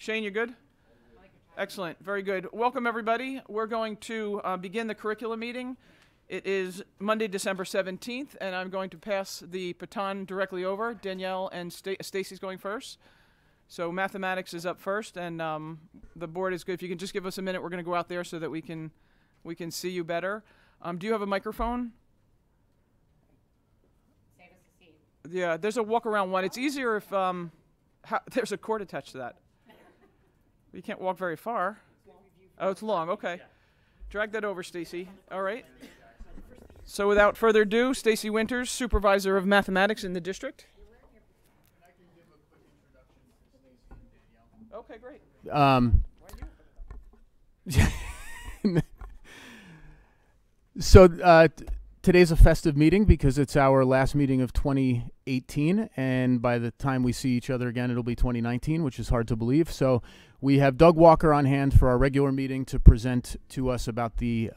Shane, you good? Excellent. Very good. Welcome, everybody. We're going to begin the curriculum meeting. It is Monday, December 17th, and I'm going to pass the baton directly over. Danielle and Stacy's going first. So mathematics is up first, and the board is good. If you can just give us a minute, we're going to go out there so that we can see you better. Do you have a microphone? Save us a seat. Yeah, there's a walk-around one. It's easier if there's a cord attached to that. You can't walk very far. Oh, it's long. Okay. Drag that over, Stacy. All right. So without further ado, Stacy Winters, Supervisor of Mathematics in the district. Okay, great. So today's a festive meeting because it's our last meeting of 2018, and by the time we see each other again, it'll be 2019, which is hard to believe. So we have Doug Walker on hand for our regular meeting to present to us about the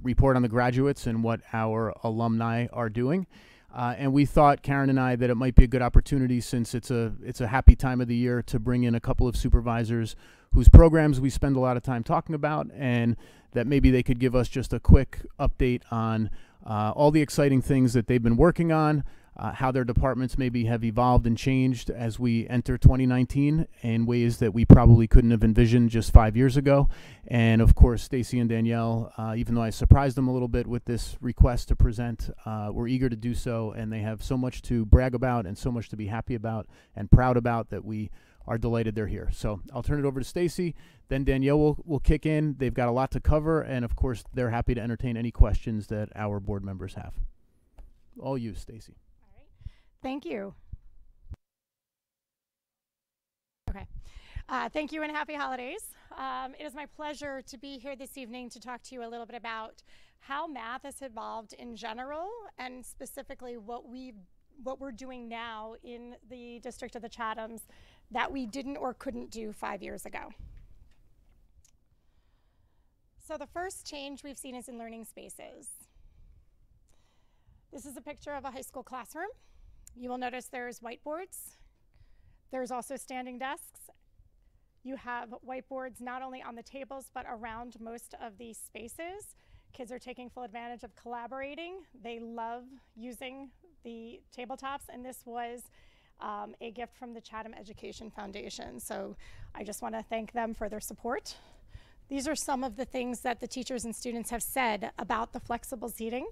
report on the graduates and what our alumni are doing. And we thought, Karen and I, that it might be a good opportunity, since it's a happy time of the year, to bring in a couple of supervisors whose programs we spend a lot of time talking about, and that maybe they could give us just a quick update on all the exciting things that they've been working on, how their departments maybe have evolved and changed as we enter 2019 in ways that we probably couldn't have envisioned just 5 years ago. And of course, Stacy and Danielle, even though I surprised them a little bit with this request to present, were eager to do so, and they have so much to brag about and so much to be happy about and proud about that we are delighted they're here. So I'll turn it over to Stacy, then Danielle will kick in. They've got a lot to cover, and of course, they're happy to entertain any questions that our board members have. All you, Stacy. Thank you. Okay. Thank you and happy holidays. It is my pleasure to be here this evening to talk to you a little bit about how math has evolved in general, and specifically what we're doing now in the District of the Chathams that we didn't or couldn't do 5 years ago. So the first change we've seen is in learning spaces. This is a picture of a high school classroom. You will notice there's whiteboards. There's also standing desks. You have whiteboards not only on the tables, but around most of these spaces. Kids are taking full advantage of collaborating. They love using the tabletops, and this was a gift from the Chatham Education Foundation. So I just want to thank them for their support. These are some of the things that the teachers and students have said about the flexible seating.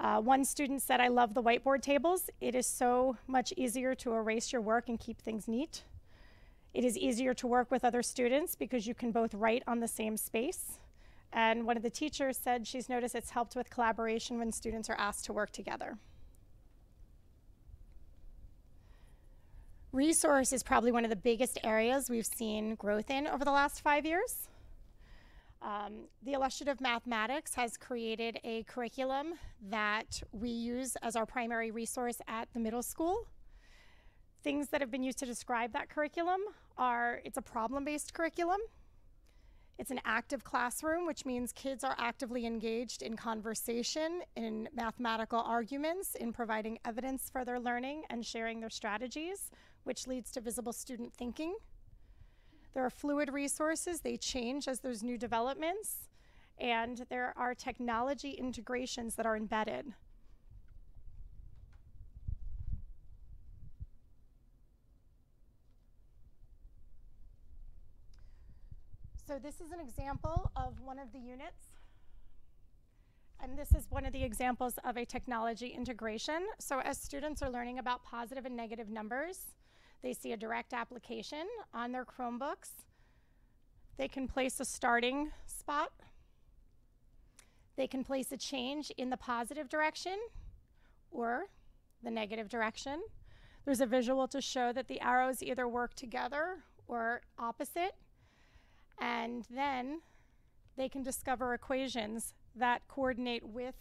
One student said, "I love the whiteboard tables. It is so much easier to erase your work and keep things neat. It is easier to work with other students because you can both write on the same space." And one of the teachers said she's noticed it's helped with collaboration when students are asked to work together. Resource is probably one of the biggest areas we've seen growth in over the last 5 years. The Illustrative Mathematics has created a curriculum that we use as our primary resource at the middle school. Things that have been used to describe that curriculum are, it's a problem-based curriculum. It's an active classroom, which means kids are actively engaged in conversation, in mathematical arguments, in providing evidence for their learning and sharing their strategies, which leads to visible student thinking. There are fluid resources. They change as there's new developments, and there are technology integrations that are embedded. So this is an example of one of the units, and this is one of the examples of a technology integration. So as students are learning about positive and negative numbers, they see a direct application on their Chromebooks. They can place a starting spot. They can place a change in the positive direction or the negative direction. There's a visual to show that the arrows either work together or opposite. And then they can discover equations that coordinate with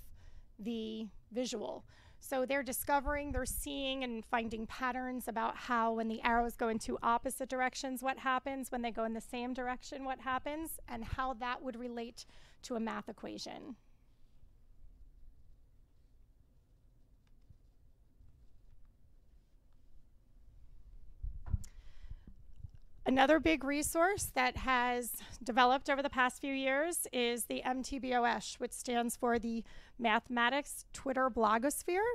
the visual. So they're discovering, they're seeing and finding patterns about how when the arrows go into opposite directions, what happens, when they go in the same direction, what happens, and how that would relate to a math equation. Another big resource that has developed over the past few years is the MTBOS, which stands for the Mathematics Twitter Blogosphere.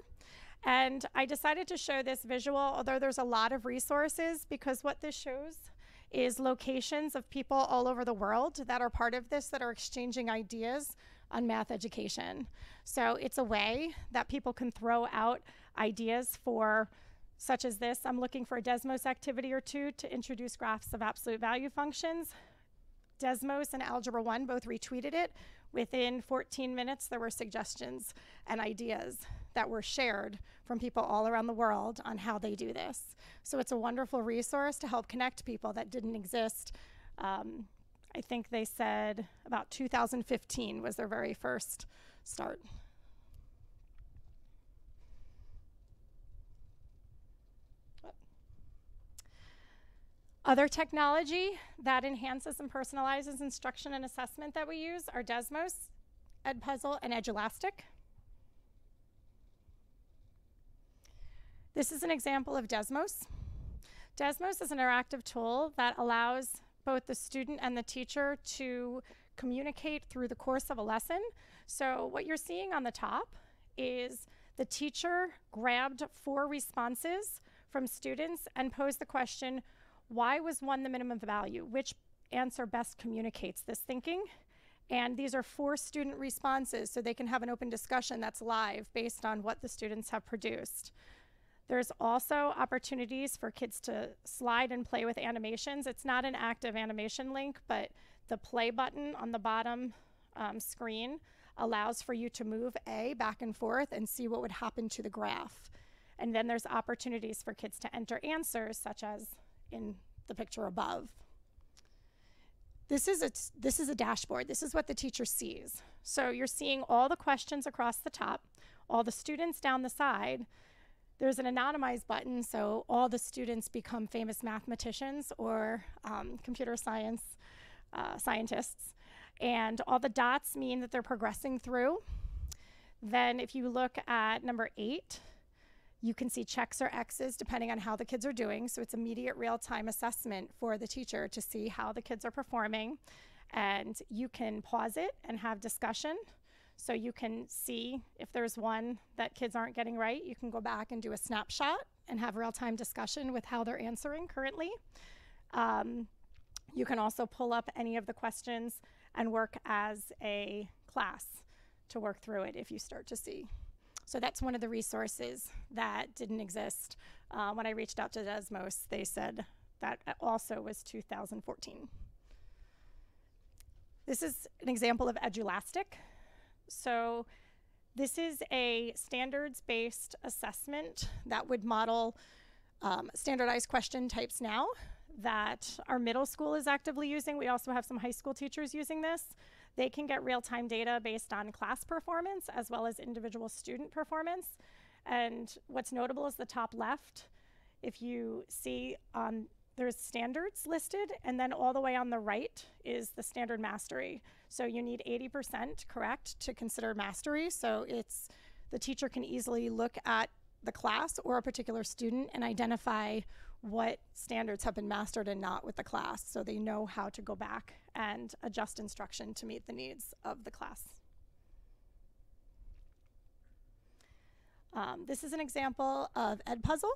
And I decided to show this visual, although there's a lot of resources, because what this shows is locations of people all over the world that are part of this, that are exchanging ideas on math education. So it's a way that people can throw out ideas for, such as this. I'm looking for a Desmos activity or two to introduce graphs of absolute value functions. Desmos and Algebra 1 both retweeted it. Within 14 minutes, there were suggestions and ideas that were shared from people all around the world on how they do this. So it's a wonderful resource to help connect people that didn't exist. I think they said about 2015 was their very first start. Other technology that enhances and personalizes instruction and assessment that we use are Desmos, Edpuzzle, and Edulastic. This is an example of Desmos. Desmos is an interactive tool that allows both the student and the teacher to communicate through the course of a lesson. So what you're seeing on the top is the teacher grabbed 4 responses from students and posed the question, why was 1 the minimum value? Which answer best communicates this thinking? And these are 4 student responses, so they can have an open discussion that's live based on what the students have produced. There's also opportunities for kids to slide and play with animations. It's not an active animation link, but the play button on the bottom screen allows for you to move A back and forth and see what would happen to the graph. And then there's opportunities for kids to enter answers, such as in the picture above. This is a dashboard. This is what the teacher sees. So you're seeing all the questions across the top, all the students down the side. There's an anonymize button, so all the students become famous mathematicians or computer science scientists. And all the dots mean that they're progressing through. Then if you look at number 8, you can see checks or X's depending on how the kids are doing. So it's immediate real-time assessment for the teacher to see how the kids are performing. And you can pause it and have discussion. So you can see if there's one that kids aren't getting right, you can go back and do a snapshot and have real-time discussion with how they're answering currently. You can also pull up any of the questions and work as a class to work through it if you start to see. So that's one of the resources that didn't exist. When I reached out to Desmos, they said that also was 2014. This is an example of Edulastic. So this is a standards-based assessment that would model standardized question types now that our middle school is actively using. We also have some high school teachers using this. They can get real-time data based on class performance as well as individual student performance. And what's notable is the top left. If you see there's standards listed, and then all the way on the right is the standard mastery. So you need 80% correct to consider mastery. So the teacher can easily look at the class or a particular student and identify what standards have been mastered and not with the class, so they know how to go back and adjust instruction to meet the needs of the class. This is an example of Edpuzzle.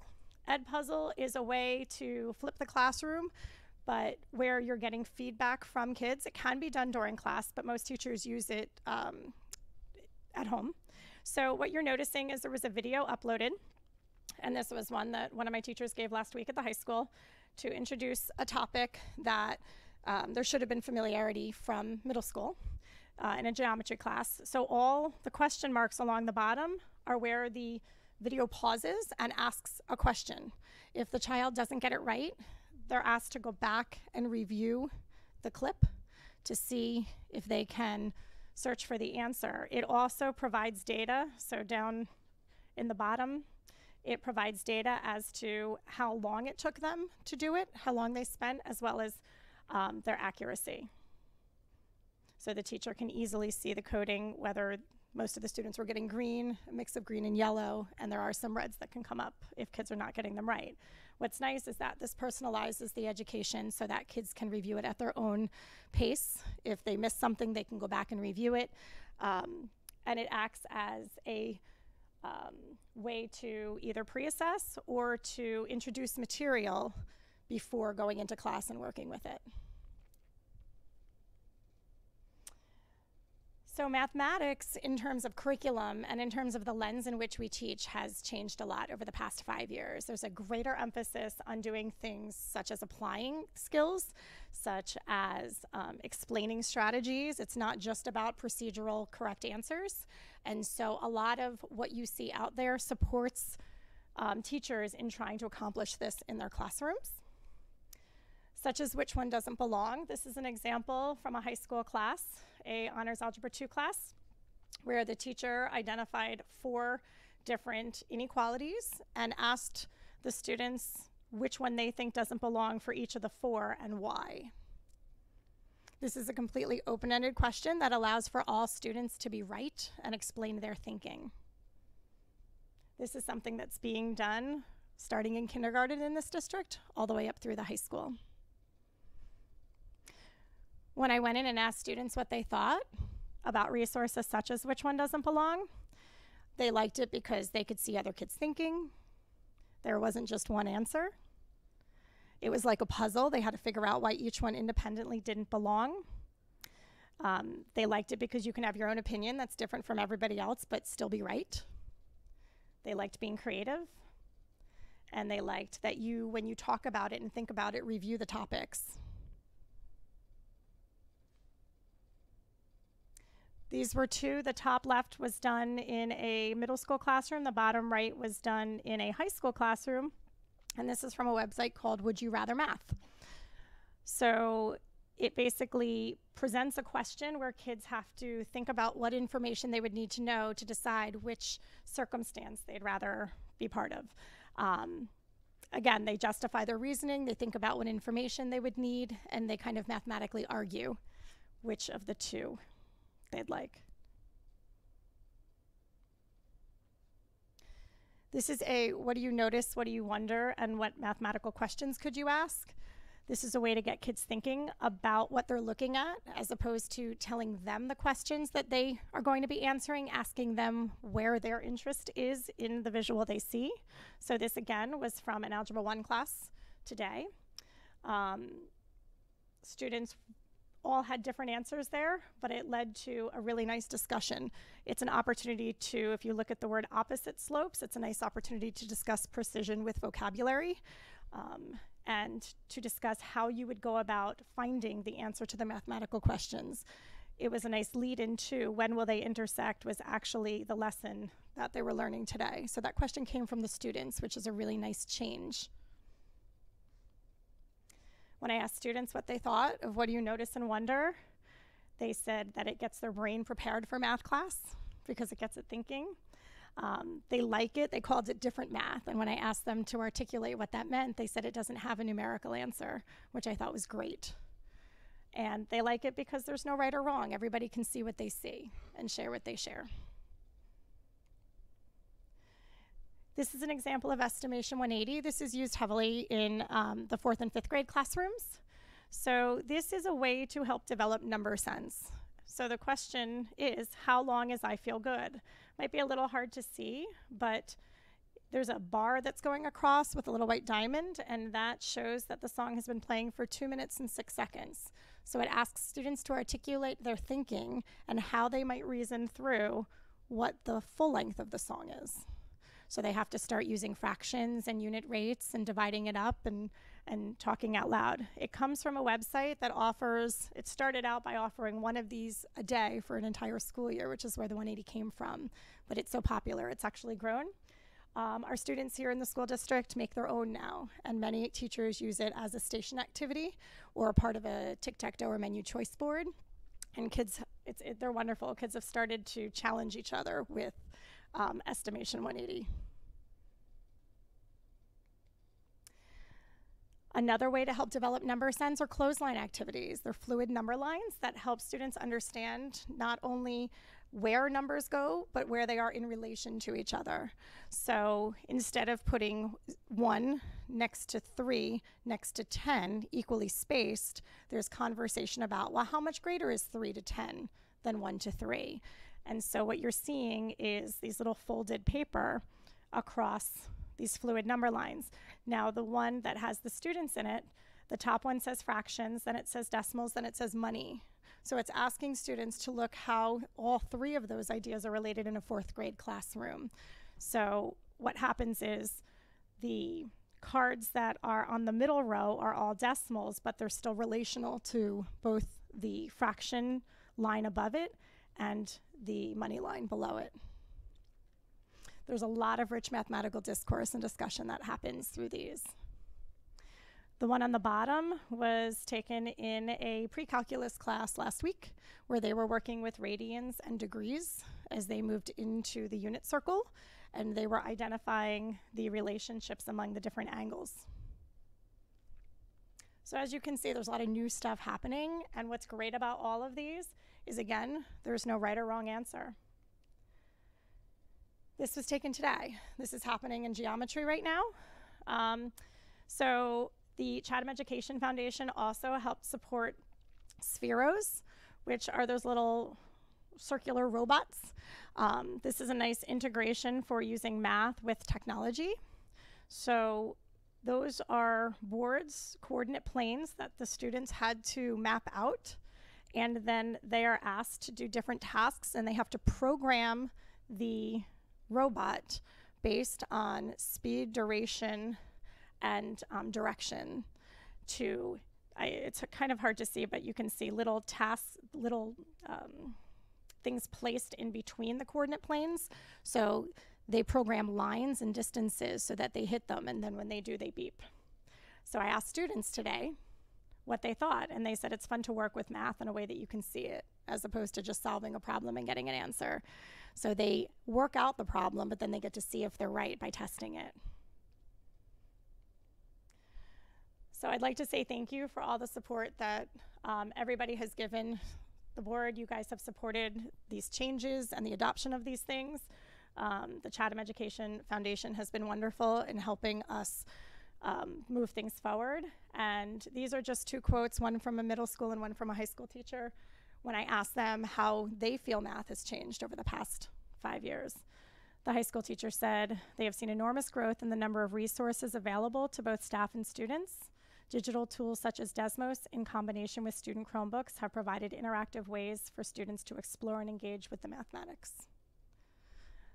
Edpuzzle is a way to flip the classroom, but where you're getting feedback from kids. It can be done during class, but most teachers use it at home. So what you're noticing is there was a video uploaded, and this was one that one of my teachers gave last week at the high school to introduce a topic that there should have been familiarity from middle school in a geometry class. So all the question marks along the bottom are where the video pauses and asks a question. If the child doesn't get it right, they're asked to go back and review the clip to see if they can search for the answer. It also provides data, so down in the bottom, it provides data as to how long it took them to do it, how long they spent, as well as their accuracy. So the teacher can easily see the coding, whether Most of the students were getting green, a mix of green and yellow, and there are some reds that can come up if kids are not getting them right. What's nice is that this personalizes the education so that kids can review it at their own pace. If they miss something, they can go back and review it. And it acts as a way to either pre-assess or to introduce material before going into class and working with it. So mathematics, in terms of curriculum and in terms of the lens in which we teach, has changed a lot over the past 5 years. There's a greater emphasis on doing things such as applying skills, such as explaining strategies. It's not just about procedural correct answers. And so a lot of what you see out there supports teachers in trying to accomplish this in their classrooms, such as which one doesn't belong. This is an example from a high school class, a Honors Algebra 2 class, where the teacher identified 4 different inequalities and asked the students which one they think doesn't belong for each of the 4 and why. This is a completely open-ended question that allows for all students to be right and explain their thinking. This is something that's being done starting in kindergarten in this district all the way up through the high school. When I went in and asked students what they thought about resources such as which one doesn't belong, they liked it because they could see other kids thinking. There wasn't just one answer. It was like a puzzle. They had to figure out why each one independently didn't belong. They liked it because you can have your own opinion that's different from everybody else but still be right. They liked being creative. And they liked that you, when you talk about it and think about it, review the topics. These were 2. The top left was done in a middle school classroom. The bottom right was done in a high school classroom. And this is from a website called Would You Rather Math. So it basically presents a question where kids have to think about what information they would need to know to decide which circumstance they'd rather be part of. Again, they justify their reasoning, they think about what information they would need, and they kind of mathematically argue which of the 2 they'd like. This is a what do you notice, what do you wonder, and what mathematical questions could you ask? This is a way to get kids thinking about what they're looking at, as opposed to telling them the questions that they are going to be answering, asking them where their interest is in the visual they see. So this, again, was from an Algebra 1 class today. Students all had different answers there, but it led to a really nice discussion. It's an opportunity to, if you look at the word opposite slopes, it's a nice opportunity to discuss precision with vocabulary. And to discuss how you would go about finding the answer to the mathematical questions. It was a nice lead into when will they intersect was actually the lesson that they were learning today. So that question came from the students, which is a really nice change. When I asked students what they thought of what do you notice and wonder, they said that it gets their brain prepared for math class because it gets it thinking. They like it. They called it different math. And when I asked them to articulate what that meant, they said it doesn't have a numerical answer, which I thought was great. And they like it because there's no right or wrong. Everybody can see what they see and share what they share. This is an example of Estimation 180. This is used heavily in the 4th and 5th grade classrooms. So this is a way to help develop number sense. So the question is, how long is I feel good? Might be a little hard to see, but there's a bar that's going across with a little white diamond, and that shows that the song has been playing for 2 minutes and 6 seconds. So it asks students to articulate their thinking and how they might reason through what the full length of the song is. So they have to start using fractions and unit rates and dividing it up and talking out loud. It comes from a website that offers, it started out by offering one of these a day for an entire school year, which is where the 180 came from. But it's so popular, it's actually grown. Our students here in the school district make their own now, and many teachers use it as a station activity or a part of a tic-tac-toe or menu choice board. And kids, they're wonderful. Kids have started to challenge each other with Estimation 180. Another way to help develop number sense are clothesline activities. They're fluid number lines that help students understand not only where numbers go, but where they are in relation to each other. So instead of putting 1 next to 3 next to 10 equally spaced, there's conversation about, well, how much greater is 3 to 10 than 1 to 3? And so what you're seeing is these little folded paper across these fluid number lines. Now the one that has the students in it, the top one says fractions, then it says decimals, then it says money. So it's asking students to look how all 3 of those ideas are related in a 4th grade classroom. So what happens is the cards that are on the middle row are all decimals, but they're still relational to both the fraction line above it and the money line below it. There's a lot of rich mathematical discourse and discussion that happens through these. The one on the bottom was taken in a pre-calculus class last week where they were working with radians and degrees as they moved into the unit circle, and they were identifying the relationships among the different angles. So as you can see, there's a lot of new stuff happening, and what's great about all of these is, again, there's no right or wrong answer. This was taken today. This is happening in geometry right now. So the Chatham Education Foundation also helped support Spheros, which are those little circular robots. This is a nice integration for using math with technology. So those are boards, coordinate planes that the students had to map out, and then they are asked to do different tasks, and they have to program the robot based on speed, duration, and direction to, it's kind of hard to see, but you can see little tasks, little things placed in between the coordinate planes. So they program lines and distances so that they hit them, and then when they do, they beep. So I asked students today what they thought, and they said it's fun to work with math in a way that you can see it, as opposed to just solving a problem and getting an answer. So they work out the problem, but then they get to see if they're right by testing it. So I'd like to say thank you for all the support that everybody has given the board. You guys have supported these changes and the adoption of these things. The Chatham Education Foundation has been wonderful in helping us move things forward. And these are just 2 quotes, one from a middle school and one from a high school teacher, when I asked them how they feel math has changed over the past 5 years. The high school teacher said they have seen enormous growth in the number of resources available to both staff and students. Digital tools such as Desmos, in combination with student Chromebooks, have provided interactive ways for students to explore and engage with the mathematics.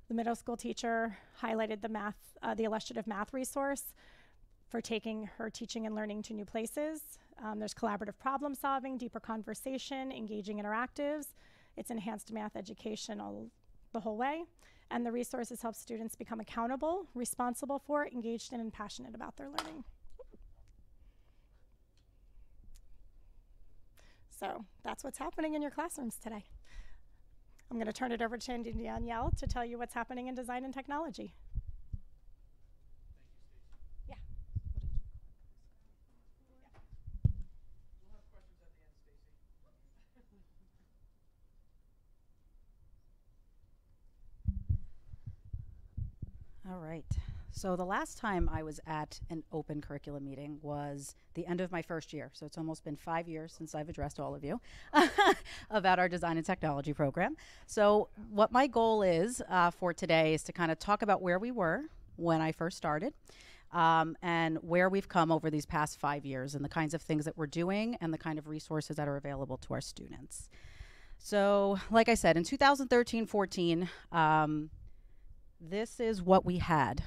The middle school teacher highlighted the illustrative math resource for taking her teaching and learning to new places. There's collaborative problem solving, deeper conversation, engaging interactives. It's enhanced math education the whole way. And the resources help students become accountable, responsible for, engaged in, and passionate about their learning. So that's what's happening in your classrooms today. I'm going to turn it over to Danielle to tell you what's happening in design and technology. Yeah. We'll have questions at the end, Stacy. All right. So the last time I was at an open curriculum meeting was the end of my first year. So it's almost been 5 years since I've addressed all of you about our design and technology program. So what my goal is for today is to kind of talk about where we were when I first started and where we've come over these past 5 years and the kinds of things that we're doing and the kind of resources that are available to our students. So like I said, in 2013-14, this is what we had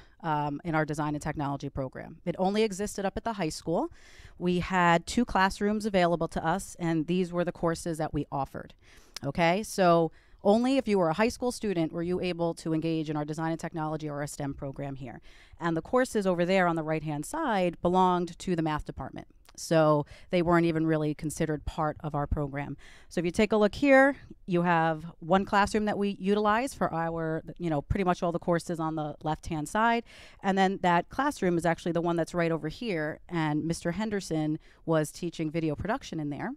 in our design and technology program. It only existed up at the high school. We had 2 classrooms available to us, and these were the courses that we offered. Okay, so only if you were a high school student were you able to engage in our design and technology or a STEM program here. And the courses over there on the right-hand side belonged to the math department. So they weren't even really considered part of our program. So if you take a look here, you have 1 classroom that we utilize for our, pretty much all the courses on the left-hand side. And then that classroom is actually the one that's right over here. And Mr. Henderson was teaching video production in there.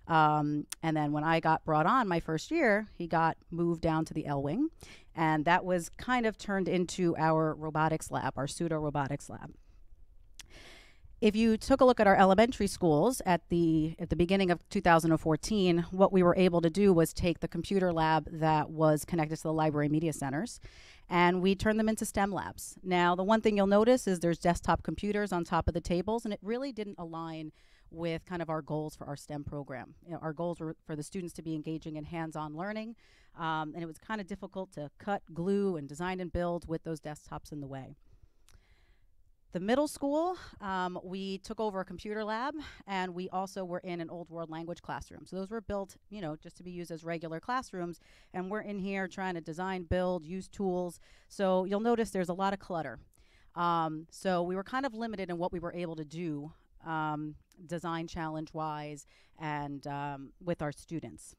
And then when I got brought on my first year, he got moved down to the L wing, and that was kind of turned into our robotics lab, our pseudo robotics lab. If you took a look at our elementary schools at the beginning of 2014, what we were able to do was take the computer lab that was connected to the library media centers, and we turned them into STEM labs. Now, the one thing you'll notice is there's desktop computers on top of the tables, and it really didn't align with kind of our goals for our STEM program. You know, our goals were for the students to be engaging in hands-on learning, and it was kind of difficult to cut, glue, and design and build with those desktops in the way. The middle school, we took over a computer lab, and we also were in an old world language classroom. So those were built, you know, just to be used as regular classrooms, and we're in here trying to design, build, use tools. So you'll notice there's a lot of clutter. So we were kind of limited in what we were able to do, design challenge-wise, and with our students.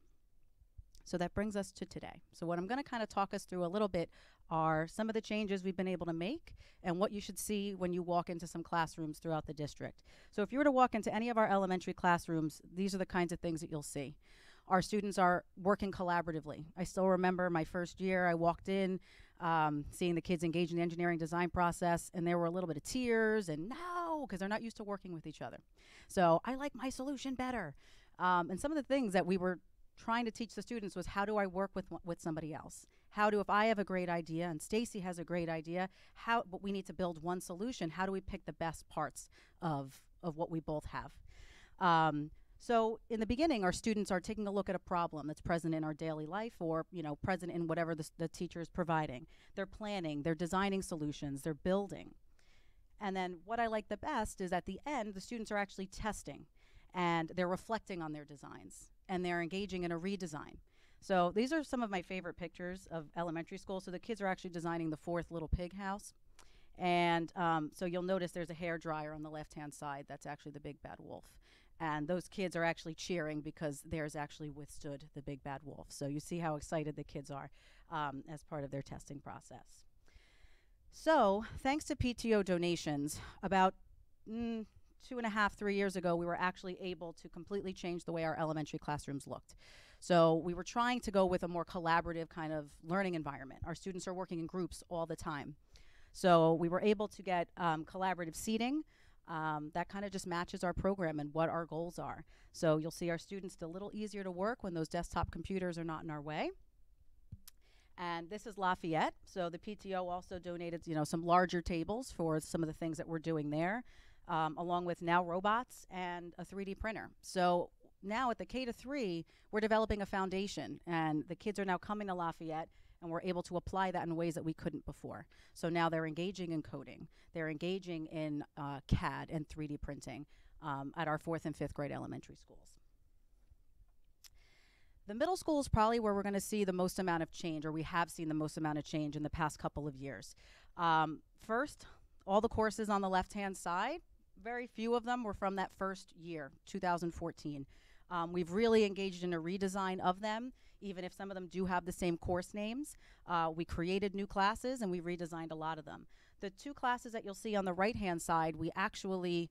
So that brings us to today. So what I'm going to kind of talk us through a little bit are some of the changes we've been able to make and what you should see when you walk into some classrooms throughout the district. So if you were to walk into any of our elementary classrooms, these are the kinds of things that you'll see. Our students are working collaboratively. I still remember my first year, I walked in, seeing the kids engage in the engineering design process, and there were a little bit of tears and no, because they're not used to working with each other. So I like my solution better. And some of the things that we were trying to teach the students was, how do I work with somebody else? How do, if I have a great idea and Stacy has a great idea, but we need to build one solution, how do we pick the best parts of what we both have? So in the beginning, our students are taking a look at a problem that's present in our daily life, or, you know, present in whatever the teacher is providing. They're planning, they're designing solutions, they're building. And then what I like the best is at the end, the students are actually testing, and they're reflecting on their designs, and they're engaging in a redesign. So these are some of my favorite pictures of elementary school. So the kids are actually designing the 4th little pig house. And so you'll notice there's a hair dryer on the left-hand side. That's actually the big bad wolf. And those kids are actually cheering because theirs actually withstood the big bad wolf. So you see how excited the kids are as part of their testing process. So thanks to PTO donations, about 2.5, 3 years ago, we were actually able to completely change the way our elementary classrooms looked. So we were trying to go with a more collaborative kind of learning environment. Our students are working in groups all the time. So we were able to get collaborative seating that kind of just matches our program and what our goals are. So you'll see our students a little easier to work when those desktop computers are not in our way. And this is Lafayette. So the PTO also donated, you know, some larger tables for some of the things that we're doing there, along with now robots and a 3D printer. So now at the K-3, we're developing a foundation, and the kids are now coming to Lafayette, and we're able to apply that in ways that we couldn't before. So now they're engaging in coding. They're engaging in CAD and 3D printing at our 4th and 5th grade elementary schools. The middle school is probably where we're going to see the most amount of change, or we have seen the most amount of change in the past couple of years. First, all the courses on the left-hand side, very few of them were from that first year, 2014. We've really engaged in a redesign of them, even if some of them do have the same course names. We created new classes, and we redesigned a lot of them. The 2 classes that you'll see on the right-hand side, we actually,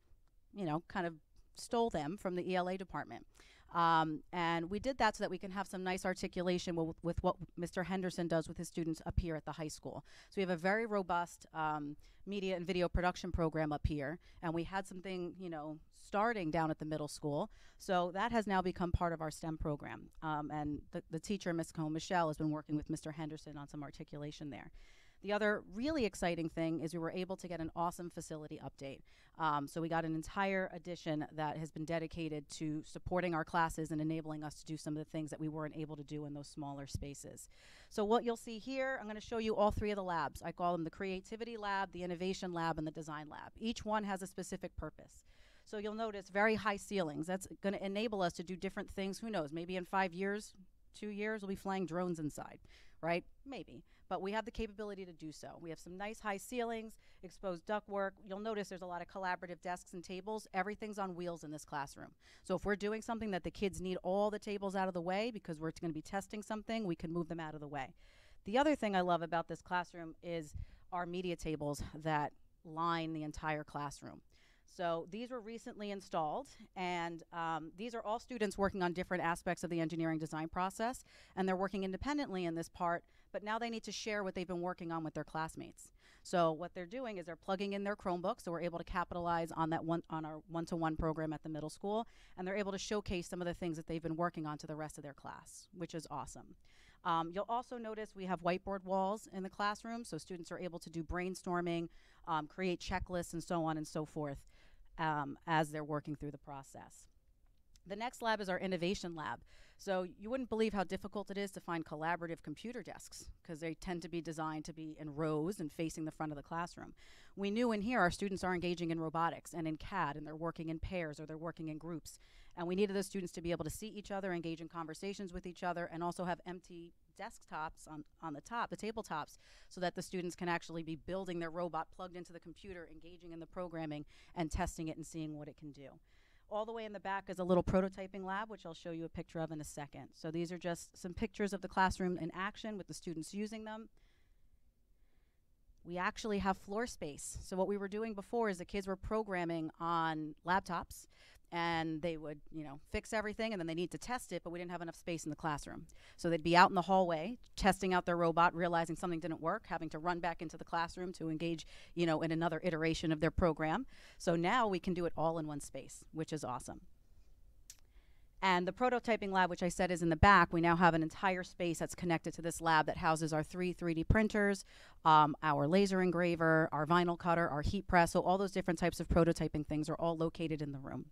you know, kind of stole them from the ELA department. And we did that so that we can have some nice articulation with what Mr. Henderson does with his students up here at the high school. So we have a very robust media and video production program up here, and we had something, you know, starting down at the middle school. So that has now become part of our STEM program. And the teacher, Ms. Michelle, has been working with Mr. Henderson on some articulation there. The other really exciting thing is we were able to get an awesome facility update. So we got an entire edition that has been dedicated to supporting our classes and enabling us to do some of the things that we weren't able to do in those smaller spaces. So what you'll see here, I'm going to show you all 3 of the labs. I call them the Creativity Lab, the Innovation Lab, and the Design Lab. Each one has a specific purpose. So you'll notice very high ceilings. That's going to enable us to do different things. Who knows? Maybe in 5 years, 2 years, we'll be flying drones inside, right? Maybe. But we have the capability to do so. We have some nice high ceilings, exposed ductwork. You'll notice there's a lot of collaborative desks and tables. Everything's on wheels in this classroom. So if we're doing something that the kids need all the tables out of the way because we're going to be testing something, we can move them out of the way. The other thing I love about this classroom is our media tables that line the entire classroom. So these were recently installed, and these are all students working on different aspects of the engineering design process, and they're working independently in this part, but now they need to share what they've been working on with their classmates. So what they're doing is they're plugging in their Chromebook, so we're able to capitalize on that on our one-to-one program at the middle school, and they're able to showcase some of the things that they've been working on to the rest of their class, which is awesome. You'll also notice we have whiteboard walls in the classroom, so students are able to do brainstorming, create checklists, and so on and so forth as they're working through the process. The next lab is our innovation lab. So you wouldn't believe how difficult it is to find collaborative computer desks, because they tend to be designed to be in rows and facing the front of the classroom. We knew in here our students are engaging in robotics and in CAD, and they're working in pairs or they're working in groups. And we needed the students to be able to see each other, engage in conversations with each other, and also have empty desktops on the top, the tabletops, so that the students can actually be building their robot plugged into the computer, engaging in the programming, and testing it and seeing what it can do. All the way in the back is a little prototyping lab, which I'll show you a picture of in a second. So these are just some pictures of the classroom in action with the students using them. We actually have floor space. So what we were doing before is the kids were programming on laptops, and they would, fix everything, and then they need to test it, but we didn't have enough space in the classroom. So they'd be out in the hallway, testing out their robot, realizing something didn't work, having to run back into the classroom to engage, in another iteration of their program. So now we can do it all in one space, which is awesome. And the prototyping lab, which I said is in the back, we now have an entire space that's connected to this lab that houses our 3D printers, our laser engraver, our vinyl cutter, our heat press. So all those different types of prototyping things are all located in the room.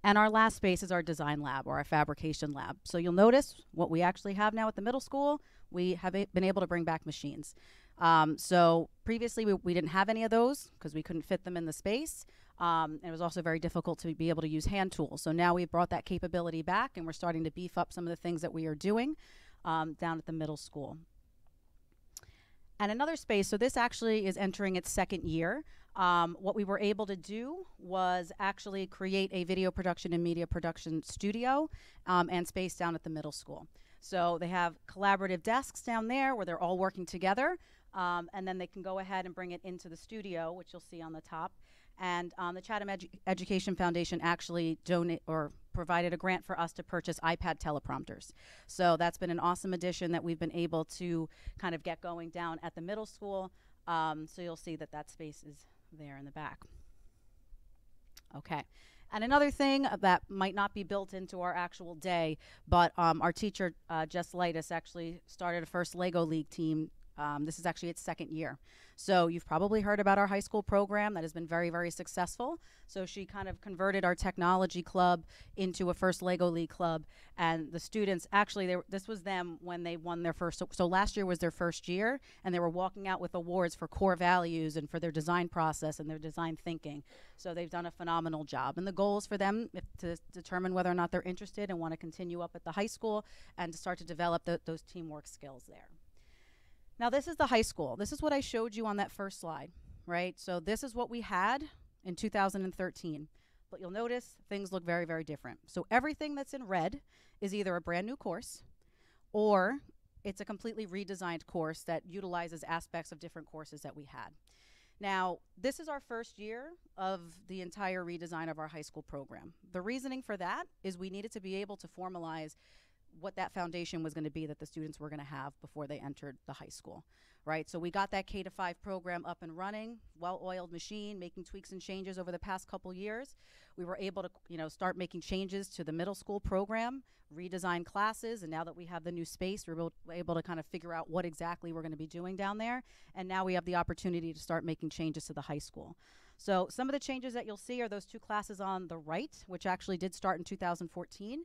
And our last space is our design lab, or our fabrication lab. So you'll notice what we actually have now at the middle school, we have been able to bring back machines. So previously we didn't have any of those because we couldn't fit them in the space. And it was also very difficult to be able to use hand tools. So now we've brought that capability back, and we're starting to beef up some of the things that we are doing down at the middle school. And another space, so this actually is entering its second year. What we were able to do was actually create a video production and media production studio and space down at the middle school. So they have collaborative desks down there where they're all working together, and then they can go ahead and bring it into the studio, which you'll see on the top. And the Chatham Education Foundation actually provided a grant for us to purchase iPad teleprompters. So that's been an awesome addition that we've been able to kind of get going down at the middle school. So you'll see that space is there in the back. Okay. And another thing that might not be built into our actual day, but our teacher, Jess Lightis, actually started a first Lego League team. This is actually its second year. So you've probably heard about our high school program that has been very, very successful. So she kind of converted our technology club into a first Lego League club. And the students, actually, this was them when they won their first. So last year was their first year, and they were walking out with awards for core values and for their design process and their design thinking. So they've done a phenomenal job. And the goal is for them to determine whether or not they're interested and want to continue up at the high school and to start to develop those teamwork skills there. Now this is the high school. This is what I showed you on that first slide, right? So this is what we had in 2013. But you'll notice things look very, very different. So everything that's in red is either a brand new course or it's a completely redesigned course that utilizes aspects of different courses that we had. Now, this is our first year of the entire redesign of our high school program. The reasoning for that is we needed to be able to formalize what that foundation was going to be that the students were going to have before they entered the high school, right? So we got that K-5 program up and running, well-oiled machine, making tweaks and changes over the past couple years. We were able to, start making changes to the middle school program, redesign classes, and now that we have the new space, we're able to kind of figure out what exactly we're going to be doing down there. And now we have the opportunity to start making changes to the high school. So some of the changes that you'll see are those two classes on the right, which actually did start in 2014.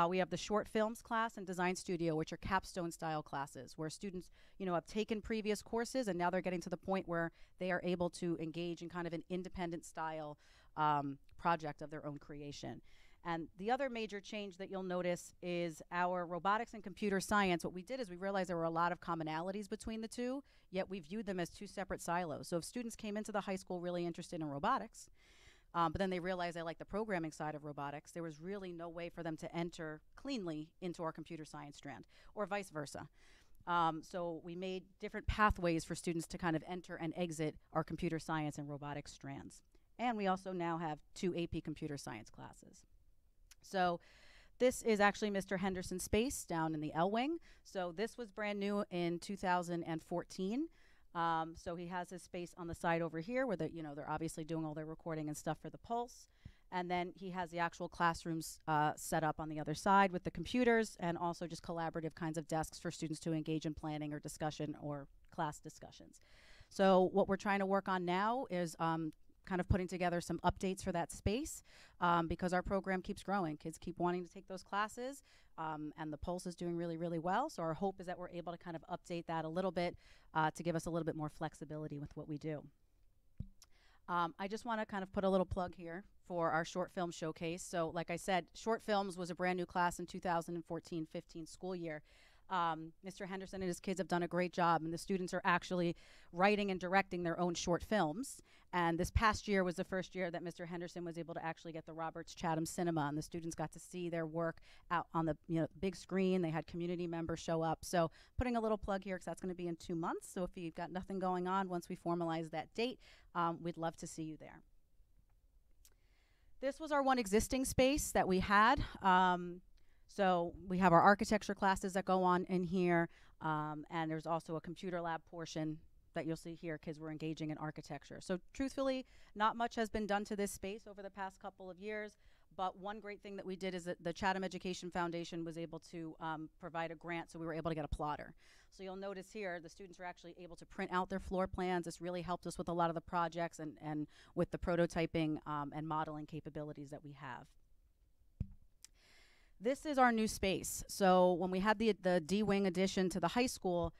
We have the short films class and design studio, which are capstone style classes where students, have taken previous courses and now they're getting to the point where they are able to engage in kind of an independent style project of their own creation. And the other major change that you'll notice is our robotics and computer science. What we did is we realized there were a lot of commonalities between the two, yet we viewed them as two separate silos. So if students came into the high school really interested in robotics, but then they realized they liked the programming side of robotics, there was really no way for them to enter cleanly into our computer science strand, or vice versa. So we made different pathways for students to kind of enter and exit our computer science and robotics strands. And we also now have 2 AP Computer Science classes. So this is actually Mr. Henderson's space down in the L wing. So this was brand new in 2014. So he has his space on the side over here where they're obviously doing all their recording and stuff for the Pulse. And then he has the actual classrooms set up on the other side with the computers, and also just collaborative kinds of desks for students to engage in planning or discussion or class discussions. So what we're trying to work on now is kind of putting together some updates for that space because our program keeps growing. Kids keep wanting to take those classes, and the Pulse is doing really, really well. So our hope is that we're able to kind of update that a little bit to give us a little bit more flexibility with what we do. I just want to kind of put a little plug here for our short film showcase. So like I said, short films was a brand new class in 2014-15 school year. Mr. Henderson and his kids have done a great job, and the students are actually writing and directing their own short films. And this past year was the first year that Mr. Henderson was able to actually get the Roberts Chatham Cinema, and the students got to see their work out on the big screen. They had community members show up. So putting a little plug here because that's going to be in 2 months. So if you've got nothing going on, once we formalize that date, we'd love to see you there. This was our one existing space that we had. So we have our architecture classes that go on in here, and there's also a computer lab portion that you'll see here. Kids were engaging in architecture. So truthfully, not much has been done to this space over the past couple of years, but one great thing that we did is that the Chatham Education Foundation was able to provide a grant, so we were able to get a plotter. So you'll notice here the students are actually able to print out their floor plans. This really helped us with a lot of the projects and with the prototyping and modeling capabilities that we have. This is our new space. So when we had the D-Wing addition to the high school,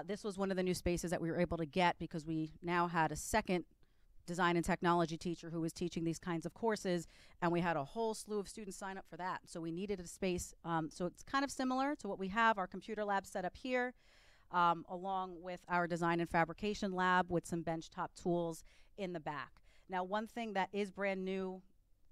this was one of the new spaces that we were able to get because we now had a second design and technology teacher who was teaching these kinds of courses, and we had a whole slew of students sign up for that. So we needed a space. So it's kind of similar to what we have, our computer lab set up here, along with our design and fabrication lab with some benchtop tools in the back. Now, one thing that is brand new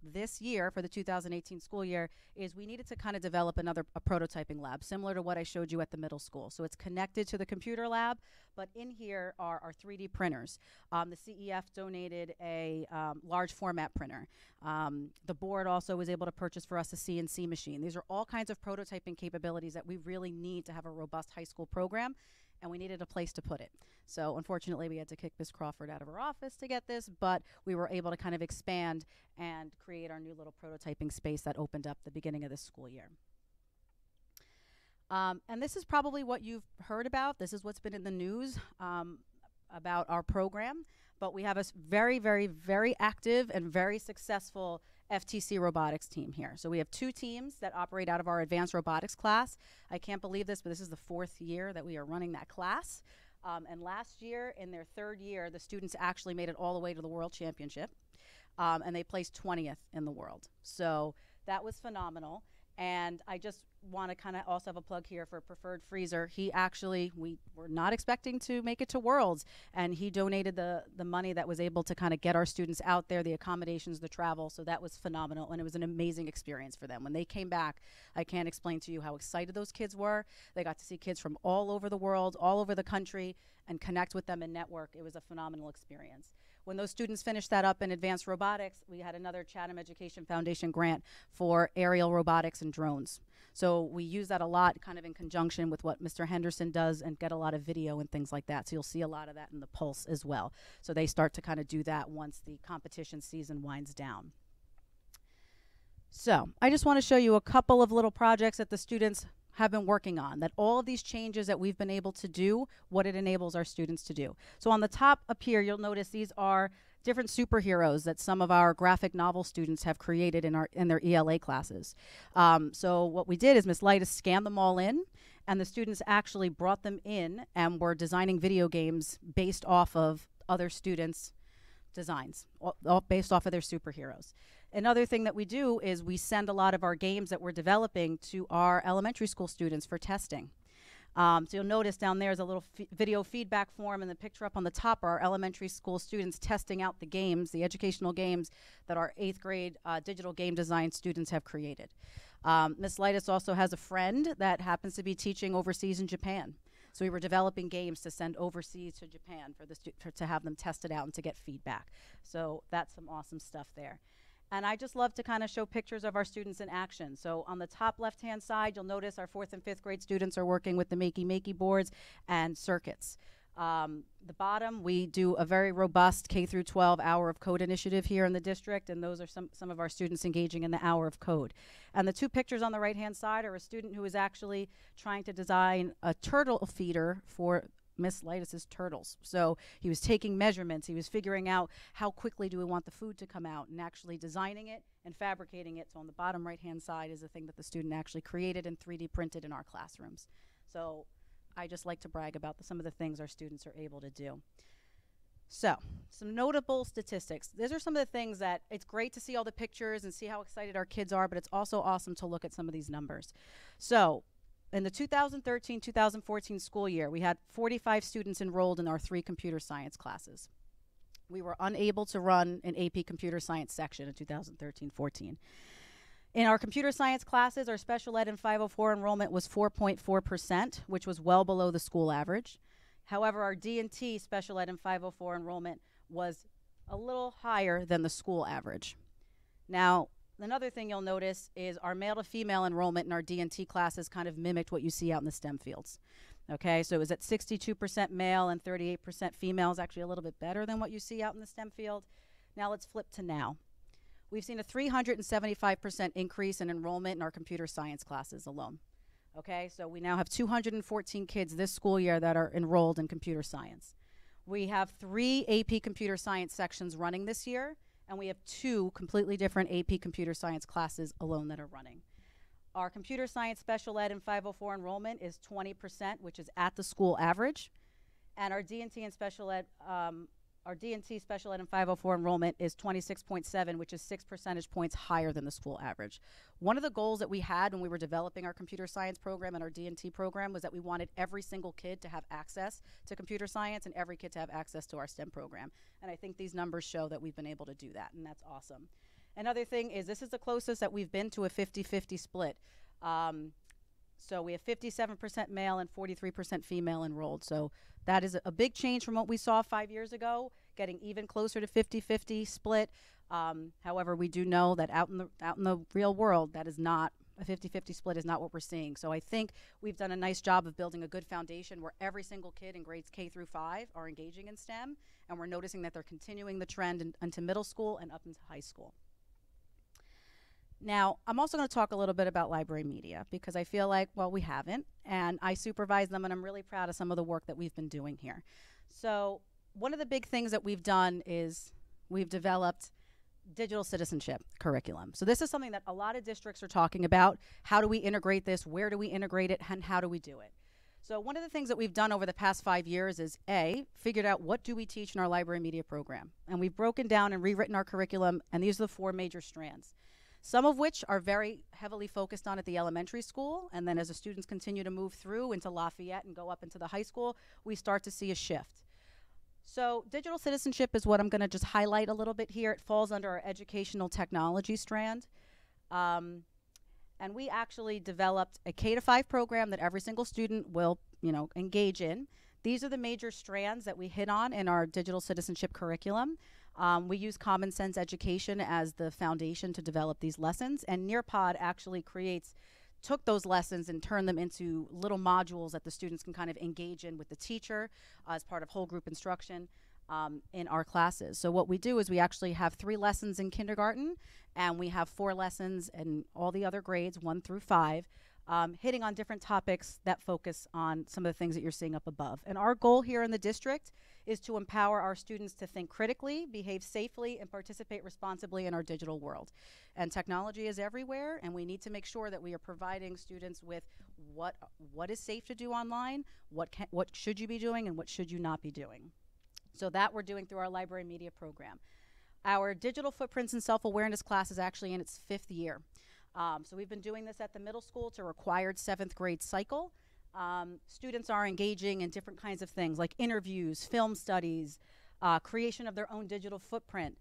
this year for the 2018 school year is we needed to kind of develop a prototyping lab similar to what I showed you at the middle school. So it's connected to the computer lab, but in here are our 3D printers. The CEF donated a large format printer. The board also was able to purchase for us a CNC machine. These are all kinds of prototyping capabilities that we really need to have a robust high school program, and we needed a place to put it. So unfortunately, we had to kick Ms. Crawford out of her office to get this, but we were able to kind of expand and create our new little prototyping space that opened up the beginning of this school year. And this is probably what you've heard about. This is what's been in the news about our program, but we have a very, very, very active and very successful FTC robotics team here. So we have 2 teams that operate out of our advanced robotics class. I can't believe this, but this is the 4th year that we are running that class. And last year, in their 3rd year, the students actually made it all the way to the World Championship, and they placed 20th in the world. So that was phenomenal. And I just want to kind of also have a plug here for Preferred Freezer. He actually, we were not expecting to make it to Worlds, and he donated the money that was able to kind of get our students out there, the accommodations, the travel. So that was phenomenal, and it was an amazing experience for them. When they came back, I can't explain to you how excited those kids were. They got to see kids from all over the world, all over the country, and connect with them and network. It was a phenomenal experience. When those students finished that up in advanced robotics, we had another Chatham Education Foundation grant for aerial robotics and drones. So we use that a lot kind of in conjunction with what Mr. Henderson does and get a lot of video and things like that. So you'll see a lot of that in the Pulse as well. So they start to kind of do that once the competition season winds down. So I just want to show you a couple of little projects that the students have been working on, that all of these changes that we've been able to do, what it enables our students to do. So on the top up here, you'll notice these are different superheroes that some of our graphic novel students have created in their ELA classes. So what we did is Ms. Lightis scanned them all in, and the students actually brought them in and were designing video games based off of other students' designs, all based off of their superheroes. Another thing that we do is we send a lot of our games that we're developing to our elementary school students for testing. So you'll notice down there is a little video feedback form, and the picture up on the top are our elementary school students testing out the games, the educational games that our 8th grade digital game design students have created. Ms. Lightis also has a friend that happens to be teaching overseas in Japan. So we were developing games to send overseas to Japan for to have them tested out and to get feedback. So that's some awesome stuff there. And I just love to kind of show pictures of our students in action. So on the top left-hand side, you'll notice our 4th and 5th grade students are working with the Makey boards and circuits. The bottom, we do a very robust K through 12 hour of code initiative here in the district, and those are some of our students engaging in the hour of code. And the two pictures on the right-hand side are a student who is actually trying to design a turtle feeder for Miss Lightus's turtles. So he was taking measurements, he was figuring out how quickly do we want the food to come out, and actually designing it and fabricating it. So on the bottom right-hand side is a thing that the student actually created and 3D printed in our classrooms. So I just like to brag about some of the things our students are able to do. So, some notable statistics. These are some of the things that it's great to see all the pictures and see how excited our kids are, but it's also awesome to look at some of these numbers. So, in the 2013-2014 school year, we had 45 students enrolled in our 3 computer science classes. We were unable to run an AP computer science section in 2013-14. In our computer science classes, our special ed and 504 enrollment was 4.4%, which was well below the school average. However, our D&T special ed and 504 enrollment was a little higher than the school average. Now, another thing you'll notice is our male to female enrollment in our D&T classes kind of mimicked what you see out in the STEM fields. Okay, so it was at 62% male and 38% females, actually a little bit better than what you see out in the STEM field. Now let's flip to now. We've seen a 375% increase in enrollment in our computer science classes alone. Okay, so we now have 214 kids this school year that are enrolled in computer science. We have 3 AP computer science sections running this year, and we have 2 completely different AP computer science classes alone that are running. Our computer science special ed and 504 enrollment is 20%, which is at the school average, and our D&T and special ed our D&T special ed and 504 enrollment is 26.7, which is 6 percentage points higher than the school average. One of the goals that we had when we were developing our computer science program and our D&T program was that we wanted every single kid to have access to computer science and every kid to have access to our STEM program. And I think these numbers show that we've been able to do that, and that's awesome. Another thing is this is the closest that we've been to a 50-50 split. So we have 57% male and 43% female enrolled. So that is a big change from what we saw 5 years ago, getting even closer to 50-50 split. However, we do know that out in the real world, that is not a 50-50 split is not what we're seeing. So I think we've done a nice job of building a good foundation where every single kid in grades K through 5 are engaging in STEM, and we're noticing that they're continuing the trend into middle school and up into high school. Now, I'm also going to talk a little bit about library media because I feel like, well, we haven't, and I supervise them, and I'm really proud of some of the work that we've been doing here. So one of the big things that we've done is we've developed digital citizenship curriculum. So this is something that a lot of districts are talking about. How do we integrate this? Where do we integrate it? And how do we do it? So one of the things that we've done over the past 5 years is figured out what do we teach in our library media program. And we've broken down and rewritten our curriculum, and these are the 4 major strands. Some of which are very heavily focused on at the elementary school, and then as the students continue to move through into Lafayette and go up into the high school, we start to see a shift. So digital citizenship is what I'm going to just highlight a little bit here. It falls under our educational technology strand. And we actually developed a K-5 program that every single student will, engage in. These are the major strands that we hit on in our digital citizenship curriculum. We use Common Sense Education as the foundation to develop these lessons, and Nearpod actually took those lessons and turned them into little modules that the students can kind of engage in with the teacher as part of whole group instruction in our classes. So what we do is we actually have 3 lessons in kindergarten, and we have 4 lessons in all the other grades, 1 through 5, hitting on different topics that focus on some of the things that you're seeing up above. And our goal here in the district is to empower our students to think critically, behave safely, and participate responsibly in our digital world. And technology is everywhere, and we need to make sure that we are providing students with what is safe to do online, what should you be doing, and what should you not be doing. So that we're doing through our library media program. Our digital footprints and self-awareness class is actually in its 5th year. So we've been doing this at the middle school. It's a required 7th grade cycle. Students are engaging in different kinds of things like interviews, film studies, creation of their own digital footprint,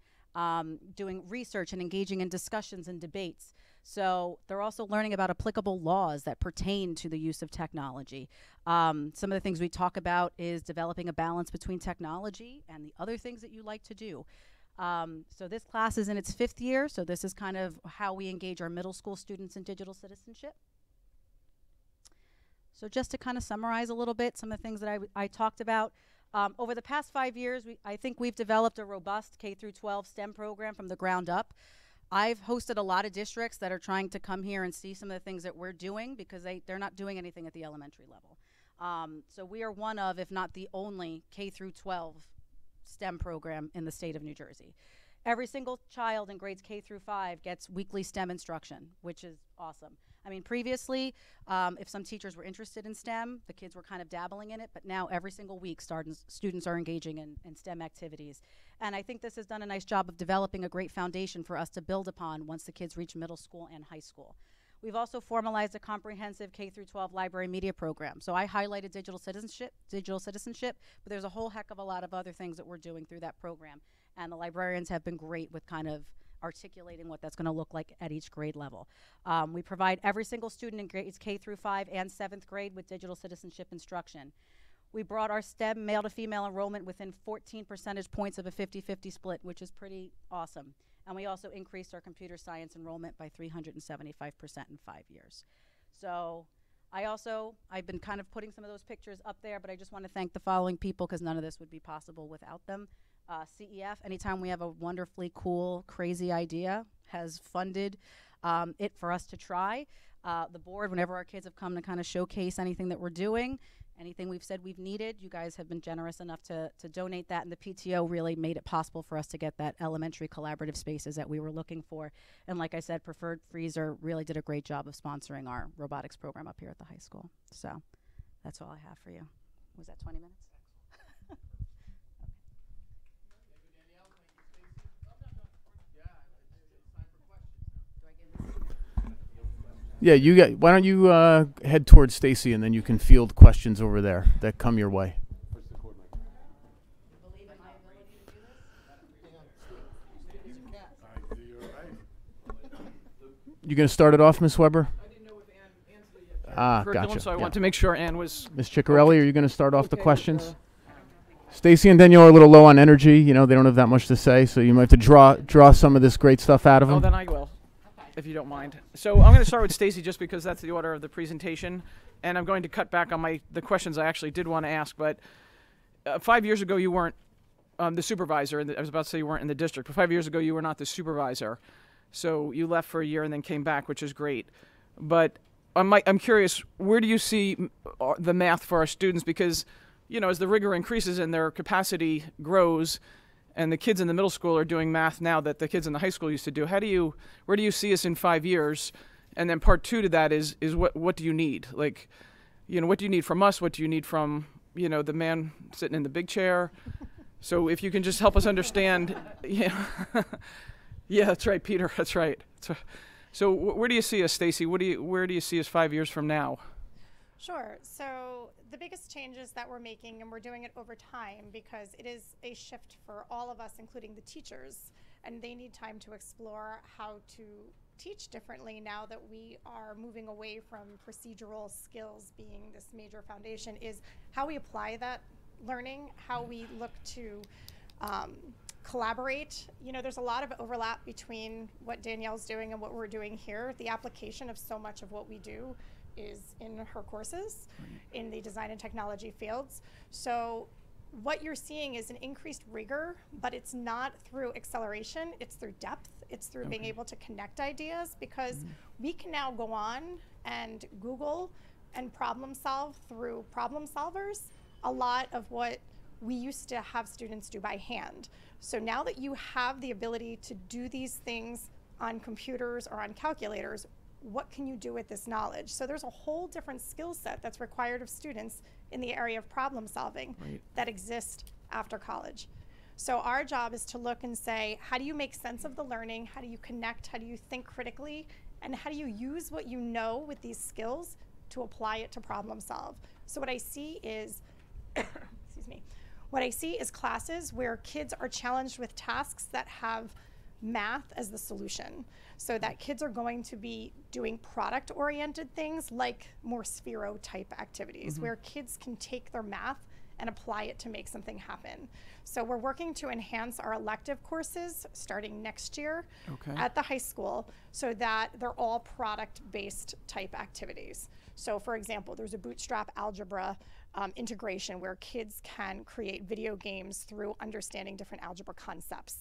doing research and engaging in discussions and debates. So they're also learning about applicable laws that pertain to the use of technology. Some of the things we talk about is developing a balance between technology and the other things that you like to do. So this class is in its 5th year, so this is kind of how we engage our middle school students in digital citizenship. So just to kind of summarize a little bit, some of the things that I talked about. Over the past 5 years, I think we've developed a robust K-12 STEM program from the ground up. I've hosted a lot of districts that are trying to come here and see some of the things that we're doing because they're not doing anything at the elementary level. So we are one of, if not the only, K-12 STEM program in the state of New Jersey. Every single child in grades K-5 gets weekly STEM instruction, which is awesome. I mean, previously, if some teachers were interested in STEM, the kids were kind of dabbling in it, but now every single week students are engaging in STEM activities. And I think this has done a nice job of developing a great foundation for us to build upon once the kids reach middle school and high school. We've also formalized a comprehensive K-12 library media program. So I highlighted digital citizenship, but there's a whole heck of a lot of other ththings that we're doing through that program. And the librarians have been great with kind of articulating what that's going to look like at each grade level. We provide every single student in grades K-5 and 7th grade with digital citizenship instruction. We brought our STEM male to female enrollment within 14 percentage points of a 50-50 split, which is pretty awesome. And we also increased our computer science enrollment by 375% in 5 years. So I've been kind of putting some of those pictures up there, but I just want to thank the following people because none of this would be possible without them. CEF, anytime we have a wonderfully cool, crazy idea, has funded it for us to try. The board, whenever our kids have come to kind of showcase anything that we're doing, anything we've said we've needed, you guys have been generous enough to donate that, and the PTO really made it possible for us to get that elementary collaborative spaces that we were looking for. And like I said, Preferred Freezer really did a great job of sponsoring our robotics program up here at the high school. So that's all I have for you. Was that 20 minutes? Yeah, why don't you head towards Stacy, and then you can field questions over there that come your way. You going to start it off, Ms. Weber? I didn't know if Anne's curriculum, gotcha. so I want to make sure Anne was... Ms. Ciccarelli, are you going to start off the questions? Stacy and Danielle are a little low on energy. You know, they don't have that much to say, so you might have to draw some of this great stuff out of them. Oh, then I will, if you don't mind. So I'm going to start with Stacy just because that's the order of the presentation, and I'm going to cut back on the questions I actually did want to ask. But 5 years ago, you weren't the supervisor. I was about to say you weren't in the district, but 5 years ago, you were not the supervisor. So you left for a year and then came back, which is great. But I'm curious, where do you see the math for our students? Because, you know, as the rigor increases and their capacity grows, and the kids in the middle school are doing math now that the kids in the high school used to do, where do you see us in 5 years? And then part two to that is what do you need? Like, you know, what do you need from us? What do you need from, you know, the man sitting in the big chair? So if you can just help us understand, yeah, yeah, that's right, Peter, that's right. So where do you see us, Stacy? Where do you see us 5 years from now? Sure. So the biggest changes that we're making, and we're doing it over time because it is a shift for all of us, including the teachers, and they need time to explore how to teach differently now that we are moving away from procedural skills being this major foundation, is how we apply that learning, how we look to collaborate. You know, there's a lot of overlap between what Danielle's doing and what we're doing here. The application of so much of what we do is in her courses in the design and technology fields. So what you're seeing is an increased rigor, but it's not through acceleration, it's through depth. It's through being able to connect ideas, because we can now go on and Google and problem solve through problem solvers a lot of what we used to have students do by hand. So now that you have the ability to do these things on computers or on calculators, what can you do with this knowledge? So there's a whole different skill set that's required of students in the area of problem solving that exist after college. So our job is to look and say, how do you make sense of the learning? How do you connect? How do you think critically? And how do you use what you know with these skills to apply it to problem solve? So what I see is, excuse me, What I see is classes where kids are challenged with tasks that have math as the solution. So that kids are going to be doing product-oriented things like more Sphero-type activities, where kids can take their math and apply it to make something happen. So we're working to enhance our elective courses starting next year at the high school so that they're all product-based type activities. So for example, there's a bootstrap algebra integration where kids can create video games through understanding different algebra concepts,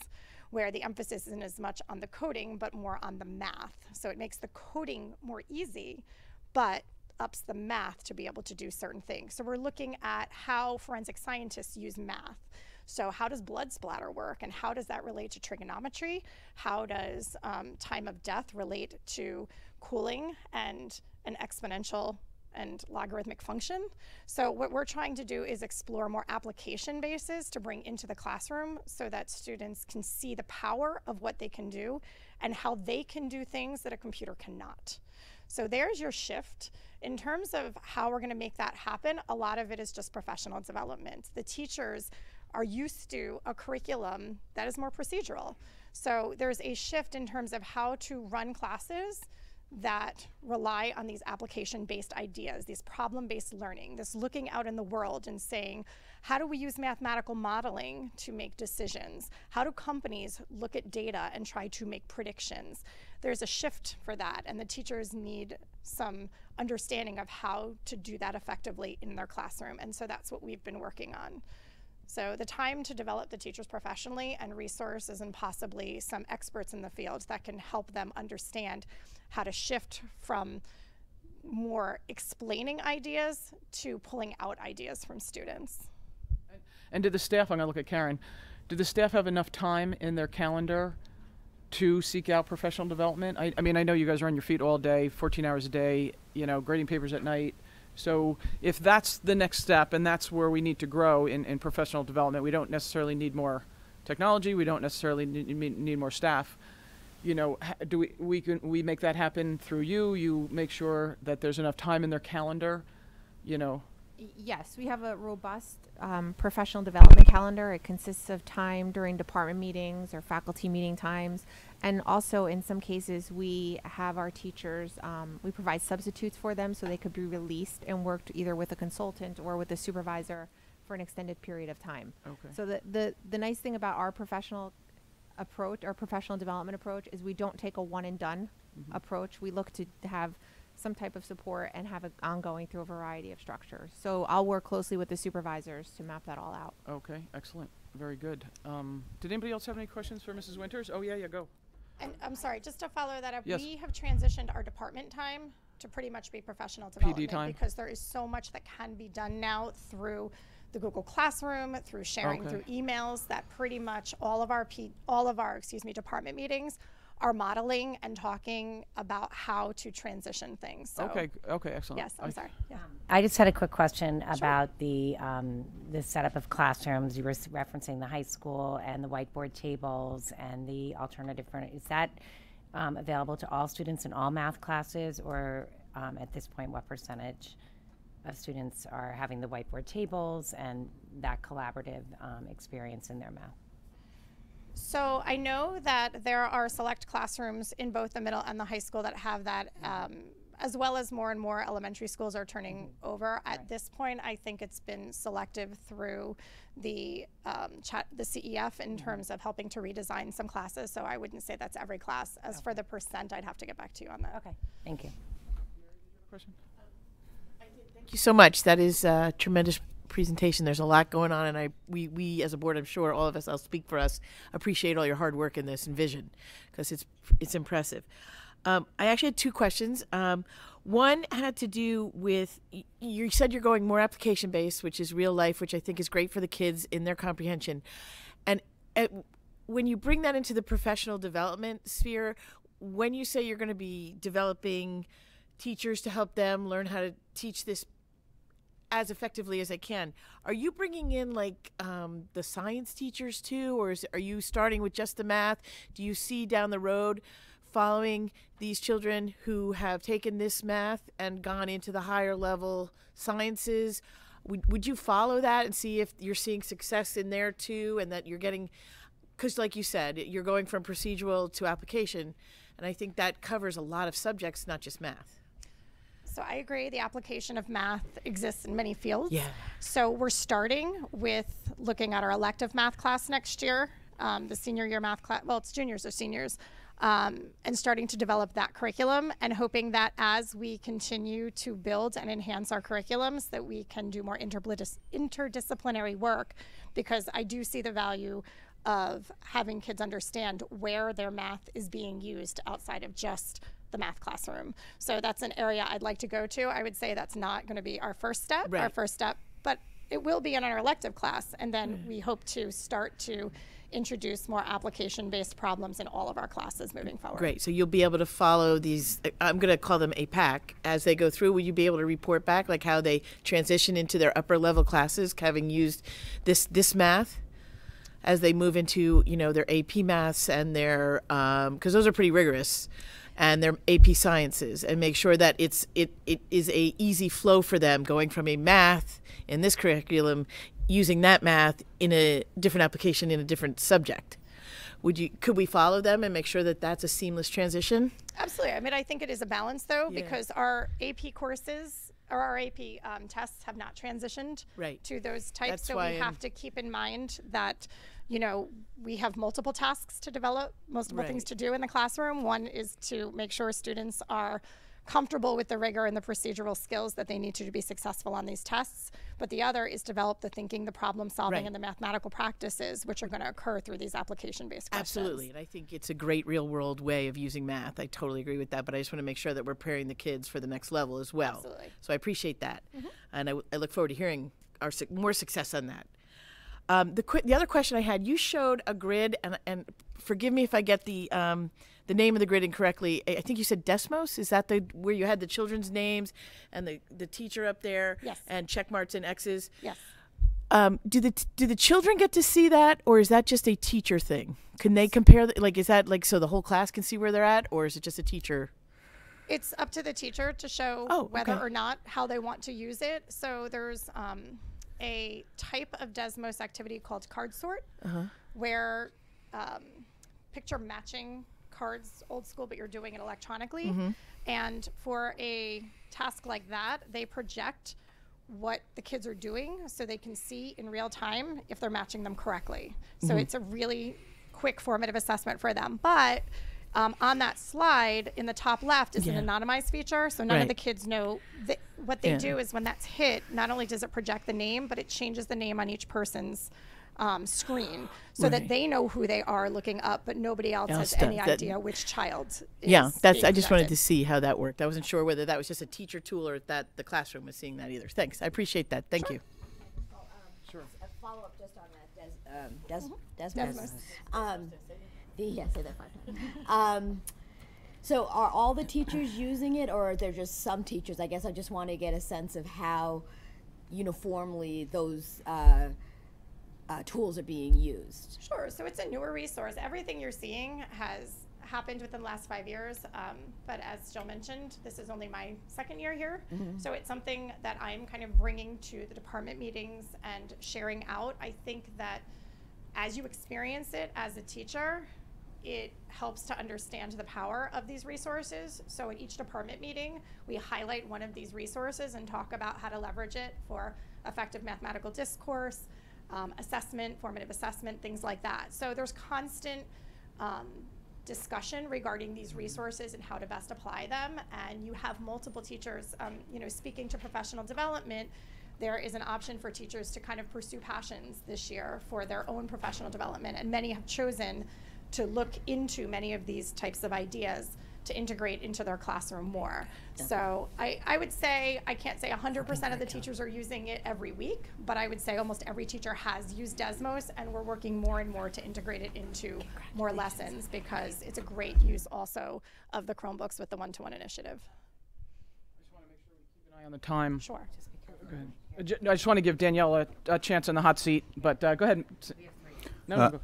where the emphasis isn't as much on the coding, but more on the math. So it makes the coding more easy, but ups the math to be able to do certain things. So we're looking at how forensic scientists use math. So how does blood splatter work, and how does that relate to trigonometry? How does time of death relate to cooling and an exponential and logarithmic function? So what we're trying to do is explore more application bases to bring into the classroom so that students can see the power of what they can do and how they can do things that a computer cannot. So there's your shift. In terms of how we're going to make that happen, a lot of it is just professional development. The teachers are used to a curriculum that is more procedural. So there's a shift in terms of how to run classes that rely on these application-based ideas, these problem-based learning, this looking out in the world and saying, how do we use mathematical modeling to make decisions? How do companies look at data and try to make predictions? There's a shift for that, and the teachers need some understanding of how to do that effectively in their classroom, and so that's what we've been working on. So the time to develop the teachers professionally and resources and possibly some experts in the field that can help them understand how to shift from more explaining ideas to pulling out ideas from students. And did the staff, I'm going to look at Karen, did the staff have enough time in their calendar to seek out professional development? I mean, I know you guys are on your feet all day, 14 hours a day, you know, grading papers at night. So if that's the next step and that's where we need to grow in professional development, we don't necessarily need more technology, we don't necessarily need more staff. You know, do we make that happen through you? You make sure that there's enough time in their calendar, you know? Yes, we have a robust professional development calendar. It consists of time during department meetings or faculty meeting times. And also in some cases we have our teachers, we provide substitutes for them so they could be released and worked either with a consultant or with a supervisor for an extended period of time. Okay. So the nice thing about our professional approach, our professional development approach, is we don't take a one and done approach. We look to have some type of support and have it ongoing through a variety of structures. So I'll work closely with the supervisors to map that all out. Okay, excellent. Very good. Did anybody else have any questions for Mrs. Winters? Oh, yeah, go. And I'm sorry, just to follow that up, Yes. we have transitioned our department time to pretty much be professional development time. because there is so much that can be done now through the Google Classroom, through sharing through emails, that pretty much all of our department meetings are modeling and talking about how to transition things. So Okay, excellent. yes, I'm sorry. Yeah. I just had a quick question about the setup of classrooms. You were referencing the high school and the whiteboard tables and the alternative furniture. Is that available to all students in all math classes, or at this point, what percentage of students are having the whiteboard tables and that collaborative experience in their math? So I know that there are select classrooms in both the middle and the high school that have that, as well as more and more elementary schools are turning over. At this point, I think it's been selective through the CEF in terms of helping to redesign some classes. So I wouldn't say that's every class. As for the percent, I'd have to get back to you on that. Okay, thank you. Question? Thank you so much. That is a tremendous presentation. There's a lot going on, and we as a board, I'm sure all of us, I'll speak for us, appreciate all your hard work in this and vision, because it's impressive. I actually had two questions. One had to do with, you said you're going more application based, which is real life, which I think is great for the kids in their comprehension. And when you bring that into the professional development sphere, when you say you're going to be developing teachers to help them learn how to teach this as effectively as I can, are you bringing in like the science teachers too, or are you starting with just the math? Do you see down the road following these children who have taken this math and gone into the higher level sciences? Would you follow that and see if you're seeing success in there too, and that you're getting, because like you said, you're going from procedural to application, and I think that covers a lot of subjects, not just math. So I agree, the application of math exists in many fields. Yeah. So we're starting with looking at our elective math class next year, the senior year math class, well, it's juniors or seniors, and starting to develop that curriculum, and hoping that as we continue to build and enhance our curriculums, that we can do more interdisciplinary work, because I do see the value of having kids understand where their math is being used outside of just the math classroom. So that's an area I'd like to go to. I would say that's not going to be our first step, but it will be in our elective class, and then we hope to start to introduce more application-based problems in all of our classes moving forward. Great. So you'll be able to follow these, I'm going to call them a pack, as they go through. Will you be able to report back, like how they transition into their upper level classes, having used this math, as they move into, you know, their AP maths and their, because those are pretty rigorous, and their AP sciences, and make sure that it is a easy flow for them, going from a math in this curriculum, using that math in a different application in a different subject. Could we follow them and make sure that that's a seamless transition? Absolutely. I mean, I think it is a balance, though, because our AP courses or our AP tests have not transitioned to those types. That's so we have to keep in mind that, you know, we have multiple tasks to develop, multiple things to do in the classroom. One is to make sure students are comfortable with the rigor and the procedural skills that they need to be successful on these tests. But the other is develop the thinking, the problem solving, and the mathematical practices, which are going to occur through these application-based questions. Absolutely. And I think it's a great real-world way of using math. I totally agree with that. But I just want to make sure that we're preparing the kids for the next level as well. Absolutely. So I appreciate that. And I look forward to hearing more success on that. The other question I had, you showed a grid, and forgive me if I get the name of the grid incorrectly. I think you said Desmos. Is that where you had the children's names and the teacher up there? Yes. And check marks and X's? Yes. Do the children get to see that, or is that just a teacher thing? Can they compare? Is that so the whole class can see where they're at, or is it just a teacher? It's up to the teacher to show whether or not how they want to use it. So there's a type of Desmos activity called card sort, where picture matching cards, old school, but you're doing it electronically. And for a task like that, they project what the kids are doing so they can see in real time if they're matching them correctly. So it's a really quick formative assessment for them. But on that slide in the top left is an anonymized feature, so none of the kids know what they do is when that's hit, not only does it project the name, but it changes the name on each person's screen so that they know who they are looking up, but nobody else has any idea which child is I just wanted to see how that worked. I wasn't sure whether that was just a teacher tool or that the classroom was seeing that either. Thanks. I appreciate that. Thank you. Sure. A follow-up just on that Desmos. Say that 5 times. So are all the teachers using it, or are there just some teachers? I guess I just want to get a sense of how uniformly those tools are being used. Sure. So it's a newer resource. Everything you're seeing has happened within the last 5 years. But as Jill mentioned, this is only my second year here. So it's something that I'm kind of bringing to the department meetings and sharing out. I think that as you experience it as a teacher, it helps to understand the power of these resources. So at each department meeting, we highlight one of these resources and talk about how to leverage it for effective mathematical discourse, assessment, formative assessment, things like that. So there's constant discussion regarding these resources and how to best apply them. And you have multiple teachers, speaking to professional development, there is an option for teachers to kind of pursue passions this year for their own professional development. And many have chosen to look into many of these types of ideas to integrate into their classroom more. So I would say, I can't say 100% of the teachers are using it every week, but I would say almost every teacher has used Desmos, and we're working more and more to integrate it into more lessons because it's a great use also of the Chromebooks with the one-to-one initiative. I just want to make sure we keep an eye on the time. Sure. Go ahead. I just want to give Danielle a chance in the hot seat, but go ahead. No,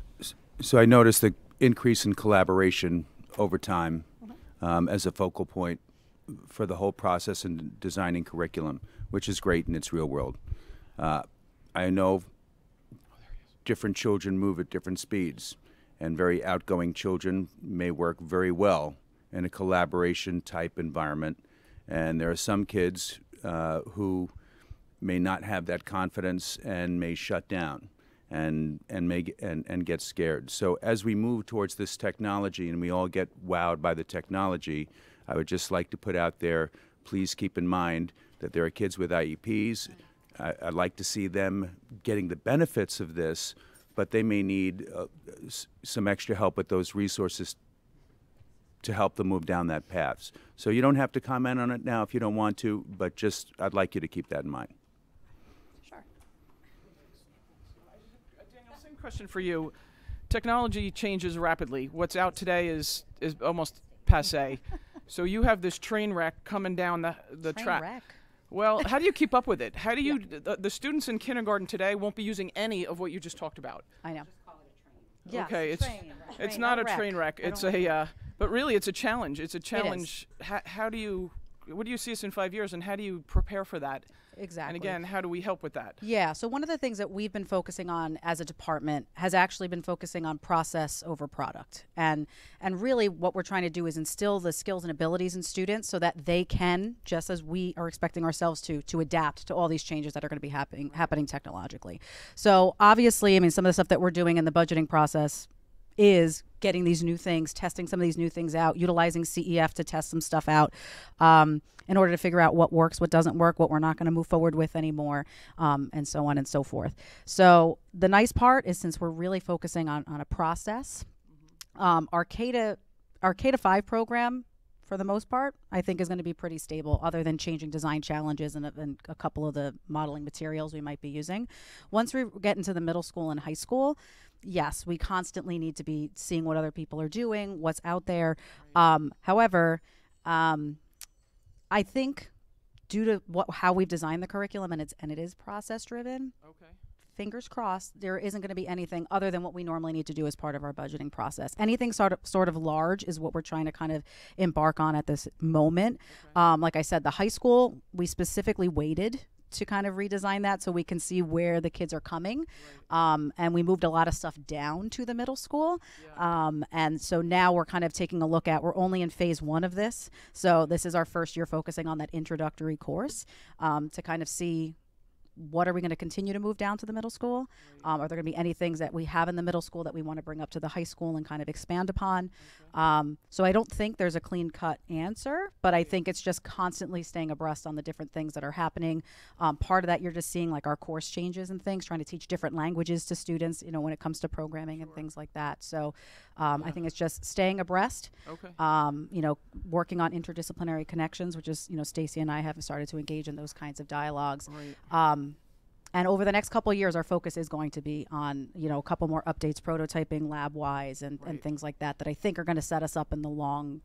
so I noticed the increase in collaboration over time as a focal point for the whole process in designing curriculum, which is great in its real world. I know different children move at different speeds, and very outgoing children may work very well in a collaboration type environment. And there are some kids who may not have that confidence and may shut down and get scared. So as we move towards this technology and we all get wowed by the technology, I would just like to put out there, please keep in mind that there are kids with IEPs. I'd like to see them getting the benefits of this, but they may need some extra help with those resources to help them move down that path. So you don't have to comment on it now if you don't want to, but just I'd like you to keep that in mind. Sure. Daniel, same question for you. Technology changes rapidly. What's out today is almost passé. So you have this train wreck coming down the track. Wreck. Well, how do you keep up with it? How do you, the students in kindergarten today won't be using any of what you just talked about. I know. Okay, it's not a train wreck. It's but really it's a challenge. It's a challenge. How do you, what do you see us in 5 years, and how do you prepare for that? Exactly. And again, how do we help with that? Yeah, so one of the things that we've been focusing on as a department has actually been focusing on process over product. And really what we're trying to do is instill the skills and abilities in students so that they can, just as we are expecting ourselves to adapt to all these changes that are going to be happening technologically. So obviously, I mean, some of the stuff that we're doing in the budgeting process is getting these new things, testing some of these new things out, utilizing CEF to test some stuff out in order to figure out what works, what doesn't work, what we're not going to move forward with anymore, and so on and so forth. So the nice part is, since we're really focusing on a process, our K-5 program, for the most part, I think is going to be pretty stable, other than changing design challenges and a couple of the modeling materials we might be using. Once we get into the middle school and high school, yes, we constantly need to be seeing what other people are doing, what's out there. However, I think due to how we've designed the curriculum, and it is process driven. Okay. Fingers crossed, there isn't going to be anything other than what we normally need to do as part of our budgeting process. Anything sort of large is what we're trying to kind of embark on at this moment. Okay. Like I said, the high school, we specifically waited to kind of redesign that so we can see where the kids are coming. Right. And we moved a lot of stuff down to the middle school. Yeah. And so now we're kind of taking a look at, we're only in phase 1 of this. So this is our first year focusing on that introductory course to kind of see, what are we going to continue to move down to the middle school? Right. Are there going to be any things that we have in the middle school that we want to bring up to the high school and kind of expand upon? Okay. So I don't think there's a clean-cut answer, but I think it's just constantly staying abreast on the different things that are happening. Part of that, you're just seeing like our course changes and things, trying to teach different languages to students, you know, when it comes to programming and things like that. So I think it's just staying abreast. Okay. You know, working on interdisciplinary connections, which is, you know, Stacy and I have started to engage in those kinds of dialogues. Right. And over the next couple of years, our focus is going to be on, you know, a couple more updates, prototyping lab-wise and things like that I think are going to set us up in the long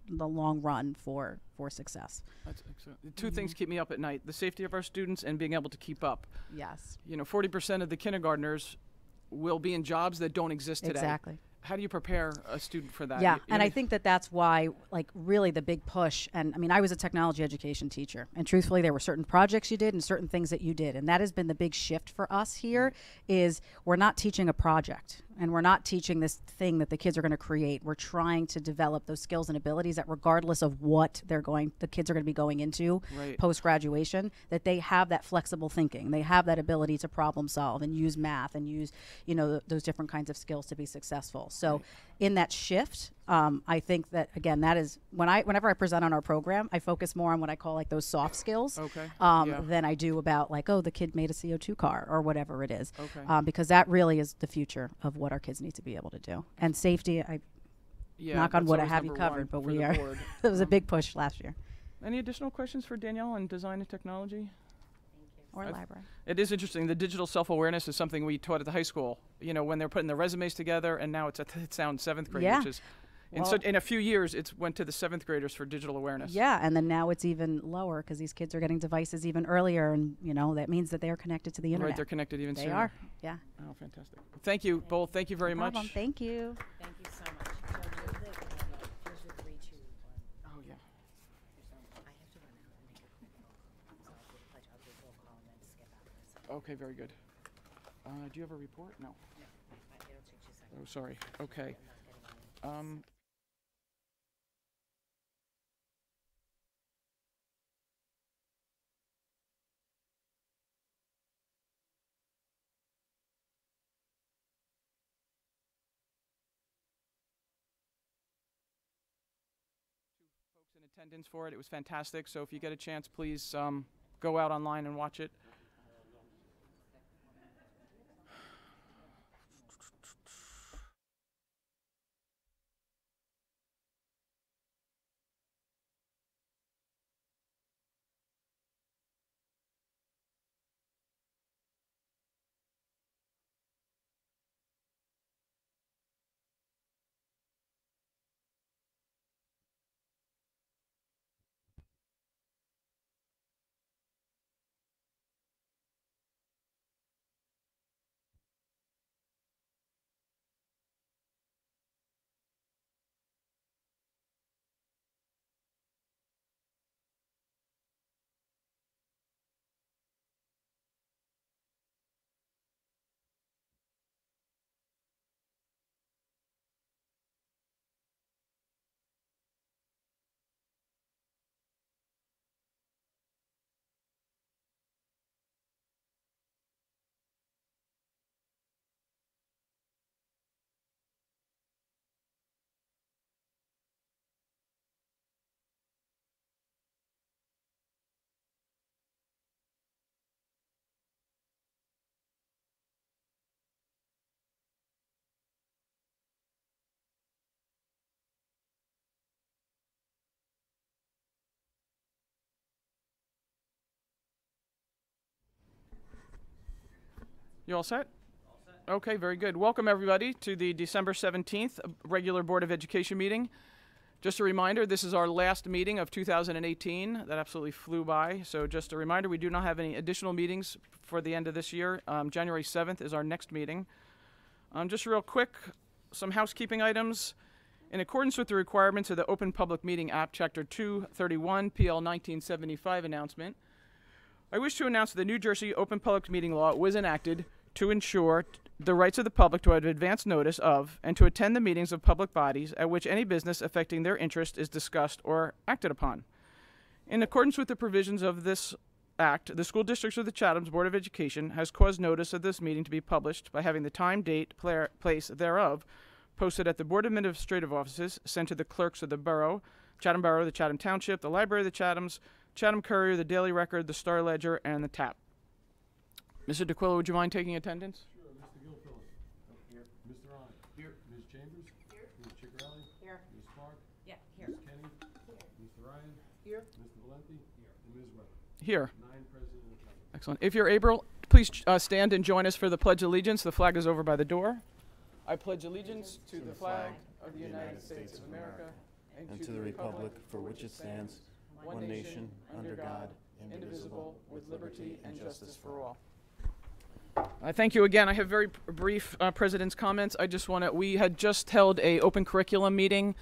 run for success. That's excellent. Two things keep me up at night: the safety of our students and being able to keep up. Yes. You know, 40% of the kindergartners will be in jobs that don't exist today. Exactly. How do you prepare a student for that? Yeah, and I think that's why, like, really the big push, and I mean, I was a technology education teacher, and truthfully, there were certain projects you did and certain things that you did, and that has been the big shift for us here, is we're not teaching a project, and we're not teaching this thing that the kids are going to create. We're trying to develop those skills and abilities that, regardless of what the kids are going to be going into post-graduation, that they have that flexible thinking. They have that ability to problem solve and use math and use, you know, those different kinds of skills to be successful. So in that shift, I think that, again, that is whenever I present on our program, I focus more on what I call like those soft skills than I do about like, oh, the kid made a CO2 car or whatever it is. Okay. Because that really is the future of what our kids need to be able to do. And safety, knock on wood, I have you covered, but we are. It was a big push last year. Any additional questions for Danielle on design and technology? Or library. It is interesting. The digital self-awareness is something we taught at the high school. You know, when they're putting their resumes together, and now it's now in 7th grade, which is, in a few years, it went to the 7th graders for digital awareness. Yeah, and then now it's even lower because these kids are getting devices even earlier, and you know that means that they are connected to the internet. Right, they're connected even sooner. They are. Yeah. Oh, fantastic. Thank you both. Thank you very much. Thank you. Thank you so much. Okay, very good. Do you have a report? No. Oh, sorry. Okay. Folks in attendance for it. It was fantastic. So if you get a chance, please go out online and watch it. You all set? Okay, very good. Welcome, everybody, to the December 17th regular Board of Education meeting. Just a reminder, this is our last meeting of 2018. That absolutely flew by. So just a reminder, we do not have any additional meetings for the end of this year. January 7th is our next meeting. Just real quick, some housekeeping items. In accordance with the requirements of the Open Public Meeting Act, Chapter 231, PL 1975 announcement, I wish to announce that the New Jersey Open Public Meeting Law was enacted to ensure the rights of the public to have advance notice of and to attend the meetings of public bodies at which any business affecting their interest is discussed or acted upon. In accordance with the provisions of this Act, the school districts of the Chatham's Board of Education has caused notice of this meeting to be published by having the time, date, place thereof posted at the Board Administrative Offices, sent to the clerks of the borough, Chatham Borough, the Chatham Township, the Library of the Chathams, Chatham Courier, the Daily Record, the Star Ledger, and the TAP. Mr. DeQuilla, would you mind taking attendance? Sure. Mr. Gilfillan. Here. Mr. Ryan. Here. Ms. Chambers. Here. Ms. Ciccarelli. Here. Ms. Clark. Yeah, here. Ms. Kenny. Here. Mr. Ryan. Here. Mr. Valenti. Here. And Ms. Weber. Here. 9 present in attendance. Excellent. If you're able, please stand and join us for the Pledge of Allegiance. The flag is over by the door. I pledge allegiance to the flag of the United States of America and to the republic for which it stands, one nation, under God, indivisible, with liberty and justice for all. Thank you again. I have very brief President's comments. We had just held a open curriculum meeting.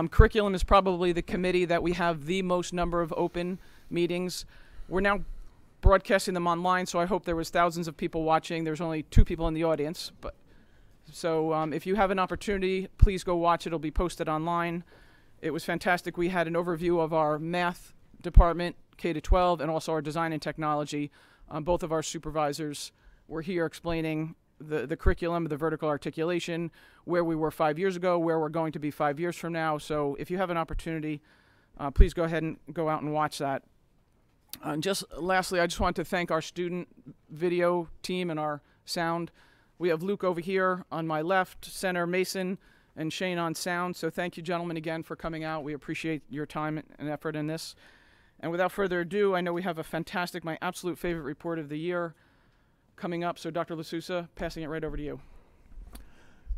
Curriculum is probably the committee that we have the most number of open meetings. We're now broadcasting them online, so I hope there was thousands of people watching. There's only 2 people in the audience, so if you have an opportunity, please go watch it. It'll be posted online. It was fantastic. We had an overview of our math department, K-12, and also our design and technology. Both of our supervisors were here explaining the curriculum, the vertical articulation, where we were 5 years ago, where we're going to be 5 years from now. So if you have an opportunity, please go ahead and go out and watch that. Just lastly, I just want to thank our student video team and our sound. We have Luke over here on my left, center Mason, and Shane on sound. So thank you, gentlemen, again for coming out. We appreciate your time and effort in this. And without further ado, I know we have a fantastic, my absolute favorite report of the year coming up. So Dr. LaSousa, passing it right over to you.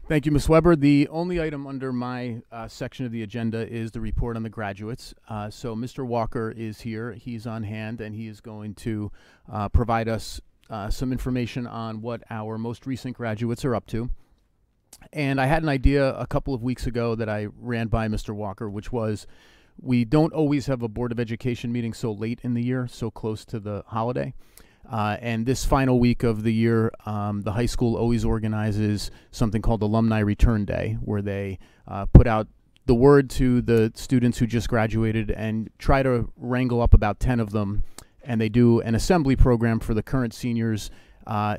Thank you, Ms. Weber. The only item under my section of the agenda is the report on the graduates. So Mr. Walker is here. He's on hand, and he is going to provide us some information on what our most recent graduates are up to. And I had an idea a couple of weeks ago that I ran by Mr. Walker, which was we don't always have a Board of Education meeting so late in the year, so close to the holiday. And this final week of the year, the high school always organizes something called Alumni Return Day, where they put out the word to the students who just graduated and try to wrangle up about 10 of them. And they do an assembly program for the current seniors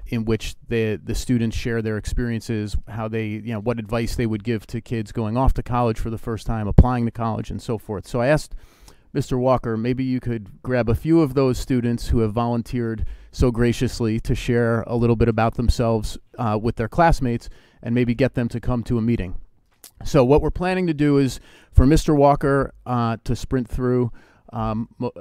in which the students share their experiences, how they, what advice they would give to kids going off to college for the first time, applying to college, and so forth. So I asked Mr. Walker, maybe you could grab a few of those students who have volunteered so graciously to share a little bit about themselves with their classmates and maybe get them to come to a meeting. So what we're planning to do is for Mr. Walker to sprint through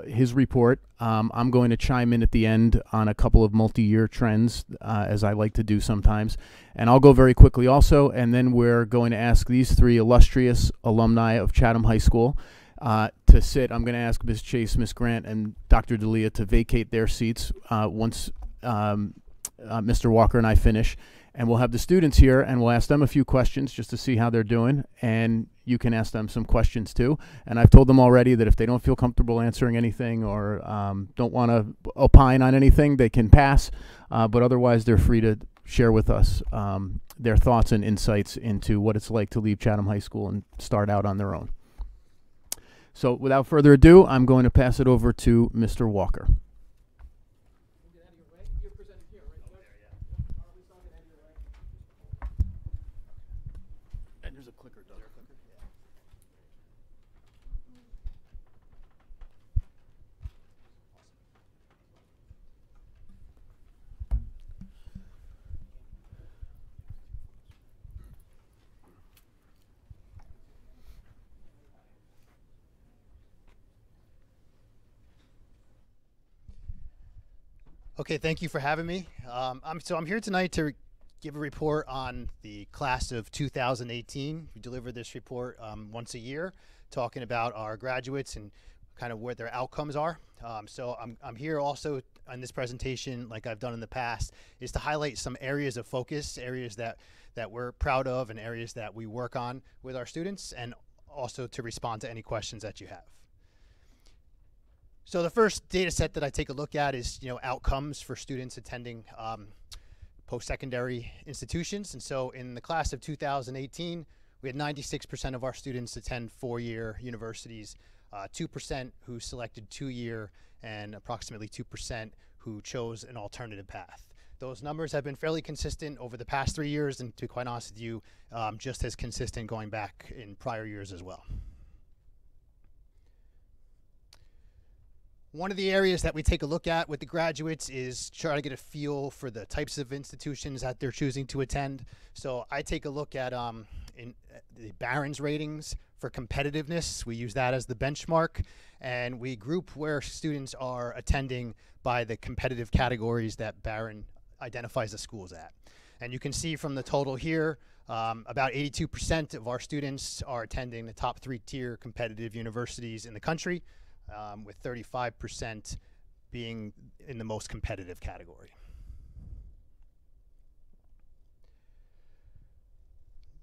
his report. I'm going to chime in at the end on a couple of multi-year trends, as I like to do sometimes. And I'll go very quickly also, and then we're going to ask these three illustrious alumni of Chatham High School to sit. I'm going to ask Ms. Chase, Ms. Grant, and Dr. D'Elia to vacate their seats once Mr. Walker and I finish. And we'll have the students here, and we'll ask them a few questions just to see how they're doing. And you can ask them some questions too. And I've told them already that if they don't feel comfortable answering anything or don't want to opine on anything, they can pass. But otherwise, they're free to share with us their thoughts and insights into what it's like to leave Chatham High School and start out on their own. So without further ado, I'm going to pass it over to Mr. Walker. And there's a clicker, Doug. Okay, thank you for having me. I'm here tonight to give a report on the class of 2018. We deliver this report once a year, talking about our graduates and kind of what their outcomes are. So I'm here also on this presentation, like I've done in the past, is to highlight some areas of focus, areas that we're proud of and areas that we work on with our students, and also to respond to any questions that you have. So the first data set that I take a look at is, outcomes for students attending post-secondary institutions. And so in the class of 2018, we had 96% of our students attend four-year universities, 2% who selected two-year, and approximately 2% who chose an alternative path. Those numbers have been fairly consistent over the past 3 years, and to be quite honest with you, just as consistent going back in prior years as well. One of the areas that we take a look at with the graduates is try to get a feel for the types of institutions that they're choosing to attend. So I take a look at the Barron's ratings for competitiveness. We use that as the benchmark, and we group where students are attending by the competitive categories that Barron identifies the schools at. And you can see from the total here, about 82% of our students are attending the top three-tier competitive universities in the country, with 35% being in the most competitive category.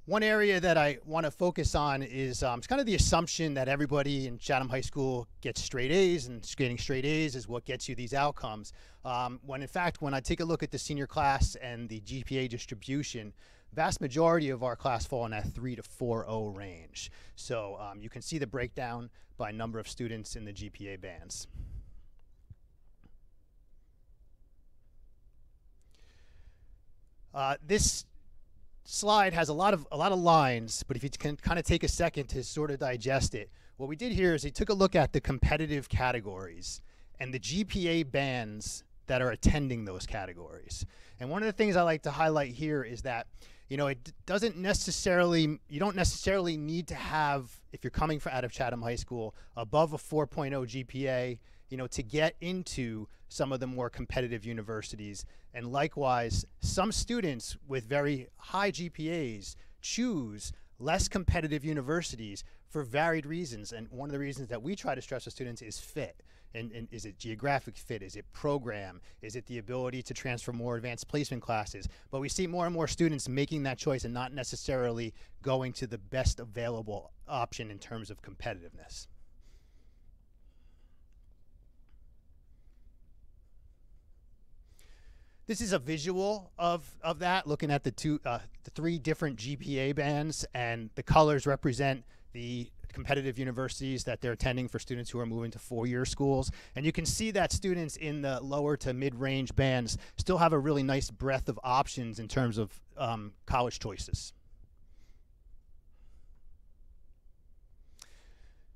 One area that I want to focus on is it's kind of the assumption that everybody in Chatham High School gets straight A's, and getting straight A's is what gets you these outcomes. When in fact, when I take a look at the senior class and the GPA distribution, vast majority of our class fall in that 3 to 4.0 range. So you can see the breakdown by number of students in the GPA bands. This slide has a lot of lines, but if you can kind of take a second to sort of digest it, what we did here is we took a look at the competitive categories and the GPA bands that are attending those categories. And one of the things I like to highlight here is that you don't necessarily need to have, if you're coming out of Chatham High School, above a 4.0 GPA, to get into some of the more competitive universities. And likewise, some students with very high GPAs choose less competitive universities for varied reasons. And one of the reasons that we try to stress to students is fit. And is it geographic fit? Is it program? Is it the ability to transfer more advanced placement classes? But we see more and more students making that choice and not necessarily going to the best available option in terms of competitiveness. This is a visual of that, looking at the three different GPA bands, and the colors represent the competitive universities that they're attending for students who are moving to four-year schools. And you can see that students in the lower to mid-range bands still have a really nice breadth of options in terms of college choices.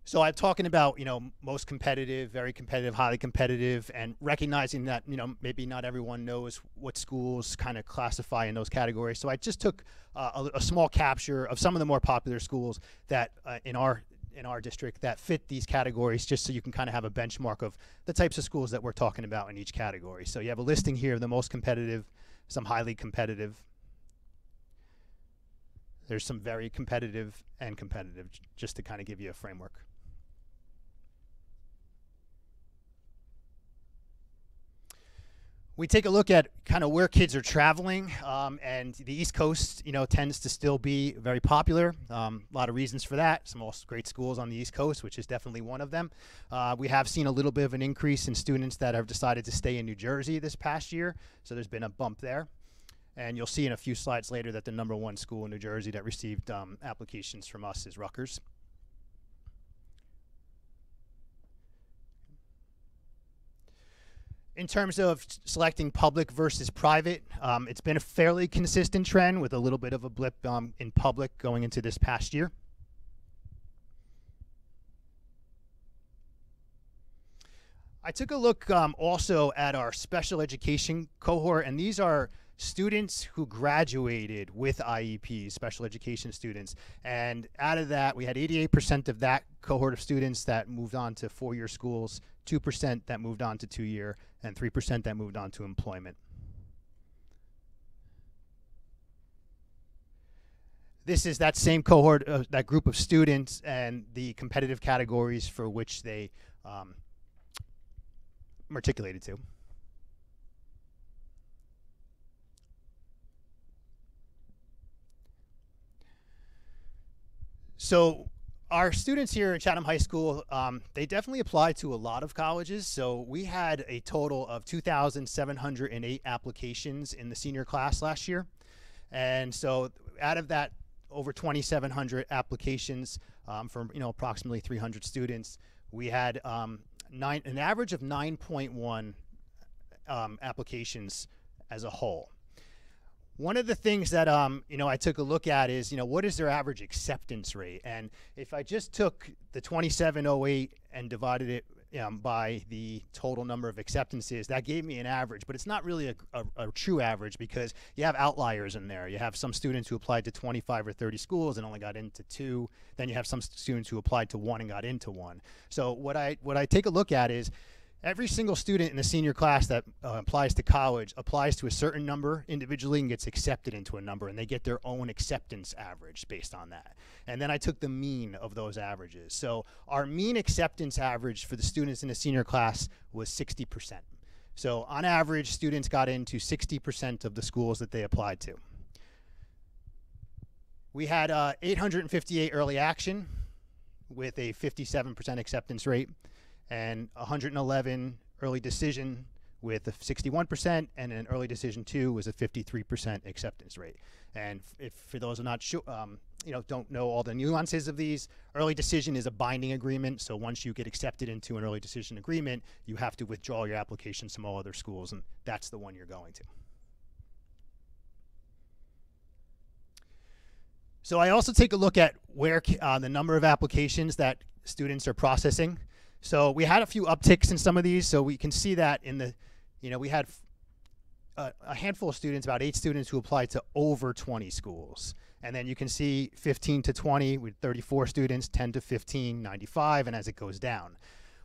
So I'm talking about, most competitive, very competitive, highly competitive, and recognizing that, maybe not everyone knows what schools kind of classify in those categories. So I just took a small capture of some of the more popular schools that in our district that fit these categories, just so you can kind of have a benchmark of the types of schools that we're talking about in each category. So you have a listing here of the most competitive, some highly competitive. There's some very competitive and competitive, just to kind of give you a framework. We take a look at kind of where kids are traveling, and the East Coast, tends to still be very popular. A lot of reasons for that. Some also great schools on the East Coast, which is definitely one of them. We have seen a little bit of an increase in students that have decided to stay in New Jersey this past year, so there's been a bump there. And you'll see in a few slides later that the #1 school in New Jersey that received applications from us is Rutgers. In terms of selecting public versus private, it's been a fairly consistent trend with a little bit of a blip in public going into this past year. I took a look also at our special education cohort, and these are students who graduated with IEPs, special education students. And out of that, we had 88% of that cohort of students that moved on to four-year schools, 2% that moved on to two-year, and 3% that moved on to employment. This is that same cohort, that group of students, and the competitive categories for which they matriculated to. So our students here at Chatham High School, they definitely apply to a lot of colleges. So we had a total of 2,708 applications in the senior class last year. And so out of that, over 2,700 applications from approximately 300 students, we had an average of 9.1 applications as a whole. One of the things that I took a look at is what is their average acceptance rate, and if I just took the 2,708 and divided it by the total number of acceptances, that gave me an average, but it's not really a true average because you have outliers in there. You have some students who applied to 25 or 30 schools and only got into 2. Then you have some students who applied to 1 and got into 1. So what I take a look at is every single student in the senior class that applies to college applies to a certain number individually and gets accepted into a number, and they get their own acceptance average based on that. And then I took the mean of those averages. So our mean acceptance average for the students in the senior class was 60%. So on average, students got into 60% of the schools that they applied to. We had 858 early action with a 57% acceptance rate, and 111 early decision with a 61%, and an early decision 2 was a 53% acceptance rate. And if for those who are not sure, don't know all the nuances of these, early decision is a binding agreement. So once you get accepted into an early decision agreement, you have to withdraw your application from all other schools, and that's the one you're going to. So I also take a look at where the number of applications that students are processing. So we had a few upticks in some of these. So we can see that in the, we had a handful of students, about 8 students who applied to over 20 schools. And then you can see 15 to 20 with 34 students, 10 to 15, 95, and as it goes down.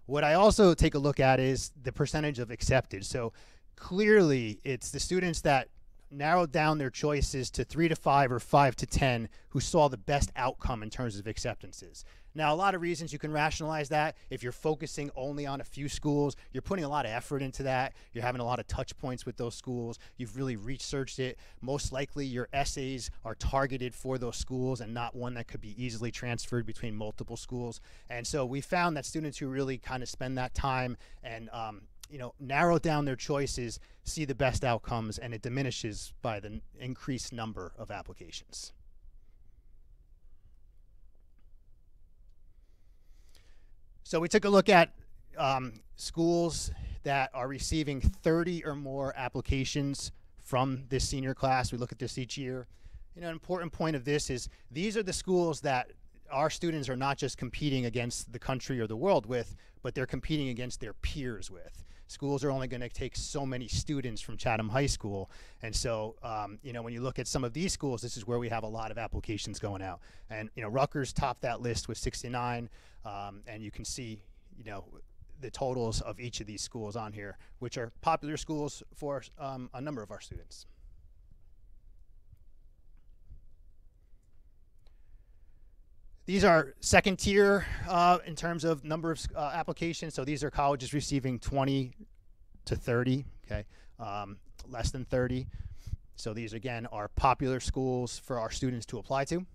What I also take a look at is the percentage of accepted. So clearly it's the students that narrowed down their choices to 3 to 5 or 5 to 10 who saw the best outcome in terms of acceptances. Now, a lot of reasons you can rationalize that. If you're focusing only on a few schools, you're putting a lot of effort into that. You're having a lot of touch points with those schools. You've really researched it. Most likely your essays are targeted for those schools and not one that could be easily transferred between multiple schools. And so we found that students who really kind of spend that time and narrow down their choices, see the best outcomes, and it diminishes by the increased number of applications. So we took a look at schools that are receiving 30 or more applications from this senior class. We look at this each year. An important point of this is these are the schools that our students are not just competing against the country or the world with, but they're competing against their peers with. Schools are only going to take so many students from Chatham High School. And so, when you look at some of these schools, this is where we have a lot of applications going out. And, Rutgers topped that list with 69. And you can see, the totals of each of these schools on here, which are popular schools for a number of our students. These are second tier in terms of number of applications. So these are colleges receiving 20 to 30, okay, less than 30. So these, again, are popular schools for our students to apply to.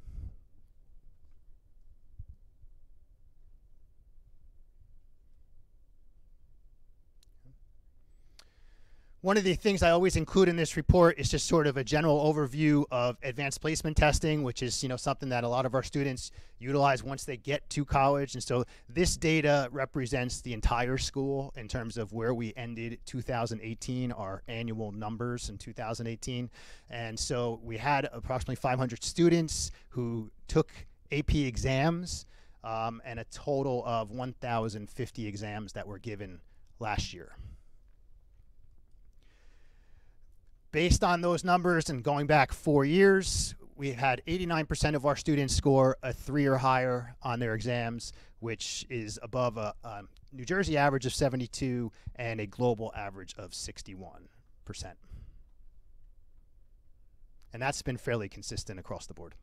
One of the things I always include in this report is just sort of a general overview of advanced placement testing, which is something that a lot of our students utilize once they get to college. And so this data represents the entire school in terms of where we ended 2018, our annual numbers in 2018. And so we had approximately 500 students who took AP exams and a total of 1,050 exams that were given last year. Based on those numbers and going back 4 years, we had 89% of our students score a 3 or higher on their exams, which is above a New Jersey average of 72 and a global average of 61%. And that's been fairly consistent across the board.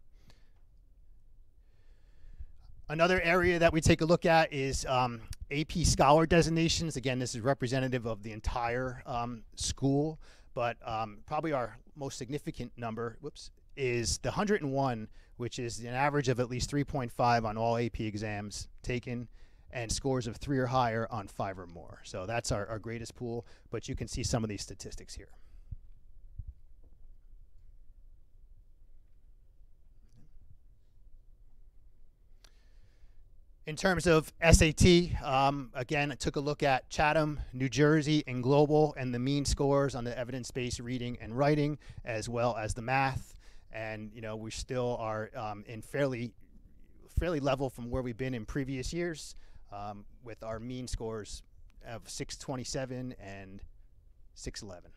Another area that we take a look at is AP Scholar Designations. Again, this is representative of the entire school. But probably our most significant number, is the 101, which is an average of at least 3.5 on all AP exams taken, and scores of 3 or higher on 5 or more. So that's our greatest pool, but you can see some of these statistics here. In terms of SAT, again, I took a look at Chatham, New Jersey, and global, and the mean scores on the evidence-based reading and writing, as well as the math. And we still are in fairly level from where we've been in previous years, with our mean scores of 627 and 611.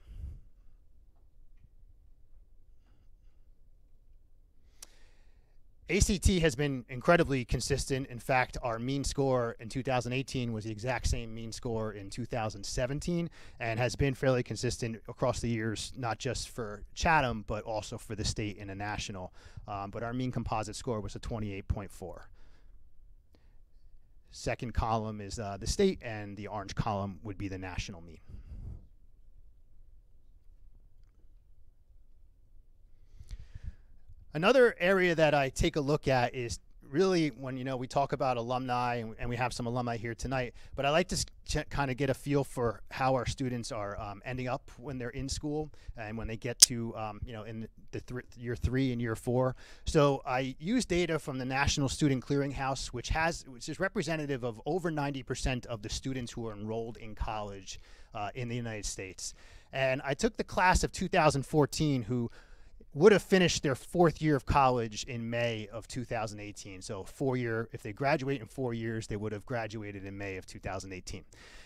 ACT has been incredibly consistent. In fact, our mean score in 2018 was the exact same mean score in 2017 and has been fairly consistent across the years, not just for Chatham, but also for the state and the national. But our mean composite score was a 28.4. Second column is the state, and the orange column would be the national mean. Another area that I take a look at is really when we talk about alumni, and we have some alumni here tonight, but I like to kind of get a feel for how our students are ending up when they're in school and when they get to in the year 3 and year 4. So I use data from the National Student Clearinghouse, which is representative of over 90% of the students who are enrolled in college in the United States. And I took the class of 2014 who would have finished their 4th year of college in May of 2018. So if they graduate in 4 years, they would have graduated in May of 2018.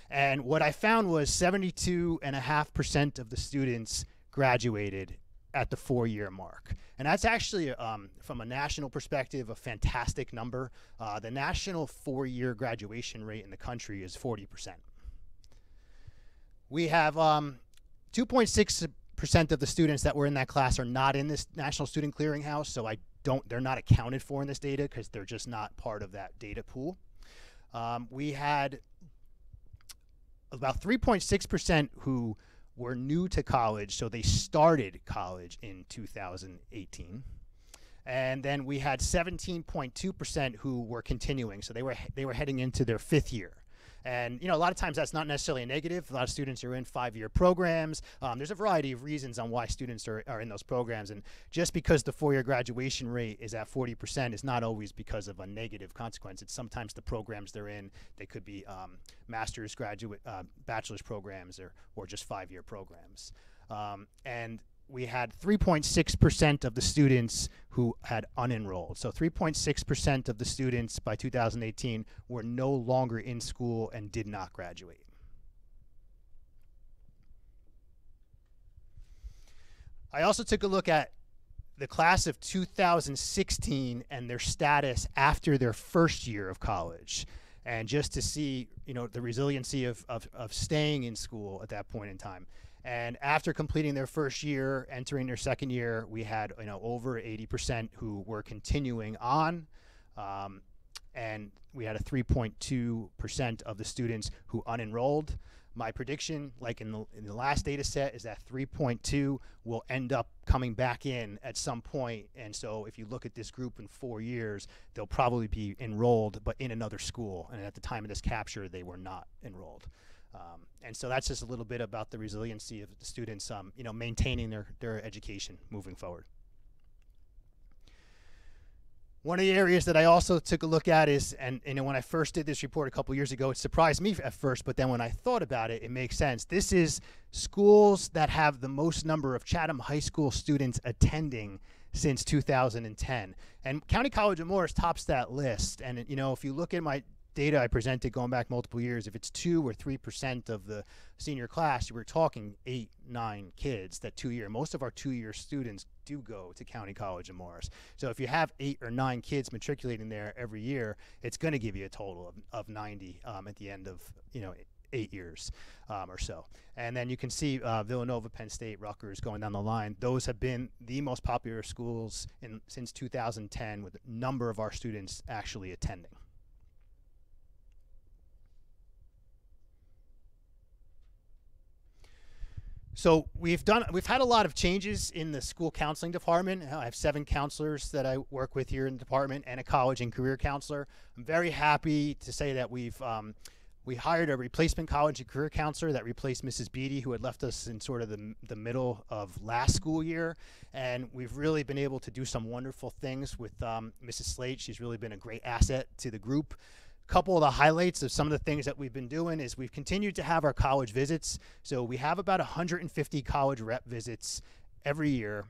And what I found was 72.5% of the students graduated at the 4-year mark. And that's actually, from a national perspective, a fantastic number. The national 4-year graduation rate in the country is 40%. We have 2.6% of the students that were in that class are not in this National Student Clearinghouse, so they're not accounted for in this data because they're just not part of that data pool. We had about 3.6% who were new to college, so they started college in 2018. And then we had 17.2% who were continuing, so they were heading into their 5th year. And a lot of times that's not necessarily a negative. A lot of students are in 5-year programs. There's a variety of reasons on why students are in those programs. And just because the 4-year graduation rate is at 40% is not always because of a negative consequence. It's sometimes the programs they're in. They could be master's, graduate, bachelor's programs, or just 5-year programs. And we had 3.6% of the students who had unenrolled. So 3.6% of the students by 2018 were no longer in school and did not graduate. I also took a look at the class of 2016 and their status after their first year of college, and just to see the resiliency of staying in school at that point in time. And after completing their first year, entering their second year, we had over 80% who were continuing on, and we had a 3.2% of the students who unenrolled. My prediction, like in the last data set, is that 3.2 will end up coming back in at some point. And so if you look at this group in 4 years, they'll probably be enrolled, but in another school. And at the time of this capture, they were not enrolled. And so that's just a little bit about the resiliency of the students, maintaining their education moving forward. One of the areas that I also took a look at is, and when I first did this report a couple years ago, it surprised me at first, but then when I thought about it, it makes sense. This is schools that have the most number of Chatham High School students attending since 2010. And County College of Morris tops that list. And if you look at my data I presented going back multiple years, if it's 2 or 3% of the senior class, we're talking 8, 9 kids that 2-year. Most of our 2-year students do go to County College of Morris. So if you have 8 or 9 kids matriculating there every year, it's going to give you a total of 90 at the end of 8 years or so. And then you can see Villanova, Penn State, Rutgers going down the line. Those have been the most popular schools since 2010, with a number of our students actually attending. So we've had a lot of changes in the school counseling department. I have 7 counselors that I work with here in the department and a college and career counselor. I'm very happy to say that we hired a replacement college and career counselor that replaced Mrs. Beatty, who had left us in sort of the middle of last school year. And we've really been able to do some wonderful things with Mrs. Slate. She's really been a great asset to the group. Couple of the highlights of some of the things that we've been doing is we've continued to have our college visits. So we have about 150 college rep visits every year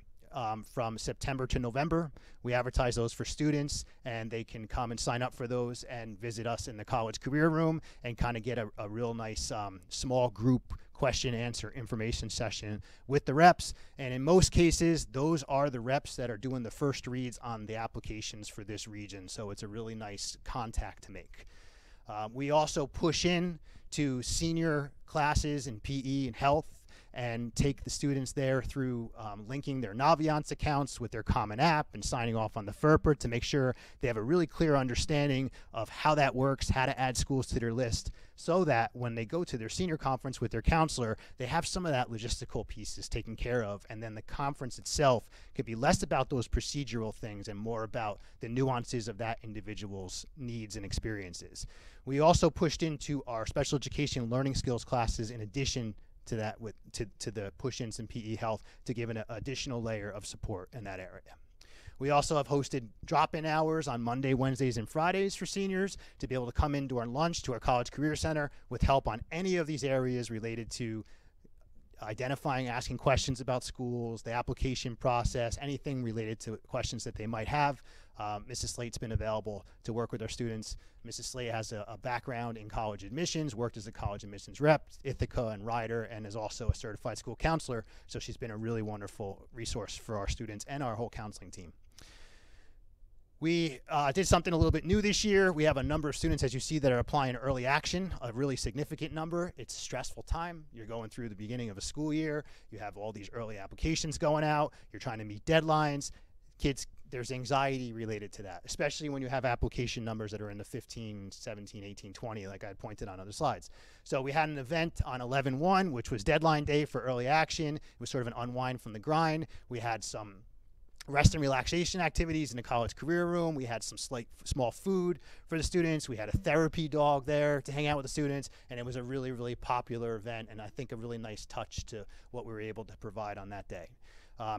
from September to November. We advertise those for students, and they can come and sign up for those and visit us in the college career room and kind of get a real nice small group question answer information session with the reps. And in most cases, those are the reps that are doing the first reads on the applications for this region. So it's a really nice contact to make. We also push in to senior classes in PE and health and take the students there through linking their Naviance accounts with their Common App and signing off on the FERPA to make sure they have a really clear understanding of how that works, how to add schools to their list, so that when they go to their senior conference with their counselor, they have some of that logistical pieces taken care of, and then the conference itself could be less about those procedural things and more about the nuances of that individual's needs and experiences. We also pushed into our special education learning skills classes in addition to that, to the push-ins in PE health, to give an additional layer of support in that area. We also have hosted drop-in hours on Monday, Wednesdays, and Fridays for seniors to be able to come in during lunch to our College Career Center with help on any of these areas related to identifying, asking questions about schools, the application process, anything related to questions that they might have. Mrs. Slate's been available to work with our students. Mrs. Slate has a background in college admissions, worked as a college admissions rep, Ithaca and Rider, and is also a certified school counselor. So she's been a really wonderful resource for our students and our whole counseling team. We did something a little bit new this year. We have a number of students, as you see, that are applying early action, a really significant number. It's a stressful time. You're going through the beginning of a school year. You have all these early applications going out. You're trying to meet deadlines. Kids, there's anxiety related to that, especially when you have application numbers that are in the 15, 17, 18, 20, like I had pointed on other slides. So we had an event on 11/1, which was deadline day for early action. It was sort of an unwind from the grind. We had some rest and relaxation activities in the college career room. We had some small food for the students. We had a therapy dog there to hang out with the students, and it was a really, really popular event, and I think a really nice touch to what we were able to provide on that day.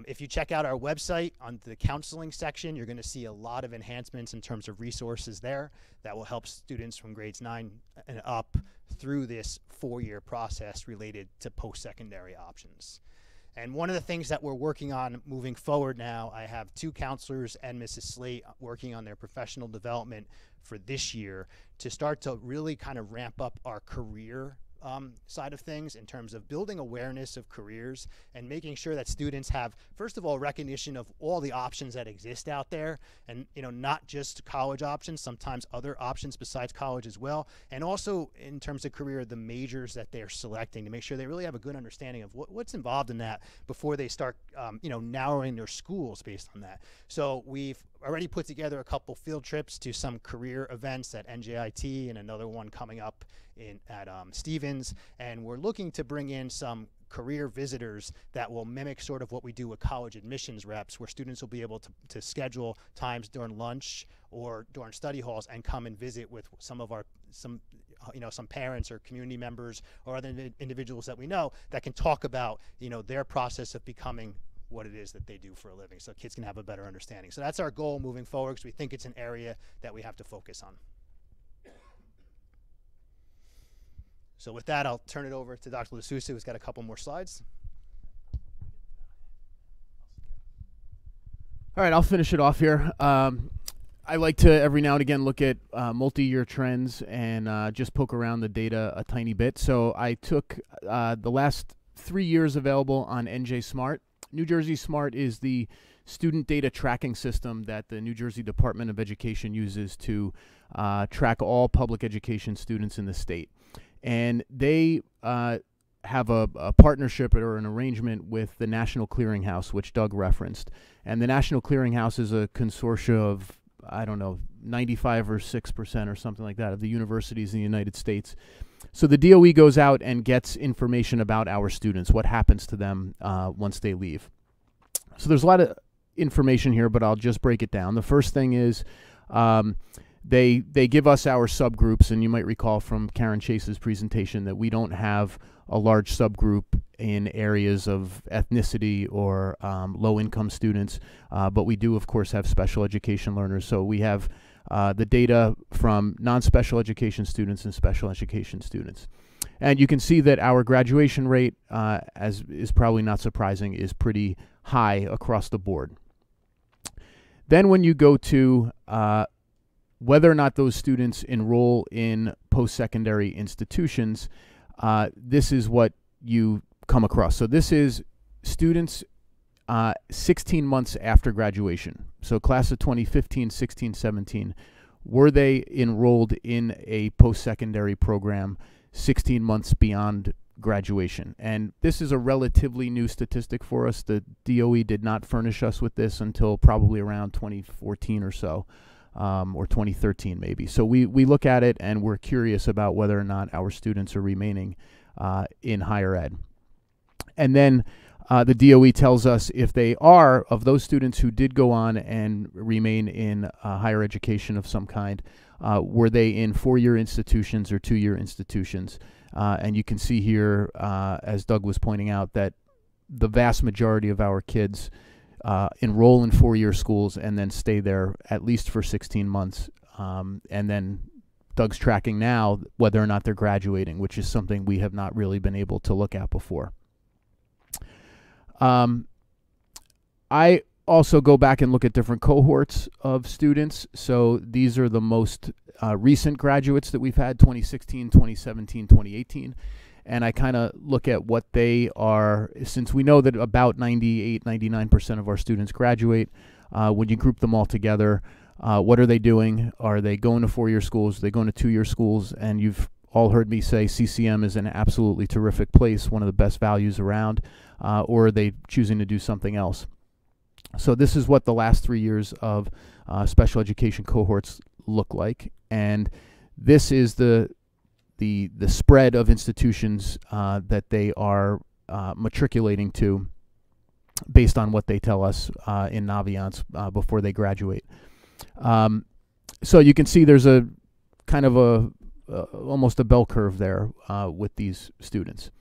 If you check out our website on the counseling section, you're going to see a lot of enhancements in terms of resources there that will help students from grades 9 and up through this 4-year process related to post-secondary options. And one of the things that we're working on moving forward now, I have 2 counselors and Mrs. Slate working on their professional development for this year to start to really kind of ramp up our career side of things in terms of building awareness of careers and making sure that students have, first of all, recognition of all the options that exist out there, and not just college options, sometimes other options besides college as well, and also in terms of career, the majors that they're selecting, to make sure they really have a good understanding of what's involved in that before they start narrowing their schools based on that. So we've already put together a couple field trips to some career events at NJIT and another one coming up at Stevens, and we're looking to bring in some career visitors that will mimic sort of what we do with college admissions reps, where students will be able to schedule times during lunch or during study halls and come and visit with some parents or community members or other individuals that we know that can talk about their process of becoming what it is that they do for a living, so kids can have a better understanding. So that's our goal moving forward, because we think it's an area that we have to focus on. So with that, I'll turn it over to Dr. LaSousa, who's got a couple more slides. All right, I'll finish it off here. I like to every now and again look at multi-year trends and just poke around the data a tiny bit. So I took the last 3 years available on NJ Smart. New Jersey Smart is the student data tracking system that the New Jersey Department of Education uses to track all public education students in the state. And they have a partnership or an arrangement with the National Clearinghouse, which Doug referenced. And the National Clearinghouse is a consortia of, 95 or 6% or something like that of the universities in the United States. So the DOE goes out and gets information about our students, what happens to them once they leave. So there's a lot of information here, but I'll just break it down. The first thing is they give us our subgroups, and you might recall from Karen Chase's presentation that we don't have a large subgroup in areas of ethnicity or low-income students, but we do, of course, have special education learners. So we have the data from non-special education students and special education students. And you can see that our graduation rate, as is probably not surprising, is pretty high across the board. Then when you go to whether or not those students enroll in post-secondary institutions, this is what you come across. So this is students 16 months after graduation. So class of 2015, 16, 17. Were they enrolled in a post-secondary program 16 months beyond graduation? And this is a relatively new statistic for us. The DOE did not furnish us with this until probably around 2014 or so, or 2013 maybe. So we look at it and we're curious about whether or not our students are remaining in higher ed. And then the DOE tells us if they are, of those students who did go on and remain in higher education of some kind, were they in 4-year institutions or 2-year institutions? And you can see here, as Doug was pointing out, that the vast majority of our kids enroll in 4-year schools and then stay there at least for 16 months. And then Doug's tracking now whether or not they're graduating, which is something we have not really been able to look at before. I also go back and look at different cohorts of students. So these are the most recent graduates that we've had, 2016, 2017, 2018. And I kind of look at what they are, since we know that about 98, 99% of our students graduate. When you group them all together, what are they doing? Are they going to 4-year schools? Are they going to 2-year schools? And you've all heard me say CCM is an absolutely terrific place, one of the best values around, or are they choosing to do something else? So this is what the last 3 years of special education cohorts look like, and this is the spread of institutions that they are matriculating to based on what they tell us in Naviance before they graduate. So you can see there's a kind of almost a bell curve there with these students.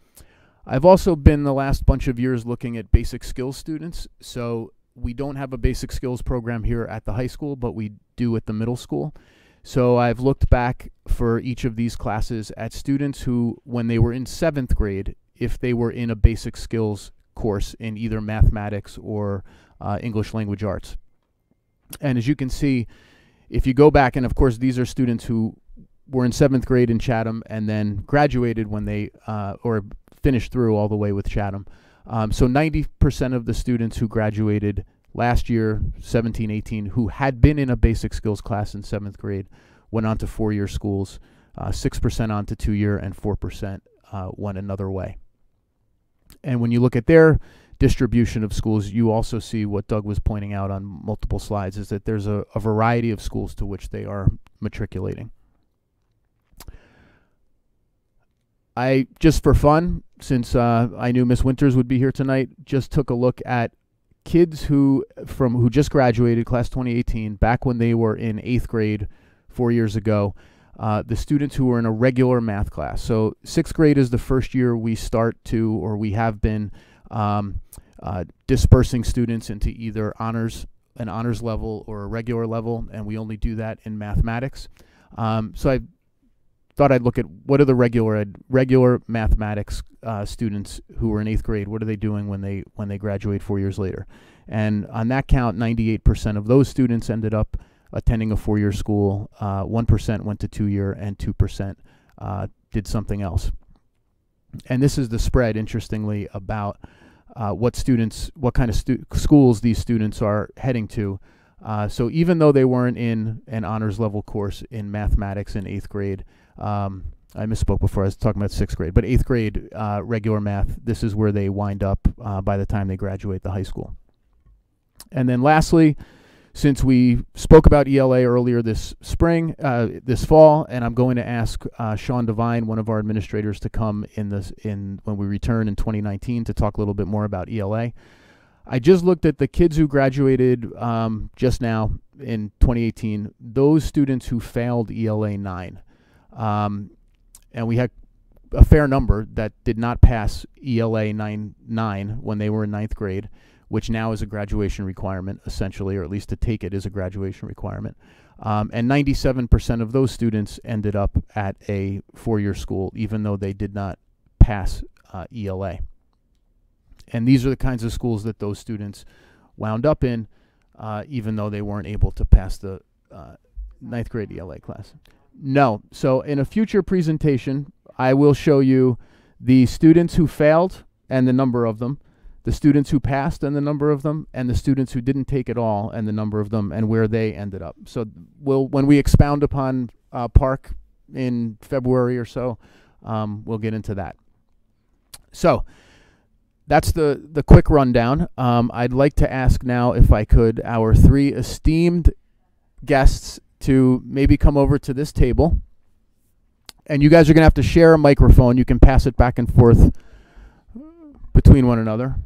I've also been the last bunch of years looking at basic skills students. So we don't have a basic skills program here at the high school, but we do at the middle school. So I've looked back for each of these classes at students who, when they were in 7th grade, if they were in a basic skills course in either mathematics or English language arts. And as you can see, if you go back, and of course these are students who were in 7th grade in Chatham and then graduated when they, or finished through all the way with Chatham. So 90% of the students who graduated last year, 17, 18, who had been in a basic skills class in 7th grade, went on to 4-year schools, 6% on to 2-year, and 4% went another way. And when you look at their distribution of schools, you also see what Doug was pointing out on multiple slides, is that there's a variety of schools to which they are matriculating. I, just for fun, since I knew Miss Winters would be here tonight, just took a look at kids who just graduated, class 2018, back when they were in 8th grade 4 years ago, the students who were in a regular math class. So 6th grade is the first year we start to, or we have been dispersing students into either an honors level or a regular level, and we only do that in mathematics. So I thought I'd look at what are the regular mathematics students who were in 8th grade. What are they doing when they graduate 4 years later? And on that count, 98% of those students ended up attending a 4-year school. 1% went to 2-year, and 2% did something else. And this is the spread, interestingly, about what kind of schools these students are heading to. So even though they weren't in an honors level course in mathematics in 8th grade, I misspoke before, I was talking about 6th grade, but 8th grade regular math, this is where they wind up by the time they graduate the high school. And then lastly, since we spoke about ELA earlier this fall, and I'm going to ask Sean Devine, one of our administrators, to come when we return in 2019 to talk a little bit more about ELA. I just looked at the kids who graduated just now in 2018, those students who failed ELA 9. And we had a fair number that did not pass ELA 9 when they were in 9th grade, which now is a graduation requirement, essentially, or at least to take it is a graduation requirement. And 97% of those students ended up at a 4-year school, even though they did not pass ELA. And these are the kinds of schools that those students wound up in, even though they weren't able to pass the 9th grade ELA class. No. So in a future presentation, I will show you the students who failed and the number of them, the students who passed and the number of them, and the students who didn't take it all and the number of them, and where they ended up. So when we expound upon Park in February or so, we'll get into that. So that's the quick rundown. I'd like to ask now, if I could, our 3 esteemed guests to maybe come over to this table. And you guys are going to have to share a microphone. You can pass it back and forth between one another.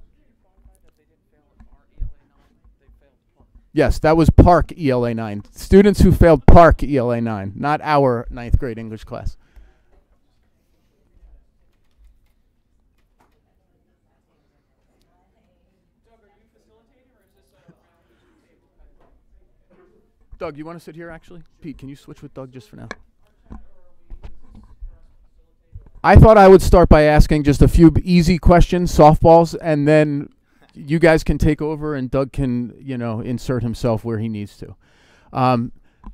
Yes, that was Park ELA 9. Students who failed Park ELA 9, not our 9th grade English class. Doug, you want to sit here, actually? Pete, can you switch with Doug just for now? I thought I would start by asking just a few easy questions, softballs, and then you guys can take over and Doug can, insert himself where he needs to.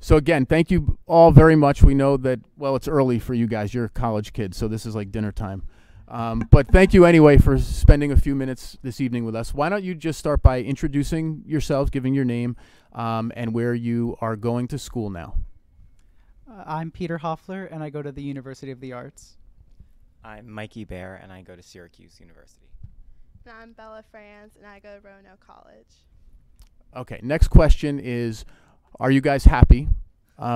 So again, thank you all very much. We know that, well, it's early for you guys. You're college kids, so this is like dinner time. But thank you anyway for spending a few minutes this evening with us. Why don't you just start by introducing yourselves, giving your name, and where you are going to school now. I'm Peter Hoffler, and I go to the University of the Arts. I'm Mikey Bear, and I go to Syracuse University. And I'm Bella France, and I go to Roanoke College. Okay, next question is, are you guys happy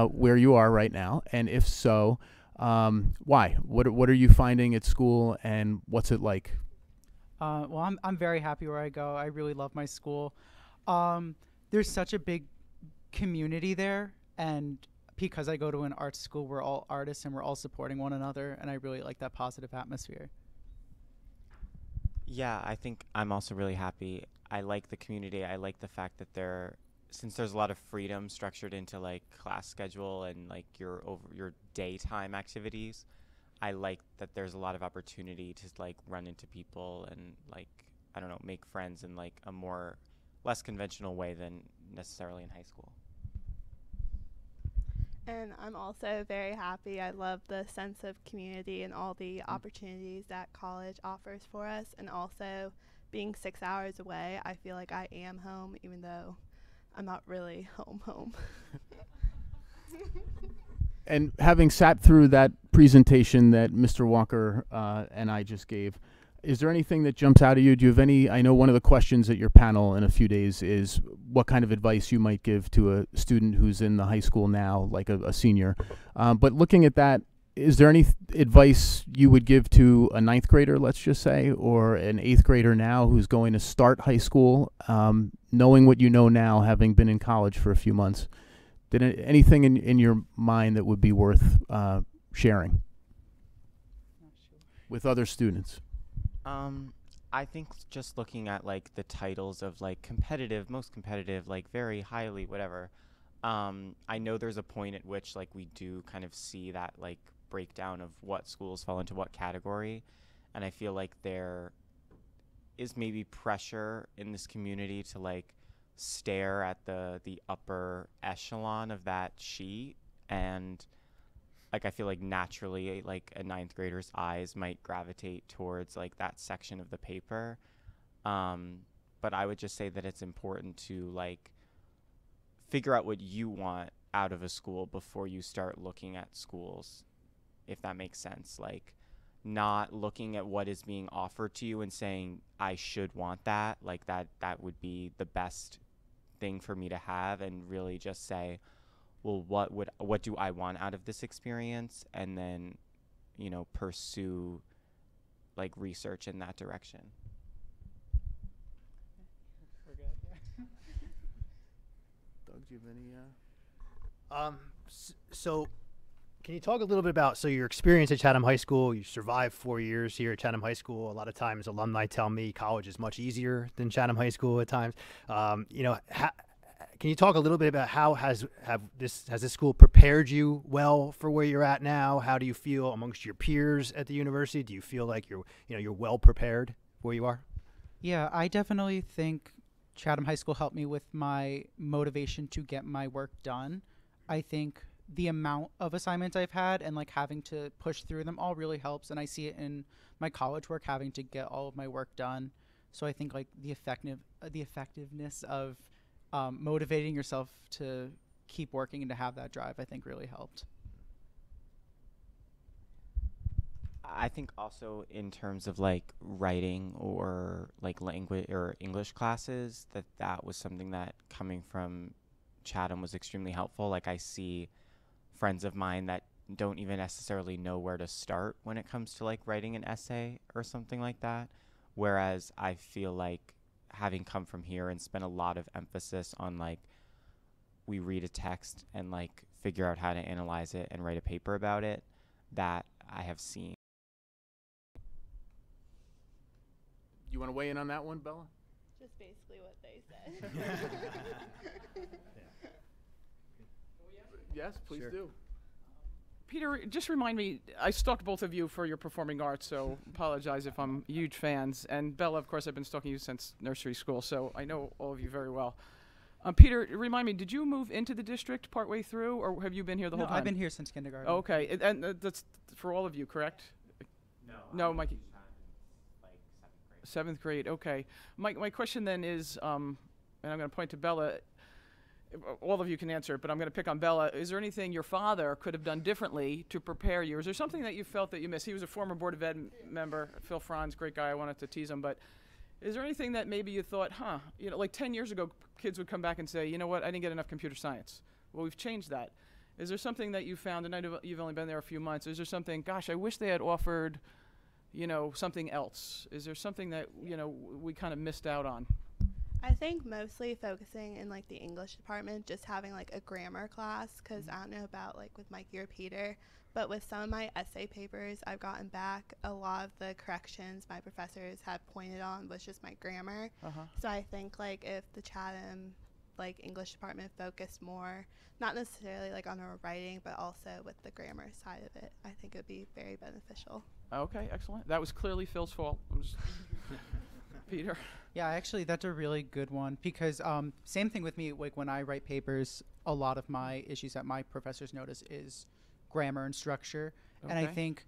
where you are right now? And if so, why? What are you finding at school, and what's it like? Well, I'm very happy where I go. I really love my school. There's such a big community there, and because I go to an arts school, we're all artists and we're all supporting one another, and I really like that positive atmosphere. Yeah, I think I'm also really happy. I like the community. I like the fact that since there's a lot of freedom structured into like class schedule and like your daytime activities, I like that there's a lot of opportunity to like run into people and like, I don't know, make friends in like a less conventional way than necessarily in high school. And I'm also very happy. I love the sense of community and all the opportunities that college offers for us. And also being 6 hours away, I feel like I am home, even though I'm not really home. And having sat through that presentation that Mr. Walker and I just gave, is there anything that jumps out at you? Do you have any? I know one of the questions at your panel in a few days is what kind of advice you might give to a student who's in the high school now, like a senior. But looking at that, is there any advice you would give to a 9th grader, let's just say, or an 8th grader now who's going to start high school, knowing what you know now, having been in college for a few months? Did anything in your mind that would be worth sharing with other students? I think just looking at like the titles of like competitive, most competitive, like very highly, whatever. I know there's a point at which like we do kind of see that like breakdown of what schools fall into what category, and I feel like there is maybe pressure in this community to like stare at the upper echelon of that sheet, and like I feel like naturally like a 9th grader's eyes might gravitate towards like that section of the paper, but I would just say that it's important to like figure out what you want out of a school before you start looking at schools, if that makes sense. Like not looking at what is being offered to you and saying I should want that, like that would be the best thing for me to have, and really just say, well, what do I want out of this experience, and then, you know, pursue like research in that direction. Doug, do you have any? So can you talk a little bit about your experience at Chatham High School? You survived 4 years here at Chatham High School. A lot of times alumni tell me college is much easier than Chatham High School at times. You know, can you talk a little bit about how has this school prepared you well for where you're at now? How do you feel amongst your peers at the university? Do you feel like you're well prepared where you are? Yeah, I definitely think Chatham High School helped me with my motivation to get my work done. I think the amount of assignments I've had and like having to push through them all really helps, and I see it in my college work, having to get all of my work done. So I think like the effectiveness of motivating yourself to keep working and to have that drive, I think really helped. I think also in terms of like writing or like language or English classes, that was something that coming from Chatham was extremely helpful. Like I see friends of mine that don't even necessarily know where to start when it comes to like writing an essay or something like that. Whereas I feel like having come from here and spent a lot of emphasis on like we read a text and like figure out how to analyze it and write a paper about it, that I have seen. You want to weigh in on that one, Bella? Just basically what they said. Yes, please Sure. do. Peter, just remind me, I stalked both of you for your performing arts, so apologize if I'm huge fans. And Bella, of course, I've been stalking you since nursery school, so I know all of you very well. Peter, remind me, did you move into the district partway through, or have you been here the whole time? I've been here since kindergarten. Okay, and that's for all of you, correct? No, Mikey. Like 7th grade. 7th grade, okay. My question then is, and I'm going to point to Bella, all of you can answer it, but I'm going to pick on Bella. Is there anything your father could have done differently to prepare you? Is there something that you felt that you missed? He was a former Board of Ed member, Phil Franz, great guy. I wanted to tease him, but is there anything that maybe you thought, like 10 years ago, kids would come back and say, you know what, I didn't get enough computer science. Well, we've changed that. Is there something that you found, and I know you've only been there a few months, is there something, gosh, I wish they had offered you know, something else? Is there something that, you know, we kind of missed out on? I think mostly focusing in like the English department, just having like a grammar class, because I don't know about like with Mikey or Peter, but with some of my essay papers I've gotten back, a lot of the corrections my professors had pointed on was just my grammar. So I think like if the Chatham like English department focused more, not necessarily like on our writing, but also with the grammar side of it, I think it would be very beneficial. Okay, excellent. That was clearly Phil's fault. Peter? Yeah, actually, that's a really good one because same thing with me. Like when I write papers, a lot of my issues that my professors notice is grammar and structure. And I think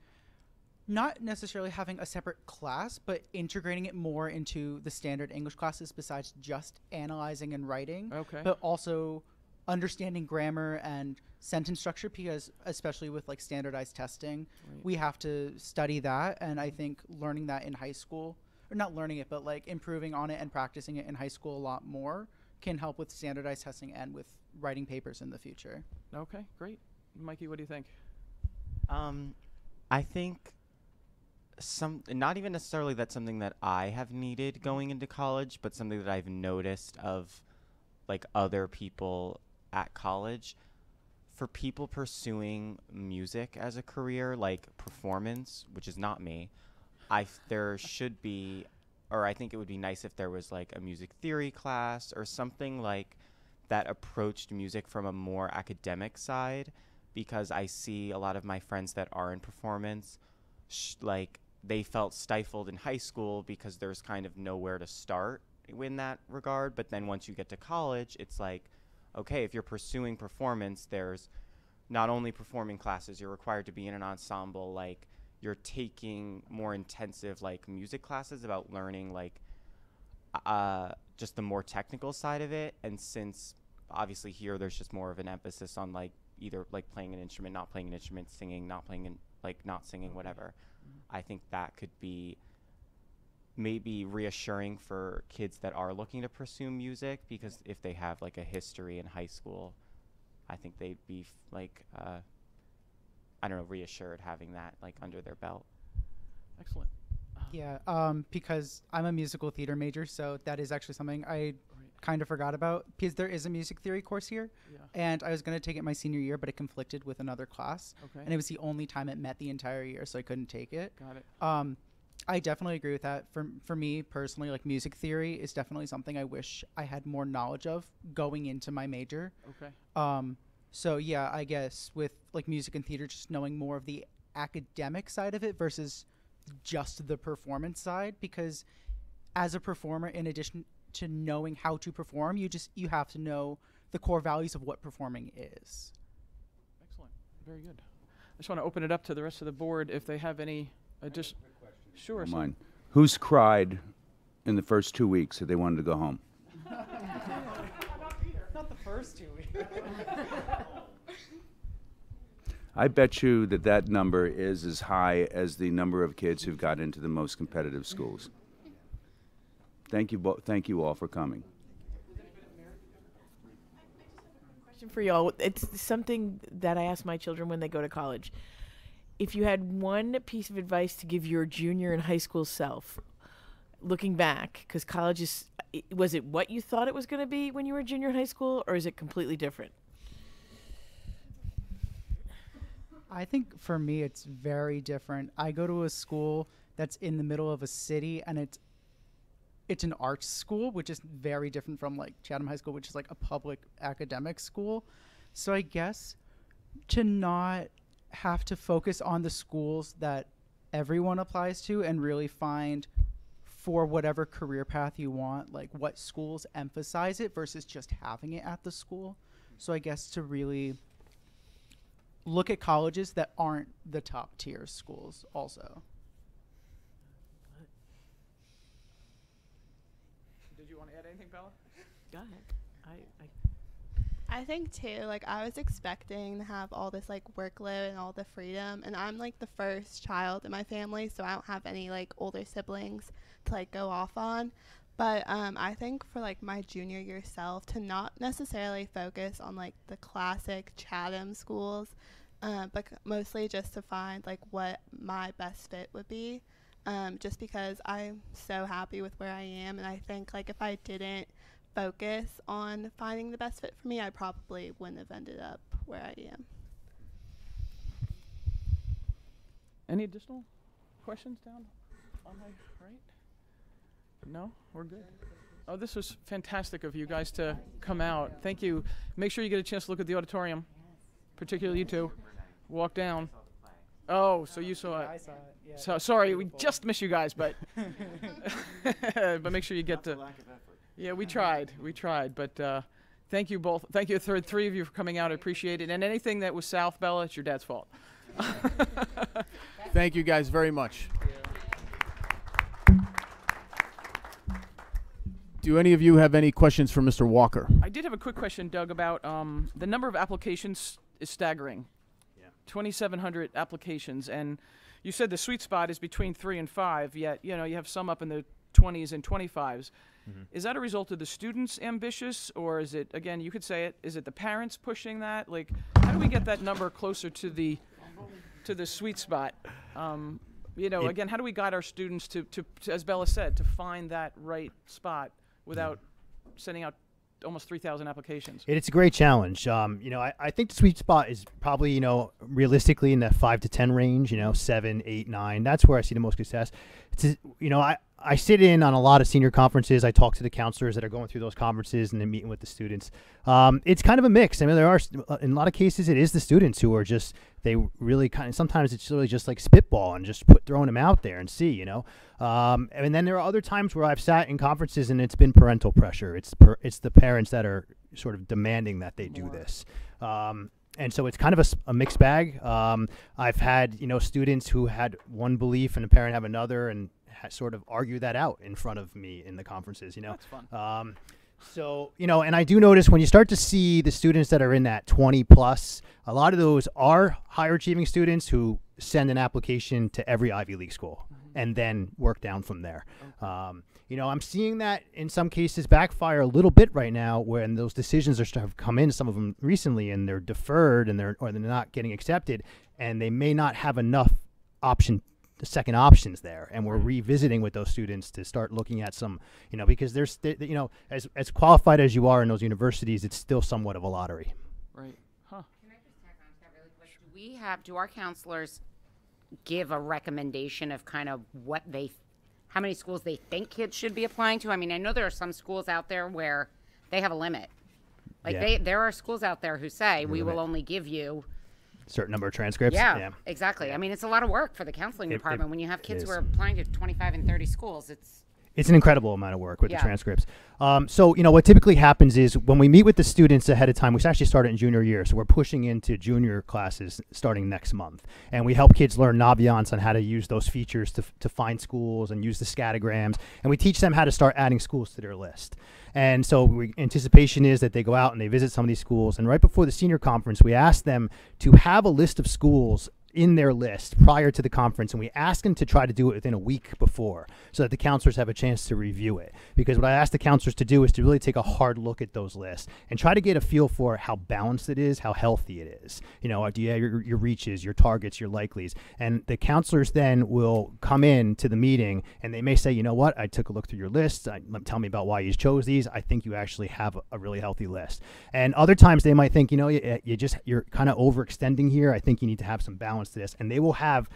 not necessarily having a separate class, but integrating it more into the standard English classes besides just analyzing and writing, but also understanding grammar and sentence structure, because especially with like standardized testing, we have to study that. And I think learning that in high school, or not learning it, but like improving on it and practicing it in high school a lot more can help with standardized testing and with writing papers in the future. Okay, great. Mikey, what do you think? I think not even necessarily that's something that I have needed going into college, but something that I've noticed of like other people at college. For people pursuing music as a career, like performance, which is not me, there should be, or I think it would be nice if there was like a music theory class or something like that approached music from a more academic side, because I see a lot of my friends that are in performance, like they felt stifled in high school because there's kind of nowhere to start in that regard. But then once you get to college, it's like, okay, if you're pursuing performance, there's not only performing classes, you're required to be in an ensemble, like you're taking more intensive like music classes about learning like just the more technical side of it. And since obviously here there's just more of an emphasis on like either like playing an instrument, not playing an instrument, singing, not playing an, like not singing, whatever. I think that could be maybe reassuring for kids that are looking to pursue music, because if they have like a history in high school, I think they'd be like I don't know, reassured having that like under their belt. Excellent. Yeah, because I'm a musical theater major, so that is actually something I kind of forgot about, because there is a music theory course here, and I was going to take it my senior year, but it conflicted with another class, and it was the only time it met the entire year, so I couldn't take it. Got it. I definitely agree with that. For me personally, like music theory is definitely something I wish I had more knowledge of going into my major. So yeah, I guess with like music and theater, just knowing more of the academic side of it versus just the performance side, because as a performer, in addition to knowing how to perform, you have to know the core values of what performing is. Excellent. Very good. I just want to open it up to the rest of the board if they have any additional. Sure. Mine. Who's cried in the first 2 weeks that they wanted to go home? Not the first 2 weeks. I bet you that number is as high as the number of kids who've got into the most competitive schools. Thank you all for coming. Question for y'all. It's something that I ask my children when they go to college. If you had one piece of advice to give your junior and high school self, looking back, because college was it what you thought it was going to be when you were a junior in high school, or is it completely different? I think for me, it's very different. I go to a school that's in the middle of a city, and it's an arts school, which is very different from like Chatham High School, which is like a public academic school. So I guess to not have to focus on the schools that everyone applies to and really find for whatever career path you want, like what schools emphasize it versus just having it at the school. So I guess to really look at colleges that aren't the top tier schools also. Did you want to add anything, Bella? Go ahead. I think too, like I was expecting to have all this like workload and all the freedom, and I'm like the first child in my family, so I don't have any like older siblings to like go off on. But I think for like my junior year self to not necessarily focus on like the classic Chatham schools, but mostly just to find like what my best fit would be. just because I'm so happy with where I am, and I think like if I didn't focus on finding the best fit for me, I probably wouldn't have ended up where I am. Any additional questions down on my right? No? We're good. Oh, this was fantastic of you guys to come out. Thank you. Make sure you get a chance to look at the auditorium, particularly you two. Walk down. Oh, so you saw it. I saw it. Yeah. So sorry, we just missed you guys, but but make sure you get to. Yeah, we tried, but thank you both. Thank you, three of you for coming out. I appreciate it. And anything that was south, Bella, it's your dad's fault. Thank you guys very much. Do any of you have any questions for Mr. Walker? I did have a quick question, Doug, about the number of applications is staggering. 2,700 applications, and you said the sweet spot is between 3 and 5, yet you have some up in the 20s and 25s. Is that a result of the students ambitious, or is it, again, you could say it, is it the parents pushing that? Like, how do we get that number closer to the sweet spot? Again, how do we guide our students to, as Bella said, to find that right spot without sending out almost 3,000 applications? It's a great challenge. I think the sweet spot is probably, realistically in that 5 to 10 range, 7, 8, 9. That's where I see the most success. I sit in on a lot of senior conferences. I talk to the counselors that are going through those conferences and then meeting with the students. It's kind of a mix. I mean, there are, in a lot of cases, it is the students who are just, they really sometimes it's really just like spitball and just throwing them out there and see, and then there are other times where I've sat in conferences and it's been parental pressure. It's the parents that are sort of demanding that they do this. And so it's kind of a mixed bag. I've had, students who had one belief and the parent have another, and sort of argue that out in front of me in the conferences, That's fun. And I do notice when you start to see the students that are in that 20 plus, a lot of those are higher achieving students who send an application to every Ivy League school and then work down from there. I'm seeing that in some cases backfire a little bit right now, when those decisions have come in, some of them recently, and they're deferred and they're not getting accepted, and they may not have enough second options there, and we're revisiting with those students to start looking at some, because there's, as qualified as you are in those universities, it's still somewhat of a lottery. Right. Huh. Can I just tack on to that really quick? Do our counselors give a recommendation of kind of how many schools they think kids should be applying to? I mean, I know there are some schools out there where they have a limit. Like there are schools out there who say, we will only give you certain number of transcripts. Yeah, exactly. I mean, it's a lot of work for the counseling department when you have kids who are applying to 25 and 30 schools. It's an incredible amount of work with the transcripts. What typically happens is when we meet with the students ahead of time, we actually start in junior year, so we're pushing into junior classes starting next month. And we help kids learn Naviance on how to use those features to find schools and use the scatograms. And we teach them how to start adding schools to their list. And so anticipation is that they go out and they visit some of these schools. And right before the senior conference, we ask them to have a list of schools in their list prior to the conference, and we ask them to try to do it within a week before so that the counselors have a chance to review it. Because what I ask the counselors to do is to really take a hard look at those lists and try to get a feel for how balanced it is, how healthy it is. Do you have your reaches, your targets, your likelies? And the counselors then will come in to the meeting and they may say, what, I took a look through your list. Tell me about why you chose these. I think you actually have a really healthy list. And other times they might think, you're kind of overextending here. I think you need to have some balance to this, and they will have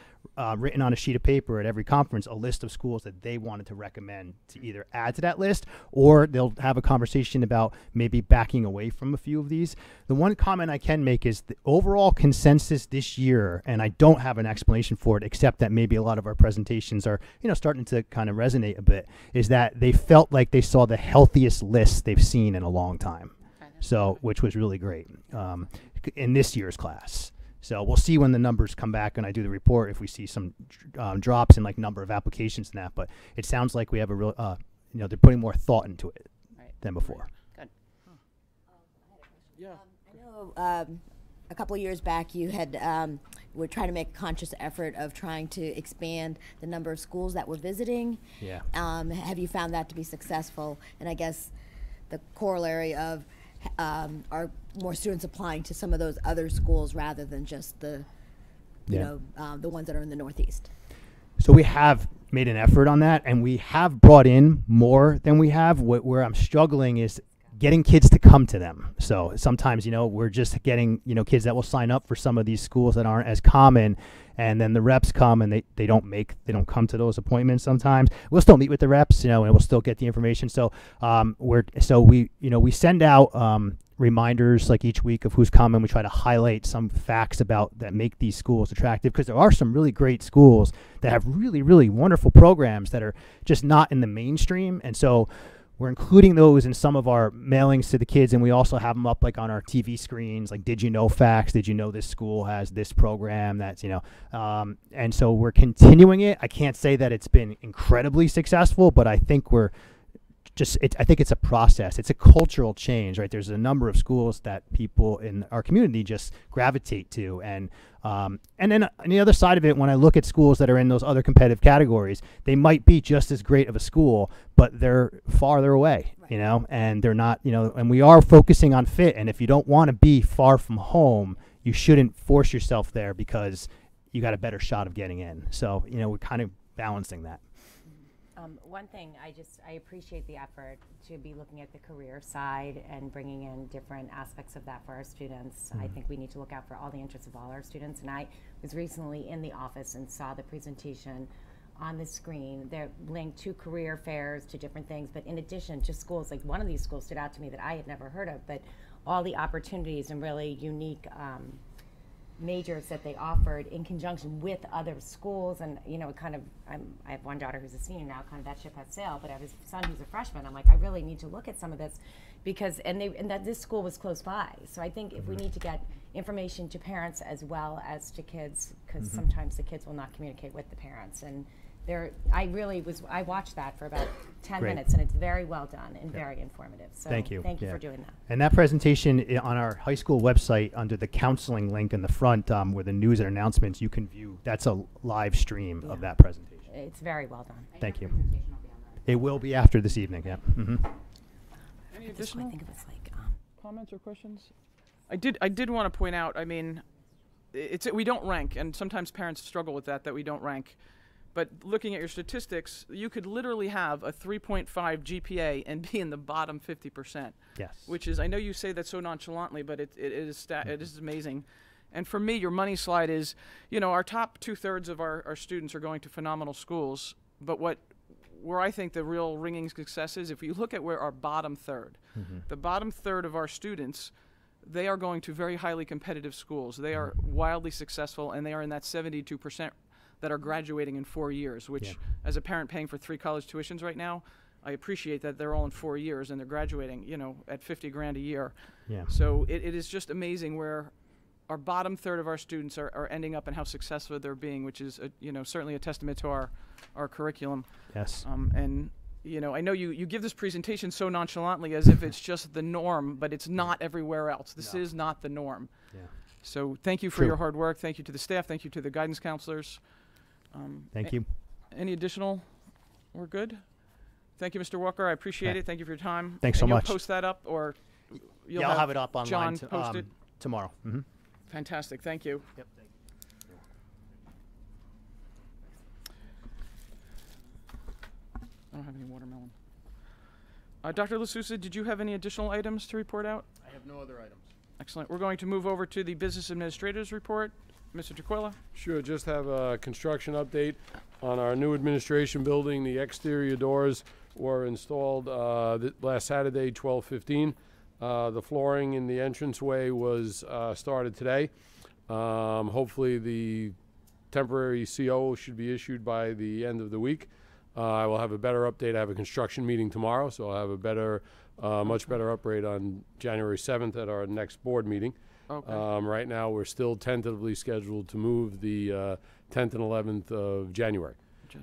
written on a sheet of paper at every conference a list of schools that they wanted to recommend to either add to that list, or they'll have a conversation about maybe backing away from a few of these. The one comment I can make is the overall consensus this year, and I don't have an explanation for it except that maybe a lot of our presentations are starting to kind of resonate a bit, is that they felt like they saw the healthiest list they've seen in a long time. So, which was really great in this year's class. So we'll see when the numbers come back and I do the report if we see some drops in number of applications and that. But it sounds like we have a real, they're putting more thought into it than before. Good. Yeah. I know a couple of years back you had were trying to make a conscious effort of trying to expand the number of schools that we're visiting. Yeah. Have you found that to be successful? And I guess the corollary of are more students applying to some of those other schools rather than just the, the ones that are in the Northeast? So we have made an effort on that, and we have brought in more than we have. Where I'm struggling is getting kids to come to them. So sometimes, you know, we're just getting, you know, kids that will sign up for some of these schools that aren't as common, and then the reps come and they don't come to those appointments sometimes. We'll still meet with the reps, you know, and we'll still get the information. So we send out reminders like each week of who's coming. We try to highlight some facts about that make these schools attractive, because there are some really great schools that have really, really wonderful programs that are just not in the mainstream. And so we're including those in some of our mailings to the kids, and we also have them up like on our TV screens, like, did you know facts? Did you know this school has this program? That's, you know, and so we're continuing it. I can't say that it's been incredibly successful, but I think we're just, I think it's a process. It's a cultural change, right? There's a number of schools that people in our community just gravitate to. And then on the other side of it, when I look at schools that are in those other competitive categories, they might be just as great of a school, but they're farther away, right, you know, and they're not, you know, and we are focusing on fit. And if you don't want to be far from home, you shouldn't force yourself there because you got a better shot of getting in. So, you know, we're kind of balancing that. One thing, I appreciate the effort to be looking at the career side and bringing in different aspects of that for our students. I think we need to look out for all the interests of all our students. And I was recently in the office and saw the presentation on the screen. They're linked to career fairs, to different things, but in addition to schools, like one of these schools stood out to me that I had never heard of, but all the opportunities and really unique majors that they offered in conjunction with other schools. And you know, I have one daughter who's a senior now, kind of that ship has sailed, but I have a son who's a freshman. I'm like, I really need to look at some of this, because and that this school was close by. So I think if we need to get information to parents as well as to kids, because sometimes the kids will not communicate with the parents. And I watched that for about 10 minutes, and it's very well done and very informative. So thank you for doing that. And that presentation on our high school website, under the counseling link in the front, where the news and announcements, you can view, that's a live stream of that presentation. It's very well done. Thank you. It will be after this evening, yeah. Any additional comments or questions? I did want to point out, I mean, we don't rank, and sometimes parents struggle with that we don't rank. But looking at your statistics, you could literally have a 3.5 GPA and be in the bottom 50%. Yes. Which is, I know you say that so nonchalantly, but it is amazing. And for me, your money slide is, you know, our top 2/3 of our students are going to phenomenal schools. But where I think the real ringing success is, if you look at where our bottom third, the bottom third of our students, they are going to very highly competitive schools. They are wildly successful, and they are in that 72% that are graduating in 4 years, which as a parent paying for 3 college tuitions right now, I appreciate that they're all in 4 years and they're graduating, you know, at $50 grand a year. Yeah. So it is just amazing where our bottom third of our students are ending up and how successful they're being, which is, you know, certainly a testament to our curriculum. Yes. And, you know, I know you give this presentation so nonchalantly as if it's just the norm, but it's not everywhere else. This is not the norm. Yeah. So thank you for your hard work. Thank you to the staff. Thank you to the guidance counselors. Thank you. Any additional? We're good? Thank you, Mr. Walker. I appreciate it. Thank you for your time. Thanks so much. You'll post that up, or you'll I'll have it up online John post it? tomorrow. Fantastic. Thank you. Yep. Thank you. I don't have any watermelon. Dr. LaSousa, did you have any additional items to report out? I have no other items. Excellent. We're going to move over to the Business Administrator's report. Mr. Turquella? Sure, just have a construction update on our new administration building. The exterior doors were installed last Saturday, 12/15. The flooring in the entranceway was started today. Hopefully the temporary CO should be issued by the end of the week. I will have a better update. I have a construction meeting tomorrow, so I'll have a better, much better update on January 7th at our next board meeting. Okay. Right now, we're still tentatively scheduled to move the 10th and 11th of January.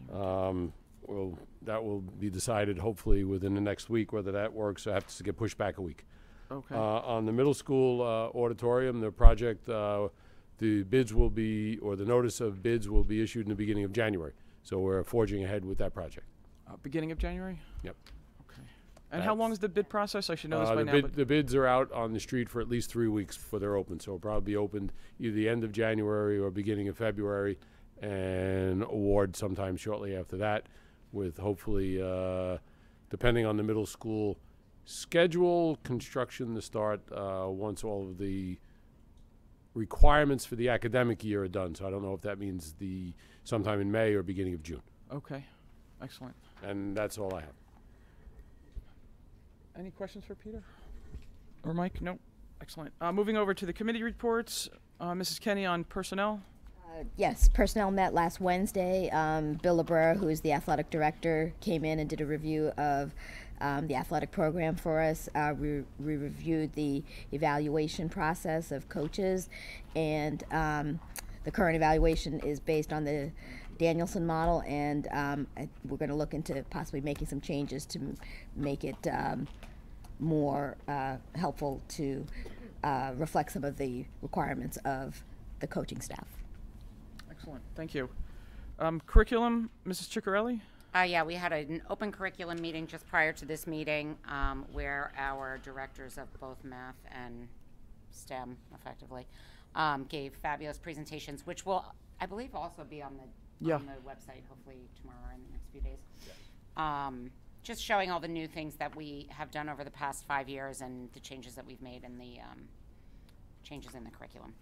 That will be decided hopefully within the next week whether that works. I have to get pushed back a week. Okay. On the middle school auditorium, the project, the bids will be, or the notice of bids will be issued in the beginning of January. So we're forging ahead with that project. Beginning of January? Yep. And how long is the bid process? I should know this by now. The bids are out on the street for at least 3 weeks before they're open, so it'll probably be opened either the end of January or beginning of February, and award sometime shortly after that, with hopefully, depending on the middle school schedule, construction to start once all of the requirements for the academic year are done. So I don't know if that means sometime in May or beginning of June. Okay, excellent. And that's all I have. Any questions for Peter or Mike? Nope. Excellent. Moving over to the committee reports, Mrs. Kenny on personnel. Yes, personnel met last Wednesday. Bill Labrera, who is the athletic director, came in and did a review of the athletic program for us. We reviewed the evaluation process of coaches, and the current evaluation is based on the Danielson model, and we're going to look into possibly making some changes to make it more helpful to reflect some of the requirements of the coaching staff. Excellent. Thank you. Curriculum, Mrs. Ciccarelli? Yeah, we had an open curriculum meeting just prior to this meeting where our directors of both math and STEM, effectively, gave fabulous presentations, which will, I believe, also be on the website, hopefully tomorrow or in the next few days. Yes. Just showing all the new things that we have done over the past 5 years and the changes that we've made and the changes in the curriculum.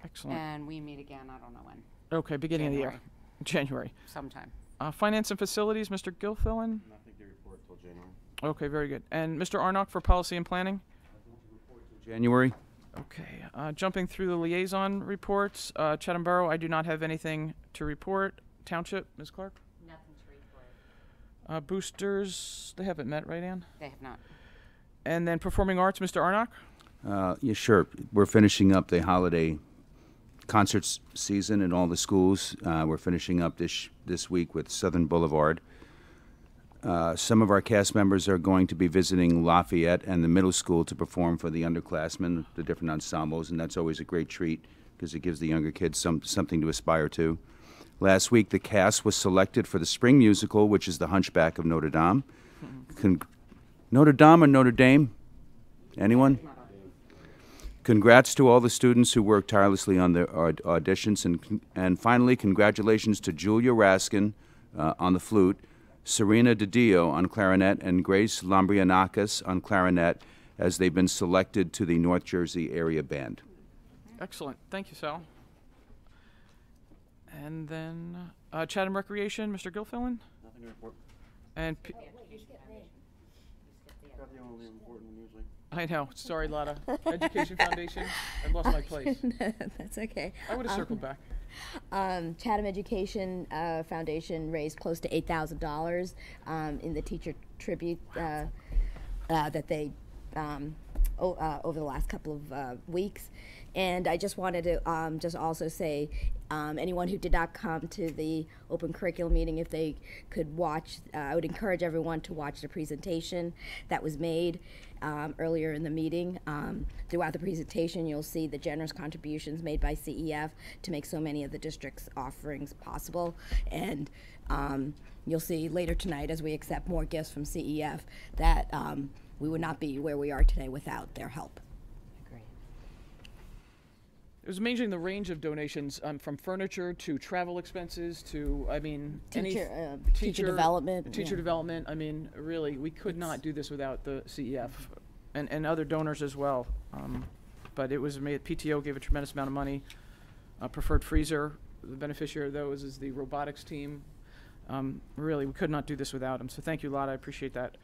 Excellent. And we meet again, I don't know when. Okay, beginning of the year. January. Sometime. Finance and facilities, Mr. Gilfillan? Nothing to report till January. Okay, very good. And Mr. Arnott for policy and planning? January. Okay. Jumping through the liaison reports, Chatham Borough, I do not have anything to report. Township, Ms. Clark? Nothing to report. Boosters, they haven't met, right, Ann? They have not. And then performing arts, Mr. Arnott? Yeah, sure. We're finishing up the holiday concerts season in all the schools. We're finishing up this week with Southern Boulevard. Some of our cast members are going to be visiting Lafayette and the middle school to perform for the underclassmen, the different ensembles, and that's always a great treat because it gives the younger kids something to aspire to. Last week, the cast was selected for the spring musical, which is The Hunchback of Notre Dame. Notre Dame or Notre Dame? Anyone? Congrats to all the students who worked tirelessly on their auditions. And finally, congratulations to Julia Raskin on the flute, Serena DiDio on clarinet, and Grace Lambrianakis on clarinet, as they've been selected to the North Jersey Area Band. Excellent. Thank you, Sal. And then Chatham Recreation, Mr. Gilfillan? Nothing to report. And I know. Sorry, Lotta. Education Foundation. I lost my place. That's okay. I would have circled back. Chatham Education Foundation raised close to $8,000 in the teacher tribute that they over the last couple of weeks. And I just wanted to just also say, anyone who did not come to the open curriculum meeting, if they could watch, I would encourage everyone to watch the presentation that was made earlier in the meeting. Throughout the presentation, you'll see the generous contributions made by CEF to make so many of the district's offerings possible. And you'll see later tonight, as we accept more gifts from CEF, that we would not be where we are today without their help. It was amazing the range of donations, from furniture to travel expenses to, I mean, teacher development. Teacher development. I mean, really, we could not do this without the CEF and other donors as well. But it was made. PTO gave a tremendous amount of money. Preferred Freezer, the beneficiary of those is the robotics team. Really, we could not do this without them. So thank you, Lotta. I appreciate that.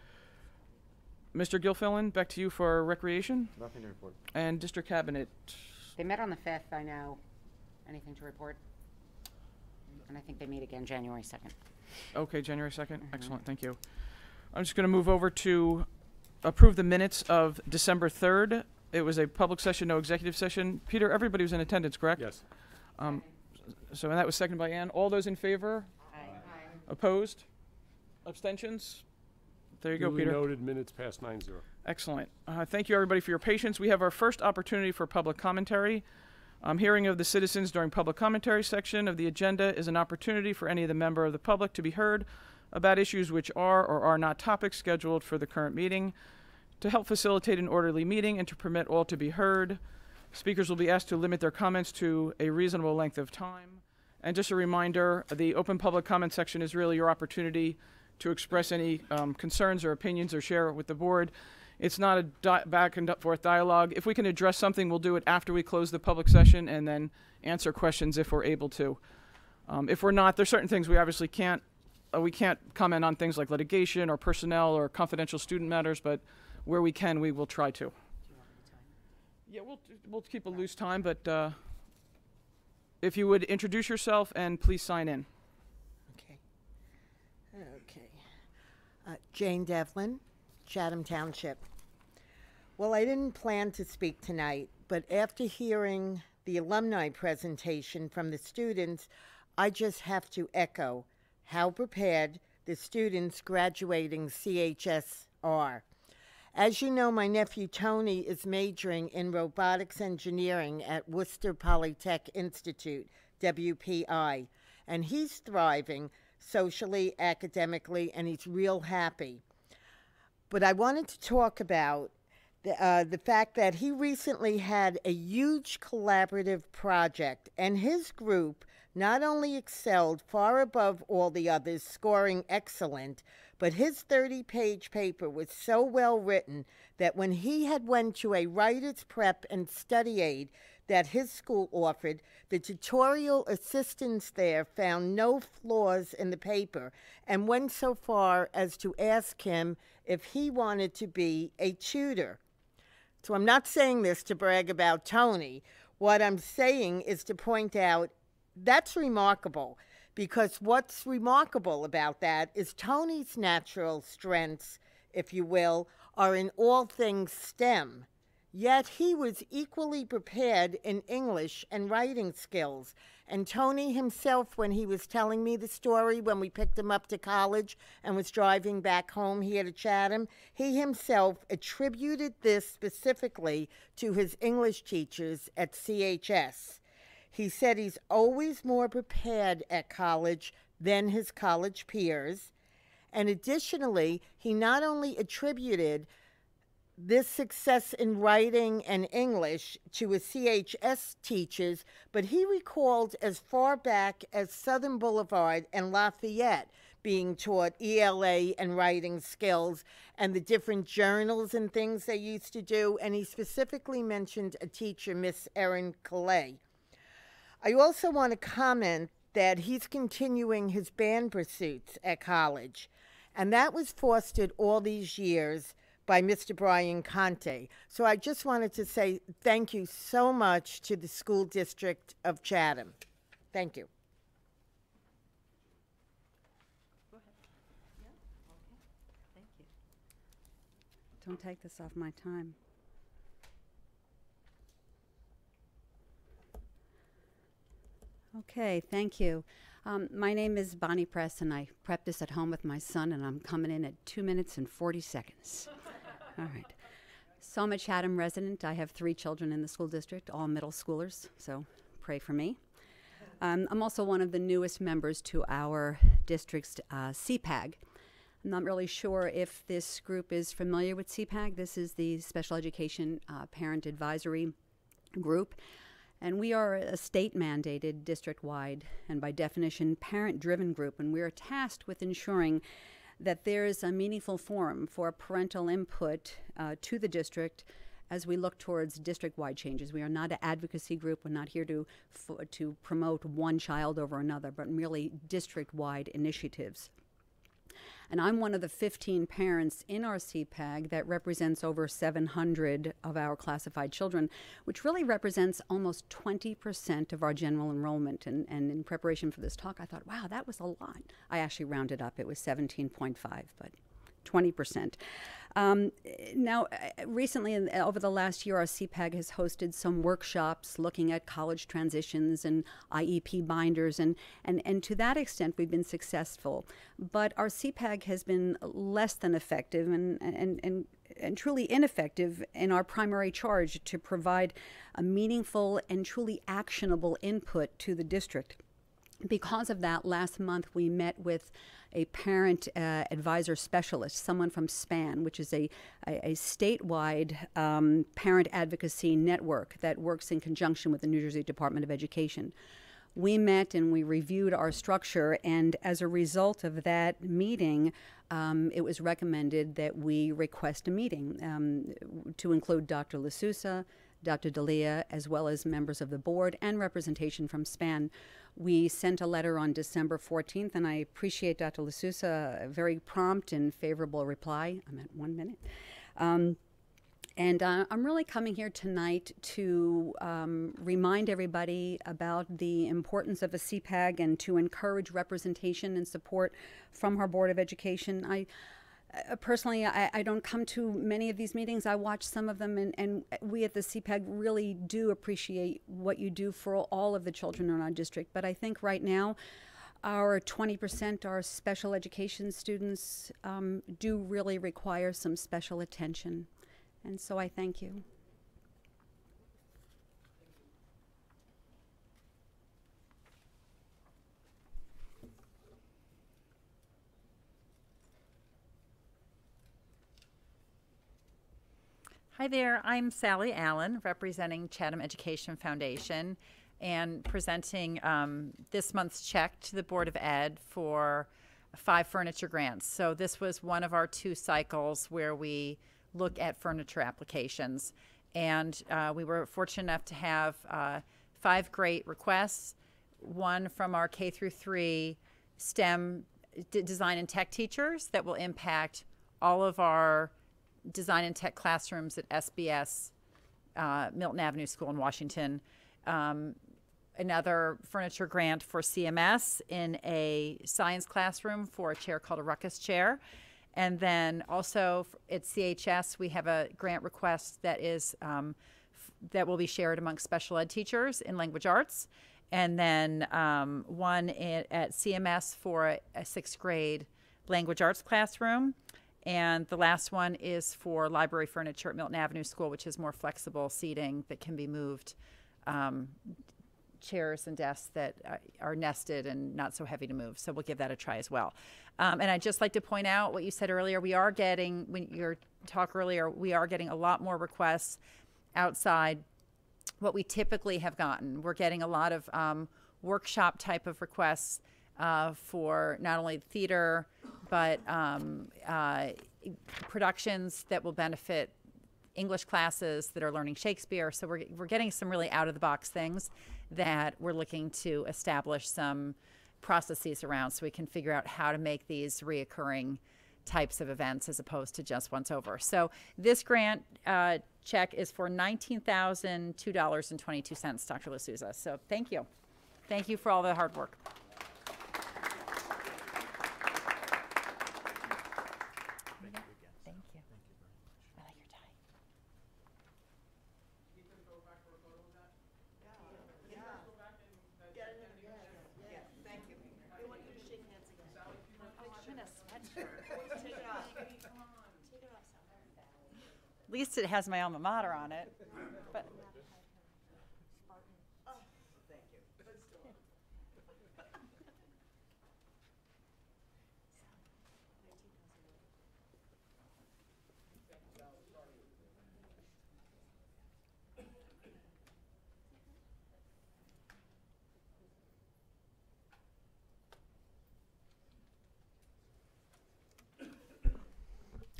Mr. Gilfillan, back to you for recreation. Nothing to report. And district cabinet. They met on the 5th, I know. Anything to report? And I think they meet again January 2nd. Okay, January 2nd. Excellent, thank you. I'm just going to move over to approve the minutes of December 3rd. It was a public session, no executive session. Peter, everybody was in attendance, correct? Yes. So and that was seconded by Ann. All those in favor? Aye. Opposed? Abstentions? There you go, Duly Peter. noted, minutes past 9-0. Excellent. Thank you, everybody, for your patience. We have our first opportunity for public commentary. Hearing of the citizens during public commentary section of the agenda is an opportunity for any of the member of the public to be heard about issues which are or are not topics scheduled for the current meeting. To help facilitate an orderly meeting and to permit all to be heard, speakers will be asked to limit their comments to a reasonable length of time And just a reminder, the open public comment section is really your opportunity to express any concerns or opinions or share it with the board. It's not a back and forth dialogue. If we can address something, we'll do it after we close the public session and then answer questions if we're able to. If we're not, there's certain things we obviously can't, we can't comment on things like litigation or personnel or confidential student matters, but where we can, we will try to. Yeah, we'll keep a loose time, but if you would introduce yourself and please sign in. Okay. Jane Devlin, Chatham Township. Well, I didn't plan to speak tonight, but after hearing the alumni presentation from the students, I just have to echo how prepared the students graduating CHS are. As you know, my nephew Tony is majoring in robotics engineering at Worcester Polytech Institute, WPI, and he's thriving socially, academically, and he's real happy. But I wanted to talk about the fact that he recently had a huge collaborative project, and his group not only excelled far above all the others, scoring excellent, but his 30-page paper was so well written that when he had went to a writer's prep and study aid that his school offered, the tutorial assistants there found no flaws in the paper and went so far as to ask him if he wanted to be a tutor. So I'm not saying this to brag about Tony. What I'm saying is to point out that's remarkable, because what's remarkable about that is Tony's natural strengths, if you will, are in all things STEM. Yet he was equally prepared in English and writing skills. And Tony himself, when he was telling me the story when we picked him up to college and was driving back home here to Chatham, he himself attributed this specifically to his English teachers at CHS. He said he's always more prepared at college than his college peers. And additionally, he not only attributed this success in writing and English to his CHS teachers, but he recalled as far back as Southern Boulevard and Lafayette being taught ELA and writing skills and the different journals and things they used to do. And he specifically mentioned a teacher, Miss Erin Calais. I also want to comment that he's continuing his band pursuits at college, and that was fostered all these years by Mr. Brian Conte. So I just wanted to say thank you so much to the School District of Chatham. Thank you. Go ahead. Yeah? Okay. Thank you. Don't take this off my time. Okay, thank you. My name is Bonnie Press, and I prepped this at home with my son, and I'm coming in at 2 minutes and 40 seconds. All right. So I'm a Chatham resident. I have 3 children in the school district, all middle schoolers, so pray for me. I'm also one of the newest members to our district's CPAG. I'm not really sure if this group is familiar with CPAG. This is the Special Education Parent Advisory Group. And we are a state-mandated, district-wide, and by definition, parent-driven group, and we are tasked with ensuring that there is a meaningful forum for parental input to the district as we look towards district-wide changes. We are not an advocacy group. We're not here to promote one child over another, but merely district-wide initiatives. And I'm one of the 15 parents in our CPAG that represents over 700 of our classified children, which really represents almost 20% of our general enrollment. And in preparation for this talk, I thought, wow, that was a lot. I actually rounded up. It was 17.5, but 20%. Now, recently, over the last year, our CPAG has hosted some workshops looking at college transitions and IEP binders, and to that extent, we've been successful. But our CPAG has been less than effective and truly ineffective in our primary charge to provide a meaningful and truly actionable input to the district. Because of that, last month we met with a parent advisor specialist, someone from SPAN, which is a statewide parent advocacy network that works in conjunction with the New Jersey Department of Education. we met and we reviewed our structure, and as a result of that meeting, it was recommended that we request a meeting to include Dr. LaSousa, Dr. D'Elia, as well as members of the board and representation from SPAN. We sent a letter on December 14th, and I appreciate Dr. LaSousa, a very prompt and favorable reply. I'm at 1 minute. And I'm really coming here tonight to remind everybody about the importance of a CPAG and to encourage representation and support from our Board of Education. Personally, I don't come to many of these meetings. I watch some of them, and we at the CPAG really do appreciate what you do for all of the children in our district. But I think right now, our 20%, our special education students, do really require some special attention. And so I thank you. Hi there, I'm Sally Allen, representing Chatham Education Foundation and presenting this month's check to the Board of Ed for 5 furniture grants. So this was one of our 2 cycles where we look at furniture applications. And we were fortunate enough to have 5 great requests, one from our K through 3 STEM design and tech teachers that will impact all of our design and tech classrooms at SBS, Milton Avenue School in Washington. Another furniture grant for CMS in a science classroom for a chair called a ruckus chair. And then also at CHS, we have a grant request that is that will be shared among special ed teachers in language arts. And then one at CMS for a 6th grade language arts classroom. And the last one is for library furniture at Milton Avenue School, which is more flexible seating that can be moved, chairs and desks that are nested and not so heavy to move. So we'll give that a try as well. And I'd just like to point out what you said earlier. We are getting, when your talk earlier, we are getting a lot more requests outside what we typically have gotten. We're getting a lot of workshop type of requests for not only theater, but productions that will benefit English classes that are learning Shakespeare. So we're getting some really out-of-the-box things that we're looking to establish some processes around so we can figure out how to make these reoccurring types of events as opposed to just once over. So this grant check is for $19,002.22, Dr. LaSousa. So thank you. Thank you for all the hard work. At least it has my alma mater on it. But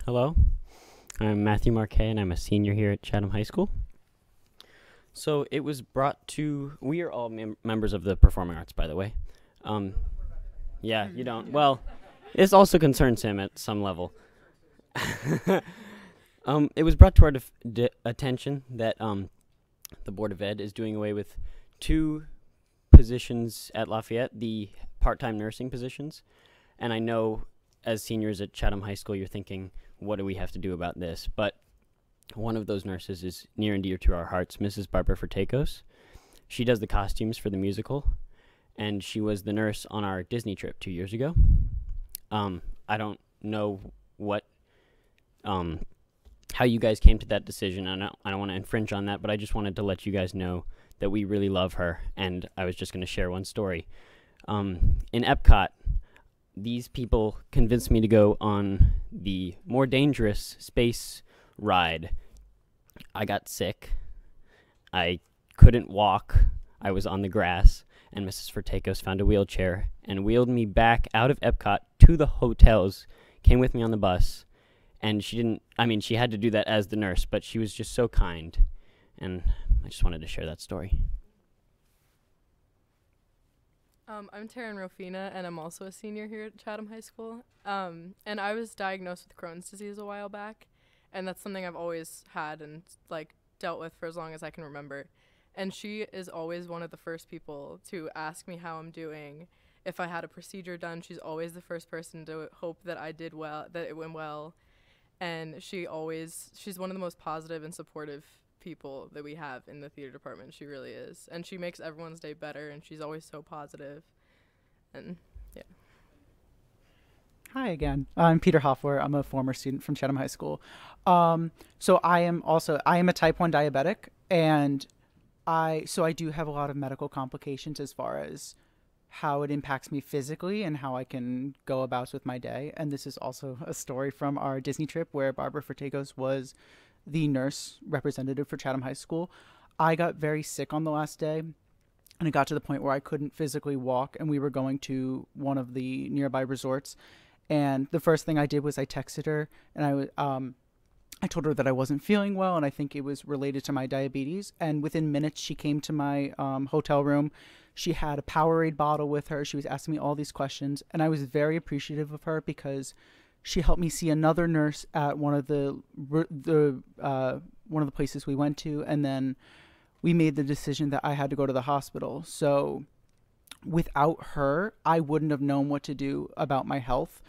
hello. I'm Matthew Marquet, and I'm a senior here at Chatham High School. So it was brought to, we are all members of the performing arts, by the way. Yeah, you don't. Well, this also concerns him at some level. It was brought to our attention that the Board of Ed is doing away with 2 positions at Lafayette, the part-time nursing positions. And I know as seniors at Chatham High School, you're thinking, what do we have to do about this? But one of those nurses is near and dear to our hearts, Mrs. Barbara Fortakos. She does the costumes for the musical, and she was the nurse on our Disney trip 2 years ago. I don't know what, how you guys came to that decision. I don't want to infringe on that, but I just wanted to let you guys know that we really love her, and I was just going to share one story. In Epcot, these people convinced me to go on the more dangerous space ride. I got sick. I couldn't walk. I was on the grass. and Mrs. Fortakos found a wheelchair and wheeled me back out of Epcot to the hotels, came with me on the bus, and she had to do that as the nurse, but she was just so kind, and I just wanted to share that story. I'm Taryn Rofina, and I'm also a senior here at Chatham High School. And I was diagnosed with Crohn's disease a while back, and that's something I've always had and dealt with for as long as I can remember. And she is always one of the first people to ask me how I'm doing. If I had a procedure done, she's always the first person to hope that I did well, that it went well. And she's one of the most positive and supportive people that we have in the theater department. She really is, and she makes everyone's day better, and she's always so positive. And yeah. Hi again. I'm Peter Hoffler. I'm a former student from Chatham High School. So I am a type 1 diabetic, and I do have a lot of medical complications as far as how it impacts me physically and how I can go about with my day. And this is also a story from our Disney trip where Barbara Fortakos was the nurse representative for Chatham High School. I got very sick on the last day, and it got to the point where I couldn't physically walk, and we were going to one of the nearby resorts. And the first thing I did was I texted her, and I told her that I wasn't feeling well, and I think it was related to my diabetes. And within minutes, she came to my hotel room. She had a Powerade bottle with her. She was asking me all these questions, and I was very appreciative of her because she helped me see another nurse at one of the places we went to, and then we made the decision that I had to go to the hospital. So without her, I wouldn't have known what to do about my health.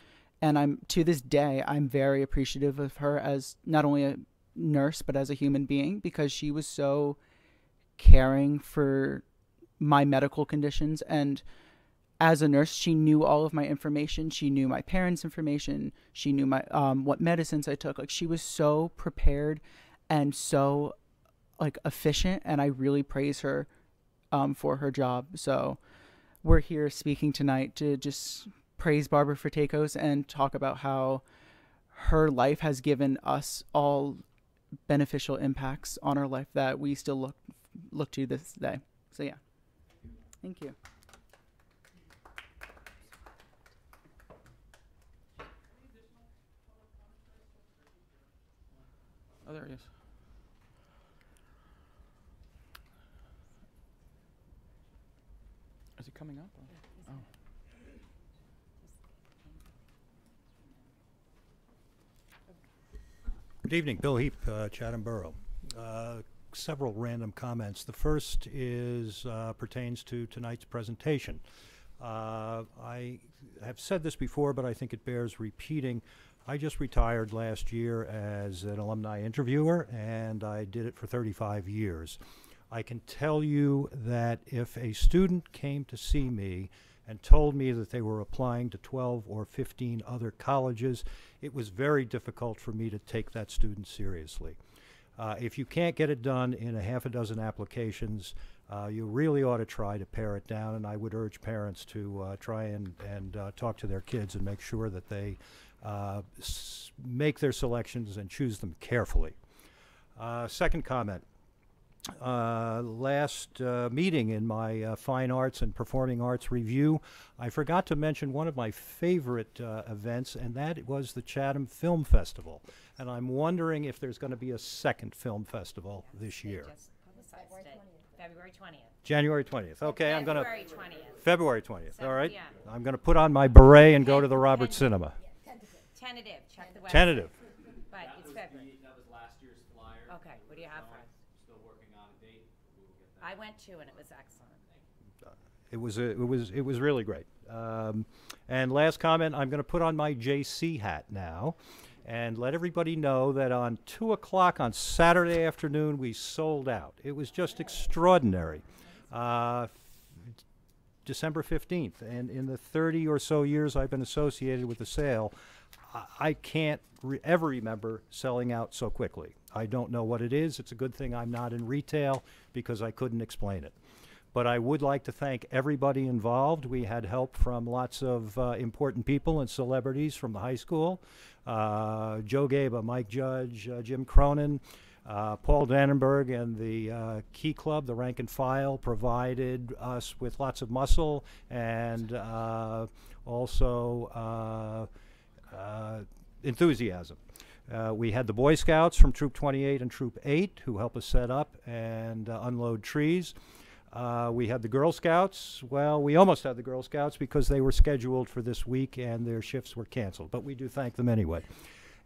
And to this day, I'm very appreciative of her as not only a nurse, but as a human being, because she was so caring for my medical conditions. And as a nurse, she knew all of my information. She knew my parents' information. She knew my what medicines I took. She was so prepared and so efficient, and I really praise her for her job. So we're here speaking tonight to just praise Barbara Fortakos and talk about how her life has given us all beneficial impacts on our life that we still look to this day. So yeah, thank you. Oh, there he is. Is he coming up? Oh. Good evening, Bill Heap, Chatham Borough. Several random comments. The first is pertains to tonight's presentation. I have said this before, but I think it bears repeating. I just retired last year as an alumni interviewer, and I did it for 35 years. I can tell you that if a student came to see me and told me that they were applying to 12 or 15 other colleges, it was very difficult for me to take that student seriously. If you can't get it done in a half a dozen applications, you really ought to try to pare it down, and I would urge parents to try and talk to their kids and make sure that they make their selections and choose them carefully. Second comment. Last meeting in my Fine Arts and Performing Arts review, I forgot to mention one of my favorite events, and that was the Chatham Film Festival. And I'm wondering if there's going to be a second film festival this year. February 20th. January 20th. Okay, I'm going to... February 20th. February 20th, all right. Yeah. I'm going to put on my beret and go to the Roberts Cinema. Tentative. Check the website. Tentative. But it's February. That was last year's flyer. Okay, what do you have for us? Still working on a date. We will get that. I went to, and it was excellent. It was really great. And last comment, I'm going to put on my JC hat now and let everybody know that on 2 o'clock on Saturday afternoon, we sold out. It was just extraordinary. December 15th, and in the 30 or so years I've been associated with the sale, I can't ever remember selling out so quickly. I don't know what it is. It's a good thing I'm not in retail because I couldn't explain it. But I would like to thank everybody involved. We had help from lots of important people and celebrities from the high school. Joe Gaba, Mike Judge, Jim Cronin, Paul Dannenberg and the Key Club, the rank and file, provided us with lots of muscle and also enthusiasm. We had the Boy Scouts from Troop 28 and Troop 8 who help us set up and unload trees. We had the Girl Scouts. Well, we almost had the Girl Scouts because they were scheduled for this week and their shifts were canceled, but we do thank them anyway.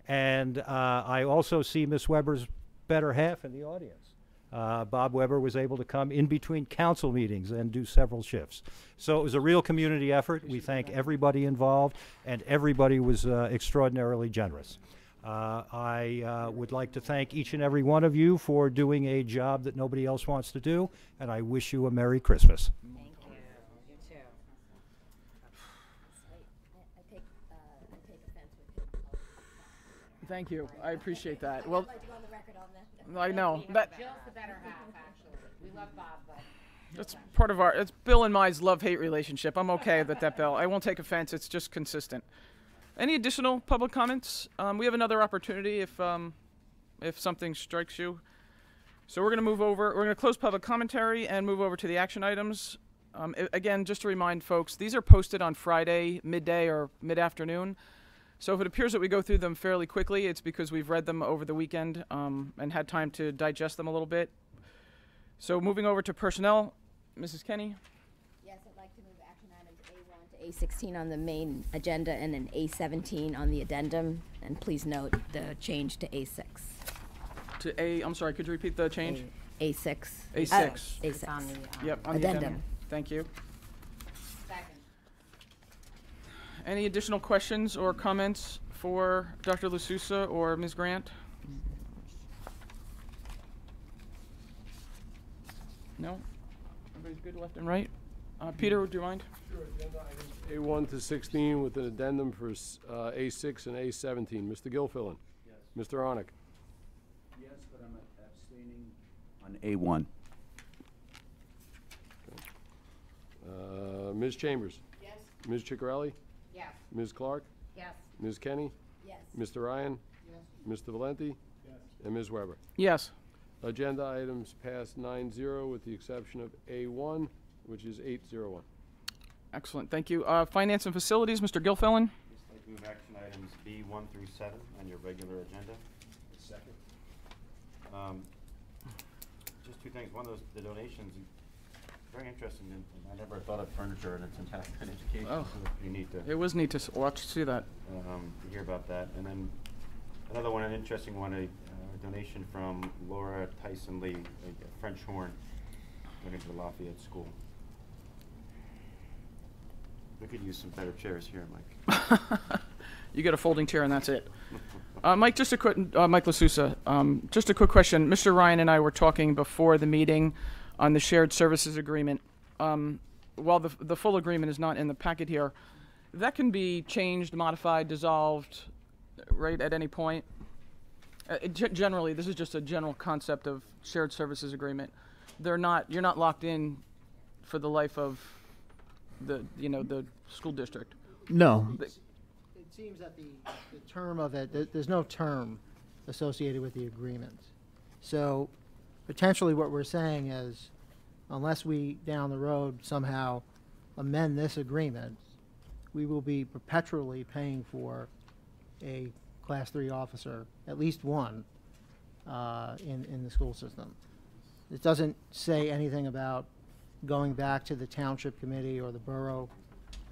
And I also see Miss Weber's better half in the audience. Bob Weber was able to come in between council meetings and do several shifts. So it was a real community effort. We thank everybody involved, and everybody was extraordinarily generous. I would like to thank each and every one of you for doing a job that nobody else wants to do, and I wish you a Merry Christmas. Thank you. You too. I take offense with him. Thank you. I appreciate that. Well, I'd like to go on the record on that. I know. That, Jill's the better half, actually. We love Bob, but that's part of our, it's Bill and my love-hate relationship. I'm okay with that, Bill. I won't take offense. It's just consistent. Any additional public comments? We have another opportunity if something strikes you. So we're going to move over. We're going to close public commentary and move over to the action items. Again, just to remind folks, these are posted on Friday, midday or mid-afternoon. So if it appears that we go through them fairly quickly, it's because we've read them over the weekend and had time to digest them a little bit. So moving over to personnel, Mrs. Kenny. Yes, I'd like to move action items A1 to A16 on the main agenda and then A17 on the addendum. And please note the change to A6. To A, I'm sorry, could you repeat the change? A6. A6. A6. On the, Yep, on the addendum. Thank you. second. Any additional questions or comments for Dr. LaSousa or Ms. Grant? No? Everybody's good left and right? Peter, would you mind? Sure. Agenda items A1 to 16 with an addendum for A6 and A17. Mr. Gilfillan? Yes. Mr. Arnick? Yes, but I'm abstaining on A1. Ms. Chambers? Yes. Ms. Ciccarelli? Yes. Ms. Clark? Yes. Ms. Kenny? Yes. Mr. Ryan? Yes. Mr. Valenti? Yes. And Ms. Weber? Yes. Agenda items passed 9-0 with the exception of A1, which is 801. Excellent, thank you. Finance and Facilities, Mr. Gilfillan. Just like to move action items B1 through 7 on your regular agenda. Second. Just two things. One of those, the donations, very interesting. And I never thought of furniture and its impact on education. Oh. So you need to It was neat to see that. to hear about that. And then another one, an interesting one, a donation from Laura Tyson Lee, a French horn, going to the Lafayette School. We could use some better chairs here, Mike. You get a folding chair and that's it. Mike, just a quick, Mike LaSousa, just a quick question. Mr. Ryan and I were talking before the meeting on the shared services agreement. While the full agreement is not in the packet here, that can be changed, modified, dissolved, right, at any point. Generally, this is just a general concept of shared services agreement. You're not locked in for the life of the school district. No. It seems that the term of it, there's no term associated with the agreement. So potentially what we're saying is, unless we down the road somehow amend this agreement, we will be perpetually paying for a Class 3 officer, at least one, in the school system. It doesn't say anything about going back to the township committee or the borough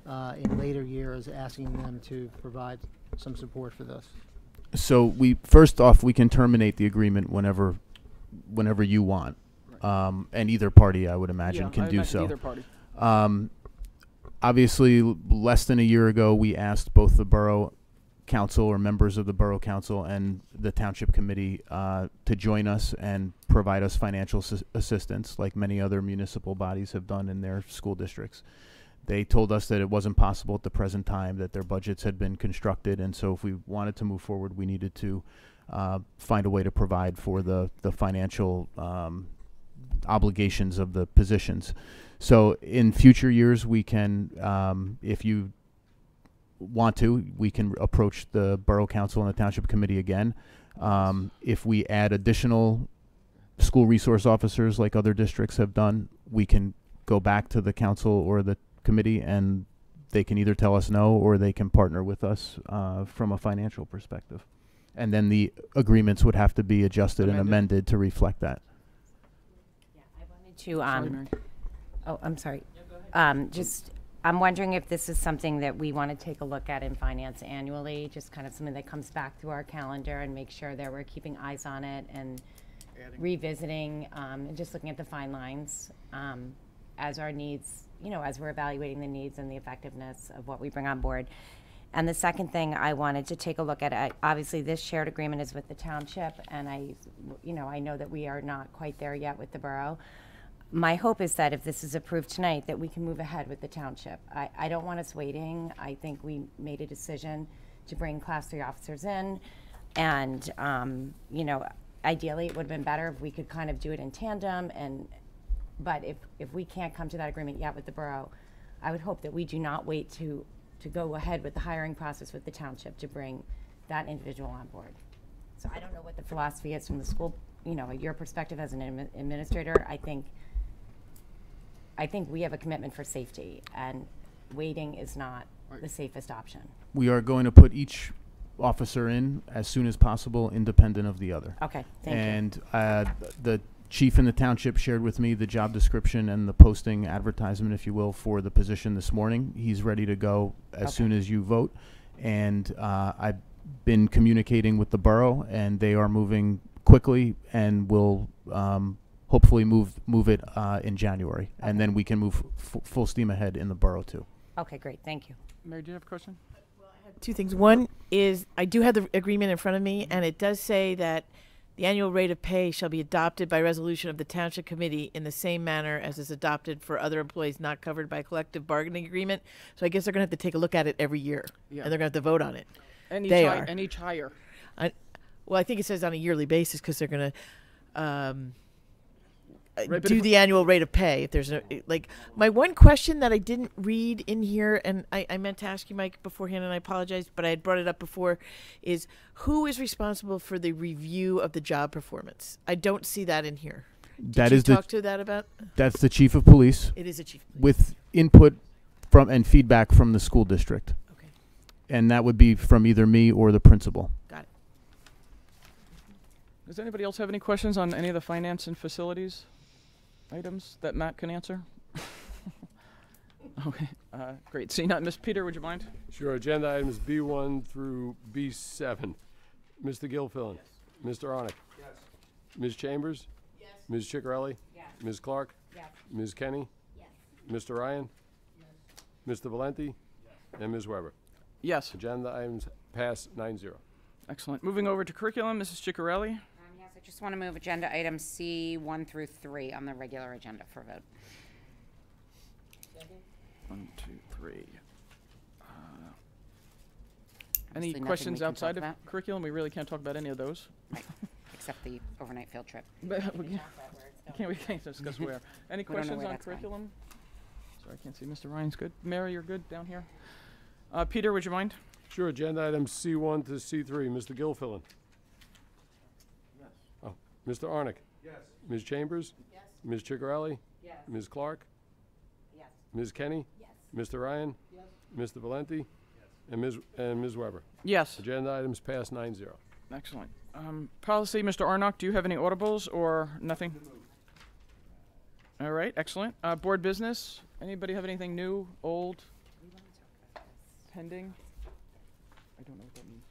in later years, asking them to provide some support for this. So first off, we can terminate the agreement whenever you want, and either party, I would imagine, can do so. Either party. Obviously, less than a year ago, we asked both the borough council or members of the borough council and the township committee to join us and provide us financial assistance, like many other municipal bodies have done in their school districts. They told us that it wasn't possible at the present time, that their budgets had been constructed, and so if we wanted to move forward, we needed to find a way to provide for the financial obligations of the positions. So in future years, we can, if you want to, we can approach the borough council and the township committee again If we add additional school resource officers like other districts have done, we can go back to the council or the committee and they can either tell us no or they can partner with us from a financial perspective. And then the agreements would have to be adjusted and amended to reflect that. To oh, I'm sorry. I'm wondering if this is something that we want to take a look at in finance annually, just kind of something that comes back through our calendar and make sure that we're keeping eyes on it and revisiting and just looking at the fine lines as our needs, as we're evaluating the needs and the effectiveness of what we bring on board. And the second thing I wanted to take a look at, obviously this shared agreement is with the township, and I know that we are not quite there yet with the borough. My hope is that if this is approved tonight, that we can move ahead with the township. I don't want us waiting. I think we made a decision to bring Class 3 officers in, and ideally it would have been better if we could kind of do it in tandem. But if we can't come to that agreement yet with the borough, I would hope that we do not wait to go ahead with the hiring process with the township to bring that individual on board. So I don't know what the philosophy is from the school, your perspective as an administrator. I think we have a commitment for safety, and waiting is not the safest option. We are going to put each officer in as soon as possible, independent of the other. Okay, thank you. And the chief in the township shared with me the job description and the posting advertisement, if you will, for the position this morning. He's ready to go as soon as you vote. And I've been communicating with the borough, and they are moving quickly and will hopefully move it in January. Okay. And then we can move full steam ahead in the borough too. Okay, great. Thank you. Mary, do you have a question? Well, I have two things. One is I do have the agreement in front of me, and it does say that the annual rate of pay shall be adopted by resolution of the Township Committee in the same manner as is adopted for other employees not covered by a collective bargaining agreement. So I guess they're going to have to take a look at it every year, and they're going to have to vote on it. And each hire. Well, I think it says on a yearly basis because they're going to do the annual rate of pay. If there's my one question that I didn't read in here, and I meant to ask you, Mike, beforehand, and I apologize, but I had brought it up before, is who is responsible for the review of the job performance? I don't see that in here. Did you talk to that about? That's the chief of police. It is a chief of police. With input from and feedback from the school district. Okay. And that would be from either me or the principal. Got it. Does anybody else have any questions on any of the finance and facilities items that Matt can answer? Okay, great. Seeing none, Ms. Peter, would you mind? Sure. Agenda items B1 through B7. Mr. Gilfillan? Yes. Mr. Arnick? Yes. Ms. Chambers? Yes. Ms. Ciccarelli? Yes. Ms. Clark? Yes. Ms. Kenny? Yes. Mr. Ryan? Yes. Mr. Valenti? Yes. And Ms. Weber? Yes. Agenda items pass 9-0. Excellent. Moving over to curriculum, Mrs. Ciccarelli. Yes, I just want to move agenda items C1 through 3 on the regular agenda for vote. 1, 2, 3. Obviously Any nothing questions we can outside talk of about. curriculum? We really can't talk about any of those. Right. Except the overnight field trip. We can't discuss where. Any We don't know questions where on that's going. curriculum? Sorry, I can't see. Mr. Ryan's good. Mary, you're good down here. Peter, would you mind? Sure. Agenda items C1 to C3. Mr. Gilfillan? Yes. Oh, Mr. Arnick? Yes. Ms. Chambers? Yes. Ms. Ciccarelli? Yes. Ms. Clark? Yes. Ms. Kenny? Yes. Mr. Ryan? Yes. Mr. Valenti? Yes. And Ms. Weber? Yes. Agenda items pass 9-0. Excellent. Policy, Mr. Arnock, do you have any audibles or nothing? All right, excellent. Board business, anybody have anything new, old, pending? I don't know what that means.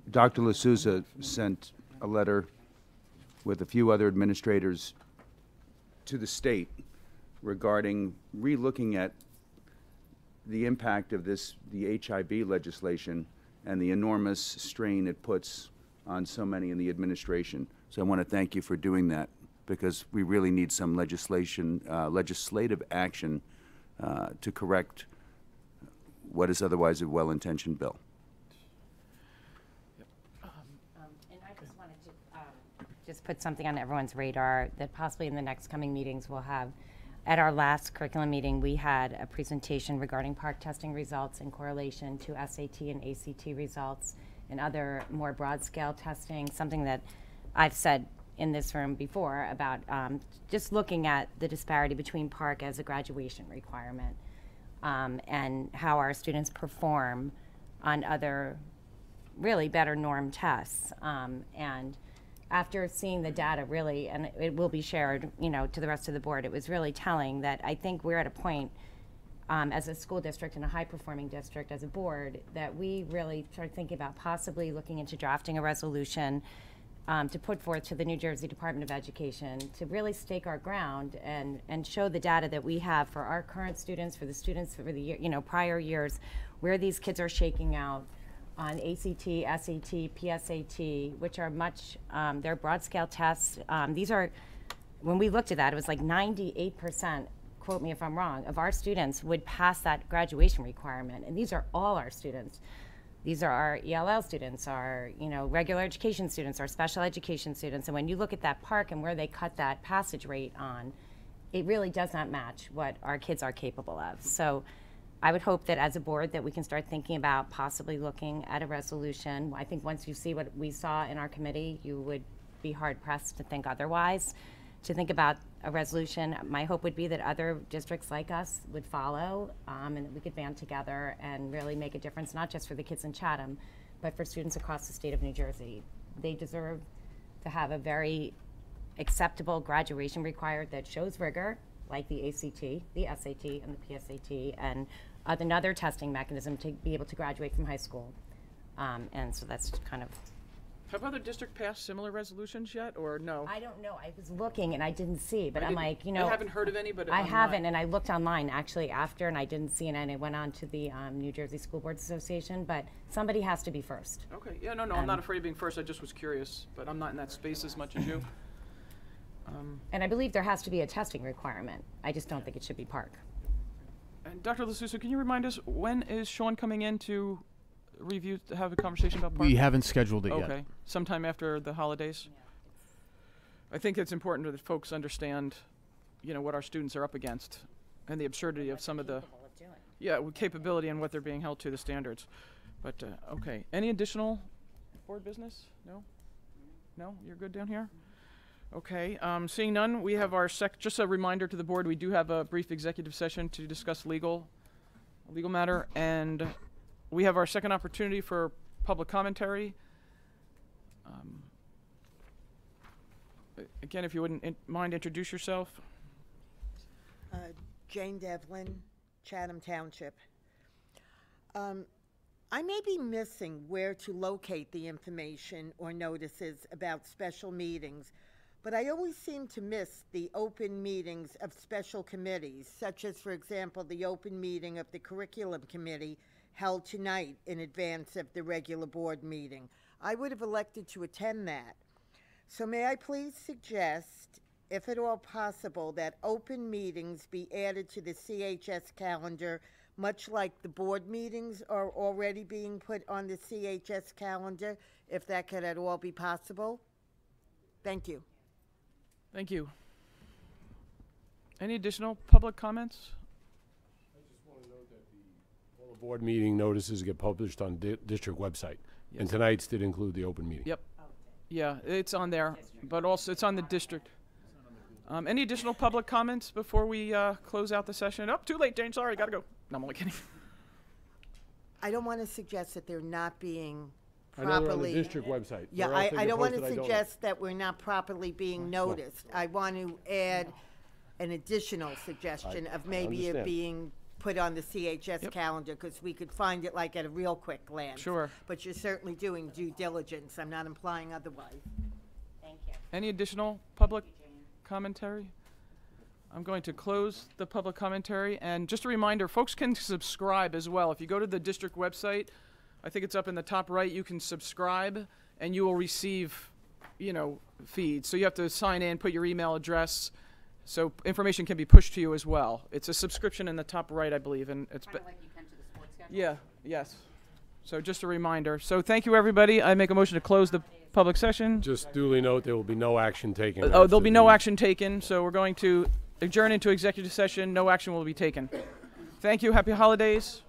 Dr. L'Souza sent a letter with a few other administrators to the state regarding relooking at the impact of the HIB legislation and the enormous strain it puts on so many in the administration. So I want to thank you for doing that, because we really need some legislative action to correct what is otherwise a well-intentioned bill. And I just wanted to just put something on everyone's radar that possibly in the next coming meetings we'll have At our last curriculum meeting, we had a presentation regarding park testing results in correlation to SAT and ACT results and other more broad-scale testing, something that I've said in this room before about just looking at the disparity between park as a graduation requirement and how our students perform on other really better norm tests. And after seeing the data really, and it will be shared, to the rest of the board, it was really telling that I think we're at a point as a school district and a high-performing district as a board that we really started thinking about possibly looking into drafting a resolution to put forth to the New Jersey Department of Education to really stake our ground and show the data that we have for our current students, for the students for the year, prior years, where these kids are shaking out on ACT, SAT, PSAT, which are they're broad scale tests. These are, when we looked at that, it was like 98%, quote me if I'm wrong, of our students would pass that graduation requirement. And these are all our students. These are our ELL students, our regular education students, our special education students. And when you look at that park and where they cut that passage rate on, it really does not match what our kids are capable of. So I would hope that as a board that we can start thinking about possibly looking at a resolution. I think once you see what we saw in our committee, you would be hard pressed to think otherwise. To think about a resolution, my hope would be that other districts like us would follow and that we could band together and really make a difference, not just for the kids in Chatham, but for students across the state of New Jersey. They deserve to have a very acceptable graduation required that shows rigor, like the ACT, the SAT, and the PSAT, and another testing mechanism to be able to graduate from high school. And so that's kind of. Have other districts passed similar resolutions yet, or no? I don't know. I was looking and I didn't see, but I'm like, I haven't heard of any, but I haven't, and I looked online actually after, and I didn't see it, and I went on to the New Jersey School Boards Association, but somebody has to be first. Okay, yeah, no, I'm not afraid of being first. I just was curious, but I'm not in that space as much as you. And I believe there has to be a testing requirement. I just don't think it should be park. And Dr. LaSusa, can you remind us, when is Sean coming in to review, to have a conversation about park? We haven't scheduled it yet. Okay, sometime after the holidays? I think it's important that folks understand, what our students are up against and the absurdity of some of the capability and what they're being held to, the standards. But, okay, any additional board business? No? No? You're good down here? Okay, seeing none, we have our just a reminder to the board, we do have a brief executive session to discuss legal matter, and we have our second opportunity for public commentary. Again, if you wouldn't mind, introduce yourself. Jane Devlin, Chatham Township. I may be missing where to locate the information or notices about special meetings, but I always seem to miss the open meetings of special committees, such as, for example, the open meeting of the Curriculum Committee held tonight in advance of the regular board meeting. I would have elected to attend that. So may I please suggest, if at all possible, that open meetings be added to the CHS calendar, much like the board meetings are already being put on the CHS calendar, if that could at all be possible? Thank you. Thank you. Any additional public comments? I just want to note that all the board meeting notices get published on district website. Yes. And tonight's did include the open meeting. Yep. Yeah, it's on there, but also it's on the district. Any additional public comments before we close out the session? Oh, too late, Jane. Sorry, gotta go. No, I'm only kidding. I don't want to suggest that they're not being I know they're on the properly. district website. Yeah, Where else they I get don't want to posted, I don't know. suggest that we're not properly being noticed. I want to add an additional suggestion of maybe it understand. being put on the CHS calendar, because we could find it like at a real quick glance. Sure. But you're certainly doing due diligence. I'm not implying otherwise. Thank you. Any additional public commentary? I'm going to close the public commentary, and just a reminder, folks can subscribe as well. If you go to the district website, I think it's up in the top right, you can subscribe and you will receive, feeds. So you have to sign in, put your email address, so information can be pushed to you as well. It's a subscription in the top right, I believe, and it's Kind of like you can to the sports schedule? yeah, yes. So just a reminder. So thank you, everybody. I make a motion to close the public session. Just duly note there will be no action taken. There'll be no action taken, so we're going to adjourn into executive session. No action will be taken. Thank you. Happy holidays.